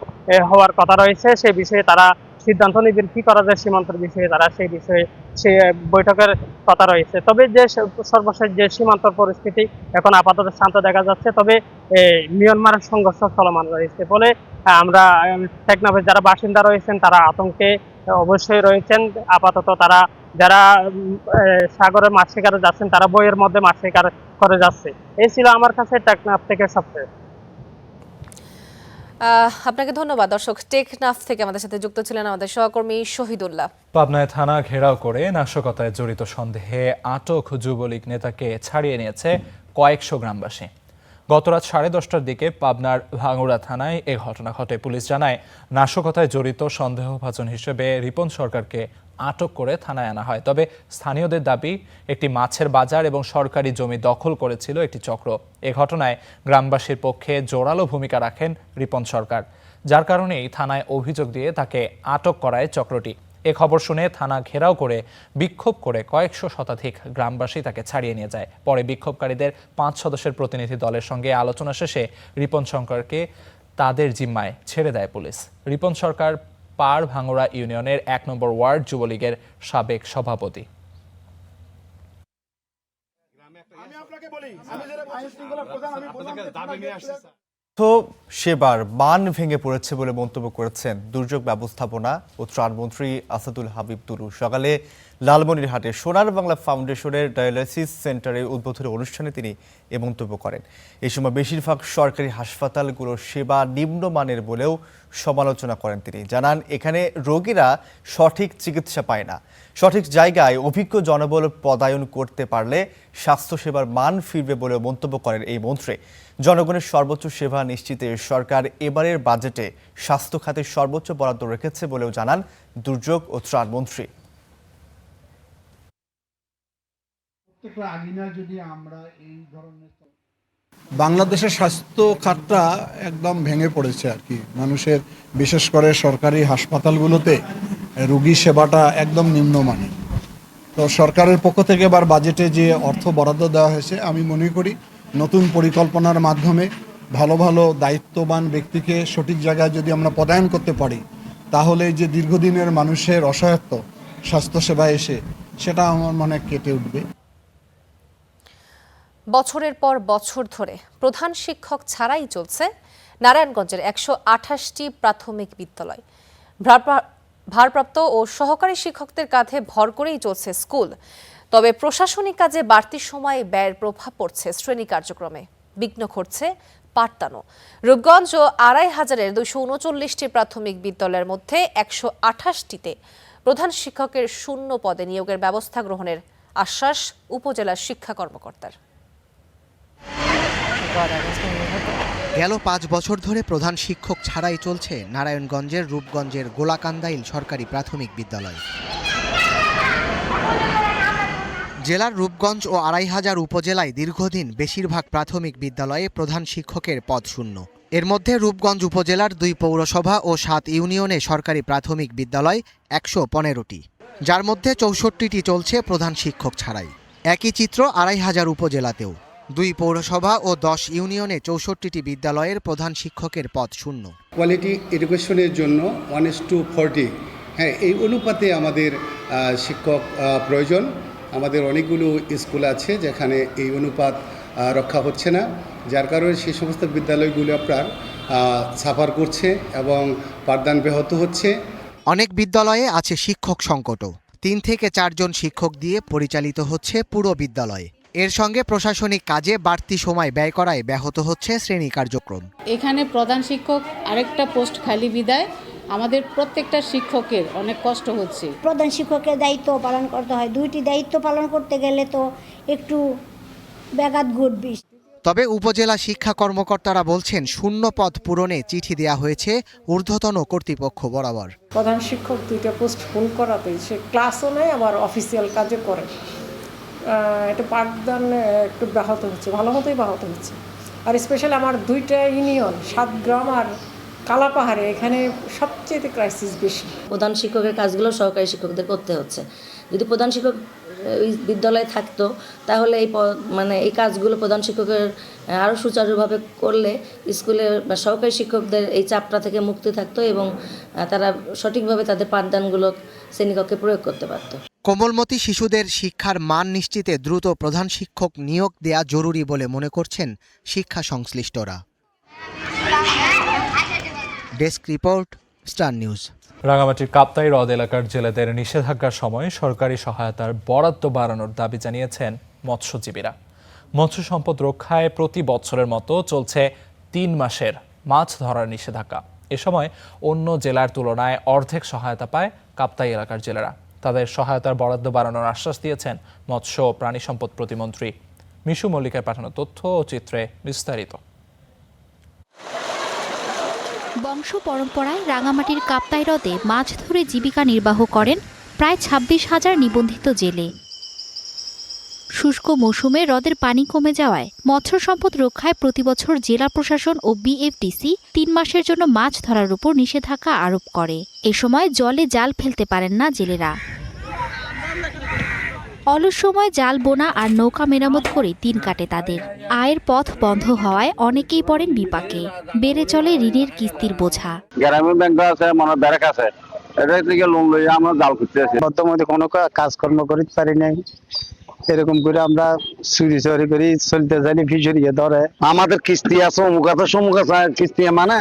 হওয়ার কথা রয়েছে। সেই বিষয়ে তারা সিদ্ধান্ত নেবেন কি করা যায় সীমান্তের বিষয়ে, তারা সেই বিষয়ে সে বৈঠকের কথা রয়েছে। তবে যে সর্বশেষ যে সীমান্ত পরিস্থিতি এখন আপাতত শান্ত দেখা যাচ্ছে, তবে মিয়ানমারের সংঘর্ষ চলমান রয়েছে। ফলে আমরা টেকনাফের যারা বাসিন্দা রয়েছেন তারা আতঙ্কে অবশ্যই রয়েছেন। আপাতত তারা যারা সাগরে মাছ শিকারে যাচ্ছেন তারা বইয়ের মধ্যে মাছ শিকার করে যাচ্ছে। এই ছিল আমার কাছে টেকনাফ থেকে সবচেয়ে। আপনাকে ধন্যবাদ। দর্শক, টেকনাফ থেকে আমাদের সাথে যুক্ত ছিলেন আমাদের সহকর্মী শহীদুল্লাহ। পাবনায় থানা ঘেরাও করে নাশকতায় জড়িত সন্দেহে আটক যুবলীগ নেতাকে ছাড়িয়ে নিয়েছে কয়েকশো গ্রামবাসী। গতরাত 10:30টার দিকে পাবনার ভাঙ্গুড়া থানায় এ ঘটনা ঘটে। পুলিশ জানায় নাশকতায় জড়িত সন্দেহভাজন হিসেবে রিপন সরকারকে আটক করে থানায় আনা হয়। তবে স্থানীয়দের দাবি একটি মাছের বাজার এবং সরকারি জমি দখল করেছিল একটি চক্র। এ ঘটনায় গ্রামবাসীর পক্ষে জোরালো ভূমিকা রাখেন রিপন সরকার, যার কারণেই থানায় অভিযোগ দিয়ে তাকে আটক করায় চক্রটি। এ খবর শুনে থানা ঘেরাও করে বিক্ষোভ করে কয়েকশো শতাধিক গ্রামবাসী তাকে ছাড়িয়ে নিয়ে যায়। পরে বিক্ষোভকারীদের 5 সদস্যের প্রতিনিধি দলের সঙ্গে আলোচনা শেষে রিপন সরকারকে তাদের জিম্মায় ছেড়ে দেয় পুলিশ। রিপন সরকার পাড় ভাঙ্গুড়া ইউনিয়নের ১ নম্বর ওয়ার্ড যুবলীগের সাবেক সভাপতি। সেবার মান ভেঙে পড়েছে বলে মন্তব্য করেছেন দুর্যোগ ব্যবস্থাপনা ও ত্রাণমন্ত্রী আসাদুল হাবিব তুলু। সকালে লালমনিরহাটে সোনার বাংলা ফাউন্ডেশনের ডায়ালাইসিস সেন্টারের উদ্বোধনী অনুষ্ঠানে তিনি এ মন্তব্য করেন। এই সময় বেশিরভাগ সরকারি হাসপাতালগুলোর সেবা নিম্নমানের বলেও সমালোচনা করেন তিনি। জানান, এখানে রোগীরা সঠিক চিকিৎসা পায় না। সঠিক জায়গায় অভিজ্ঞ জনবল পদায়ন করতে পারলে স্বাস্থ্যসেবার মান ফিরবে বলেও মন্তব্য করেন এই মন্ত্রী। জনগণের সর্বোচ্চ সেবা নিশ্চিতে সরকার এবারের বাজেটে স্বাস্থ্য খাতে সর্বোচ্চ বরাদ্দ রেখেছে বলেও জানান দুর্যোগ ও ত্রাণমন্ত্রী। বাংলাদেশের স্বাস্থ্য খাতটা একদম ভেঙে পড়েছে আর কি। মানুষের বিশেষ করে সরকারি হাসপাতালগুলোতে রোগী সেবাটা একদম নিম্নমানের। তো সরকারের পক্ষ থেকে এবার বাজেটে যে অর্থ বরাদ্দ দেওয়া হয়েছে, আমি মনে করি নতুন পরিকল্পনার মাধ্যমে ভালো ভালো দায়িত্ববান ব্যক্তিকে সঠিক জায়গায় যদি আমরা পদায়ন করতে পারি, তাহলে যে দীর্ঘদিনের মানুষের অসহায়ত্ব স্বাস্থ্যসেবা এসে সেটা আমার মনে কেটে উঠবে। বছরের পর বছর ধরে প্রধান শিক্ষক ছাড়াই চলছে নারায়ণগঞ্জের ১২৮টি প্রাথমিক বিদ্যালয়। ভারপ্রাপ্ত ও সহকারী শিক্ষকদের কাঁধে ভর করেই চলছে স্কুল। তবে প্রশাসনিক কাজে বাড়তি সময় ব্যয়ের প্রভাব পড়ছে শ্রেণী কার্যক্রমে, বিঘ্ন ঘটছে পাঠদানও। রূপগঞ্জ ও ২৫০০-এর ২৩৯টি প্রাথমিক বিদ্যালয়ের মধ্যে ১২৮টিতে প্রধান শিক্ষকের শূন্য পদে নিয়োগের ব্যবস্থা গ্রহণের আশ্বাস উপজেলা শিক্ষা কর্মকর্তার। গেল ৫ বছর ধরে প্রধান শিক্ষক ছাড়াই চলছে নারায়ণগঞ্জের রূপগঞ্জের গোলাকান্দাইল সরকারি প্রাথমিক বিদ্যালয়। জেলার রূপগঞ্জ ও ২৫০০ উপজেলায় দীর্ঘদিন বেশিরভাগ প্রাথমিক বিদ্যালয়ে প্রধান শিক্ষকের পদ শূন্য। এর মধ্যে রূপগঞ্জ উপজেলার ২ পৌরসভা ও ৭ ইউনিয়নে সরকারি প্রাথমিক বিদ্যালয় ১১৫টি, যার মধ্যে ৬৪টি চলছে প্রধান শিক্ষক ছাড়াই। একই চিত্র ২৫০০ উপজেলাতেও ২ পৌরসভা ও ১০ ইউনিয়নে ৬৪টি বিদ্যালয়ের প্রধান শিক্ষকের পদ শূন্য। কোয়ালিটি এডুকেশনের জন্য 1:40, হ্যাঁ, এই অনুপাতে আমাদের শিক্ষক প্রয়োজন। আমাদের অনেকগুলো স্কুল আছে যেখানে এই অনুপাত রক্ষা হচ্ছে না, যার কারণে সেই সমস্ত বিদ্যালয়গুলো আপনার সাফার করছে এবং পাঠদান ব্যাহত হচ্ছে। অনেক বিদ্যালয়ে আছে শিক্ষক সংকটও। ৩ থেকে ৪ জন শিক্ষক দিয়ে পরিচালিত হচ্ছে পুরো বিদ্যালয়। এর সঙ্গে প্রশাসনিক কাজে বাড়তি সময় ব্যয় করায় ব্যাহত হচ্ছে শ্রেণী কার্যক্রম। এখানে প্রধান শিক্ষক আরেকটা পোস্ট খালি বিদায় আমাদের প্রত্যেকটা শিক্ষকের অনেক কষ্ট হচ্ছে। প্রধান শিক্ষকের দায়িত্ব পালন করতে হয়, 2টি দায়িত্ব পালন করতে গেলে তো একটু ব্যাঘাত ঘটবে। তবে উপজেলা শিক্ষা কর্মকর্তারা বলছেন, শূন্য পদ পূরণে চিঠি দেওয়া হয়েছে ঊর্ধ্বতন কর্তৃপক্ষ বরাবর। প্রধান শিক্ষক 2টা পোস্ট ফুল করাতে সে ক্লাসও নেয় আবার অফিসিয়াল কাজও করে। এটা পাঠদান একটু ব্যাহত হচ্ছে, ভালো মতোই ব্যাহত হচ্ছে। আর স্পেশালি আমার 2টা ইউনিয়ন 7 গ্রাম আর কালাপাহাড়ে, এখানে সবচেয়ে ক্রাইসিস বেশি। প্রধান শিক্ষকের কাজগুলো সহকারী শিক্ষকদের করতে হচ্ছে। যদি প্রধান শিক্ষক ওই বিদ্যালয়ে থাকতো তাহলে এই কাজগুলো প্রধান শিক্ষকের আরও সুচারুভাবে করলে স্কুলের সহকারী শিক্ষকদের এই চাপটা থেকে মুক্তি থাকতো এবং তারা সঠিকভাবে তাদের পাঠদানগুলো শ্রেণীকক্ষে প্রয়োগ করতে পারত। কোমলমতি শিশুদের শিক্ষার মান নিশ্চিতে দ্রুত প্রধান শিক্ষক নিয়োগ দেয়া জরুরি বলে মনে করছেন শিক্ষা সংশ্লিষ্টরা। Desk report, Star news. রাঙামাটির কাপ্তাই হ্রদ এলাকার জেলেদের নিষেধাজ্ঞার সময় সরকারি সহায়তার বরাদ্দ বাড়ানোর দাবি জানিয়েছেন মৎস্যজীবীরা। মৎস্য সম্পদ রক্ষায় প্রতি বছরের মতো চলছে ৩ মাসের মাছ ধরার নিষেধাজ্ঞা। এ সময় অন্য জেলার তুলনায় অর্ধেক সহায়তা পায় কাপ্তাই এলাকার জেলেরা। তাদের সহায়তার বরাদ্দ বাড়ানোর আশ্বাস দিয়েছেন মৎস্য ও প্রাণী সম্পদ প্রতিমন্ত্রী। মিশু মল্লিকের পাঠানো তথ্য ও চিত্রে বিস্তারিত। বংশ পরম্পরায় রাঙামাটির কাপ্তাই হ্রদে মাছ ধরে জীবিকা নির্বাহ করেন প্রায় ২৬,০০০ নিবন্ধিত জেলে। শুষ্ক মৌসুমে হ্রদের পানি কমে যাওয়ায় মৎস্য সম্পদ রক্ষায় প্রতিবছর জেলা প্রশাসন ও বিএফডিসি ৩ মাসের জন্য মাছ ধরার উপর নিষেধাজ্ঞা আরোপ করে। এ সময় জলে জাল ফেলতে পারেন না জেলেরা। অলস সময় জাল বোনা আর নৌকা মেরামত করে দিন কাটে তাদের। আয়ের পথ বন্ধ হওয়ায় অনেকেই পড়েন বিপাকে। বেড়ে চলে ঋণের কিস্তির বোঝা। গ্রামীণ ব্যাংক আছে, ব্যাংক আছে, এটা থেকে লোন লইয়া আমরা জাল করতে আছি। বর্তমানে কোনো কাজকর্ম করতে পারি নাই, এরকম করে আমরা চুরি চুরি করে চলতে জানি, ফিসরিয়ে ধরে। আমাদের কিস্তি আছে, অমুক আছে, সমুক আছে, কিস্তি মানে।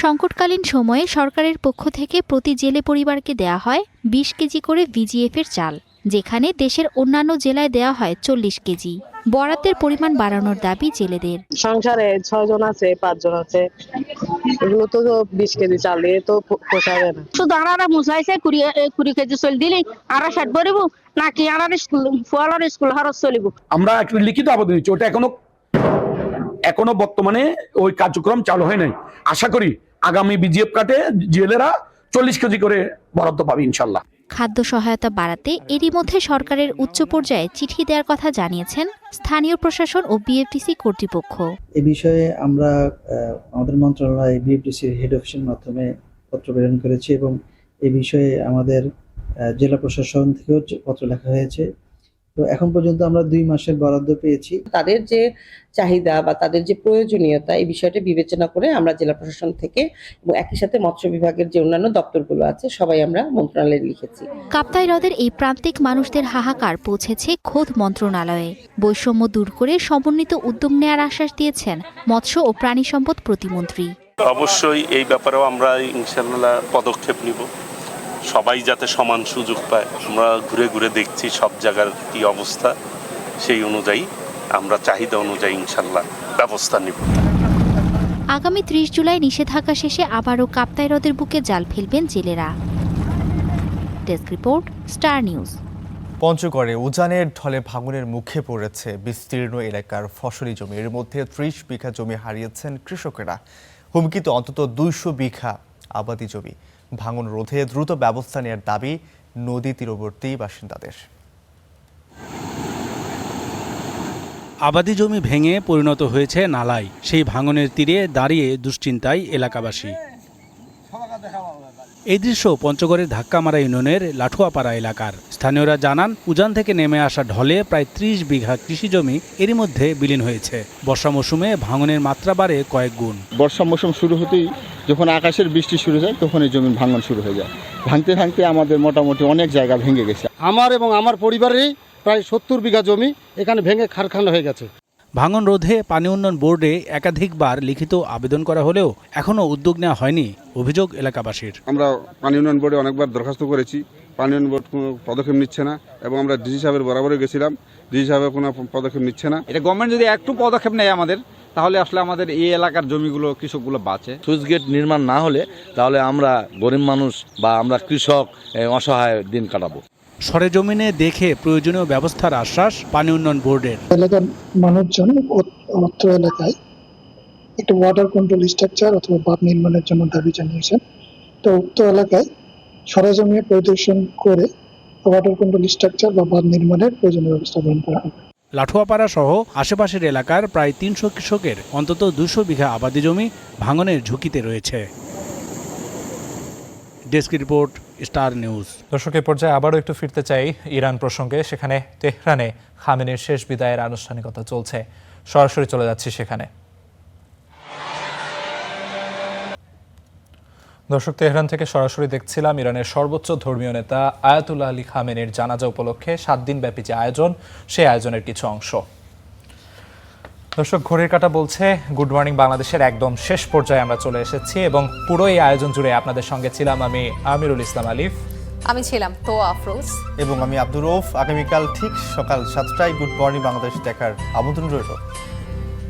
সংকটকালীন সময়ে সরকারের পক্ষ থেকে প্রতি জেলে পরিবারকে দেয়া হয় 20 কেজি করে ভিজিএফের চাল, যেখানে দেশের অন্যান্য জেলায় দেয়া হয় 40 কেজি। বরাদ্দের পরিমাণ বাড়ানোর দাবি জেলেদের। সংসারে 6 জন আছে, 5 জন আছে, এগুলো তো 20 কেজি চাল দিয়ে তো পোষাবে না। শুধু আনারা মুসাইছে 20 কেজি চল দিলি আরা 60 ভরিব নাকি আনার স্কুল ফুয়ালার স্কুল খরচ চলিব। আমরা একটা লিখিত আবেদন দিচ্ছি, ওটা এখনো বর্তমানে ওই কার্যক্রম চালু হয় নাই। আশা করি আগামী বিজিএফ কাটে জেলেরা 40 কেজি করে বরাদ্দ পাবে ইনশাল্লাহ। খাদ্য সহায়তা বাড়াতে এরই মধ্যে সরকারের উচ্চ পর্যায়ে চিঠি দেওয়ার কথা জানিয়েছেন স্থানীয় প্রশাসন ও বিএফটিসি কর্তৃপক্ষ। এ বিষয়ে আমরা আমাদের মন্ত্রণালয় বিএফটিসির হেড অফিসের মাধ্যমে পত্র প্রেরণ করেছি এবং এ বিষয়ে আমাদের জেলা প্রশাসন থেকেও পত্র লেখা হয়েছে। তো এখন পর্যন্ত আমরা 2 মাসের বরাদ্দ পেয়েছি। তাদের যে চাহিদা বা তাদের যে প্রয়োজনীয়তা, এই বিষয়টা বিবেচনা করে আমরা জেলা প্রশাসন থেকে এবং একই সাথে মৎস্য বিভাগের যে অন্যান্য দপ্তরগুলো আছে সবাই আমরা মন্ত্রণালয়ে লিখেছি। কাপ্তাই হ্রদের এই প্রান্তিক মানুষদের হাহাকার পৌঁছেছে খোদ মন্ত্রণালয়ে। বৈষম্য দূর করে সমন্বিত উদ্যোগ নেওয়ার আশ্বাস দিয়েছেন মৎস্য ও প্রাণী সম্পদ প্রতিমন্ত্রী। অবশ্যই এই ব্যাপারেও আমরা ইনশাআল্লাহ পদক্ষেপ নিব, সবাই যাতে সমান সুযোগ পায়। আমরা ঘুরে ঘুরে দেখছি সব জায়গার কি অবস্থা, সেই অনুযায়ী আমরা চাহিদা অনুযায়ী ইনশাআল্লাহ ব্যবস্থা নিব। আগামী 30 জুলাই নিষেধাজ্ঞা শেষে আবারও কাপ্তাই হ্রদের বুকে জাল ফেলবেন জেলেরা। Desk report, Star news. পঞ্চগড়ে উজানের ঢলে ভাঙনের মুখে পড়েছে বিস্তীর্ণ এলাকার ফসলি জমি। এর মধ্যে 30 বিঘা জমি হারিয়েছেন কৃষকেরা। হুমকিতে অন্তত 200 বিঘা আবাদি জমি। ভাঙন রোধে দ্রুত ব্যবস্থা নেওয়ার দাবি নদী তীরবর্তী বাসিন্দাদের। আবাদি জমি ভেঙে পরিণত হয়েছে নালায়। সেই ভাঙনের তীরে দাঁড়িয়ে দুশ্চিন্তায় এলাকাবাসী। এই দৃশ্য পঞ্চগড়ের ধাক্কামারা ইউনিয়নের লাঠুয়াপাড়া এলাকার। স্থানীয়রা জানান, উজান থেকে নেমে আসা ঢলে প্রায় 30 বিঘা কৃষি জমি এরই মধ্যে বিলীন হয়েছে। বর্ষা মৌসুমে ভাঙনের মাত্রা বাড়ে কয়েক গুণ। বর্ষা মৌসুম শুরু হতেই যখন আকাশের বৃষ্টি শুরু হয় তখন এই জমির ভাঙন শুরু হয়ে যায়। ভাঙতে ভাঙতে আমাদের মোটামুটি অনেক জায়গা ভেঙে গেছে। আমার এবং আমার পরিবারেরই প্রায় 70 বিঘা জমি এখানে ভেঙে খারখানা হয়ে গেছে। ভাঙন রোধে পানি উন্নয়ন বোর্ডে একাধিকবার লিখিত আবেদন করা হলেও এখনও উদ্যোগ নেওয়া হয়নি, অভিযোগ এলাকাবাসীর। আমরা পানি উন্নয়ন বোর্ডে অনেকবার দরখাস্ত করেছি, পানি উন্নয়ন বোর্ড কোনো পদক্ষেপ নিচ্ছে না এবং আমরা ডিসি সাহেবের বরাবরে গেছিলাম, ডিসি সাহেব কোনো পদক্ষেপ নিচ্ছে না। এটা গভর্নমেন্ট যদি একটু পদক্ষেপ নেয় তাহলে আসলে আমাদের এই এলাকার জমিগুলো, কৃষকগুলো বাঁচে। সুইচ গেট নির্মাণ না হলে তাহলে আমরা গরিব মানুষ বা আমরা কৃষক অসহায় দিন কাটাবো। সরেজমিনে দেখে প্রয়োজনীয় ব্যবস্থার আশ্বাস পানি উন্নয়ন বোর্ডের। এলাকার মানুষজন অত্র এলাকায় একটা ওয়াটার কন্ট্রোল স্ট্রাকচার অথবা বাঁধ নির্মাণের জন্য দাবি জানিয়েছেন। তো উক্ত এলাকায় সরেজমিনে পরিদর্শন করে ওয়াটার কন্ট্রোল স্ট্রাকচার বা বাঁধ নির্মাণের প্রয়োজনীয় ব্যবস্থা গ্রহণ করা হবে। লাঠুয়াপাড়া সহ আশেপাশের এলাকার প্রায় 300 কৃষকের অন্তত 200 বিঘা আবাদি জমি ভাঙনের ঝুঁকিতে রয়েছে। Desk report, Star news. দর্শকের পর্যায়ে আবারও একটু ফিরতে চাই ইরান প্রসঙ্গে। সেখানে তেহরানে খামেনির শেষ বিদায়ের আনুষ্ঠানিকতা চলছে, সরাসরি চলে যাচ্ছি সেখানে। দর্শক, তেহরান থেকে সরাসরি দেখছিলাম ইরানের সর্বোচ্চ ধর্মীয় নেতা আয়াতুল্লাহ আলী খামেনির জানাজা উপলক্ষে 7 দিনব্যাপী যে আয়োজন, সেই আয়োজনের কিছু অংশ। দর্শক, ঘড়ির কাঁটা বলছে গুড মর্নিং বাংলাদেশের একদম শেষ পর্যায়ে আমরা চলে এসেছি এবং পুরো এই আয়োজন জুড়ে আপনাদের সঙ্গে ছিলাম আমি আমিরুল ইসলাম আলিফ, আমি ছিলাম তো আফরোজ এবং আমি আব্দুর রউফ। আগামীকাল ঠিক সকাল 7টায় গুড মর্নিং বাংলাদেশ দেখার আমন্ত্রণ রইল।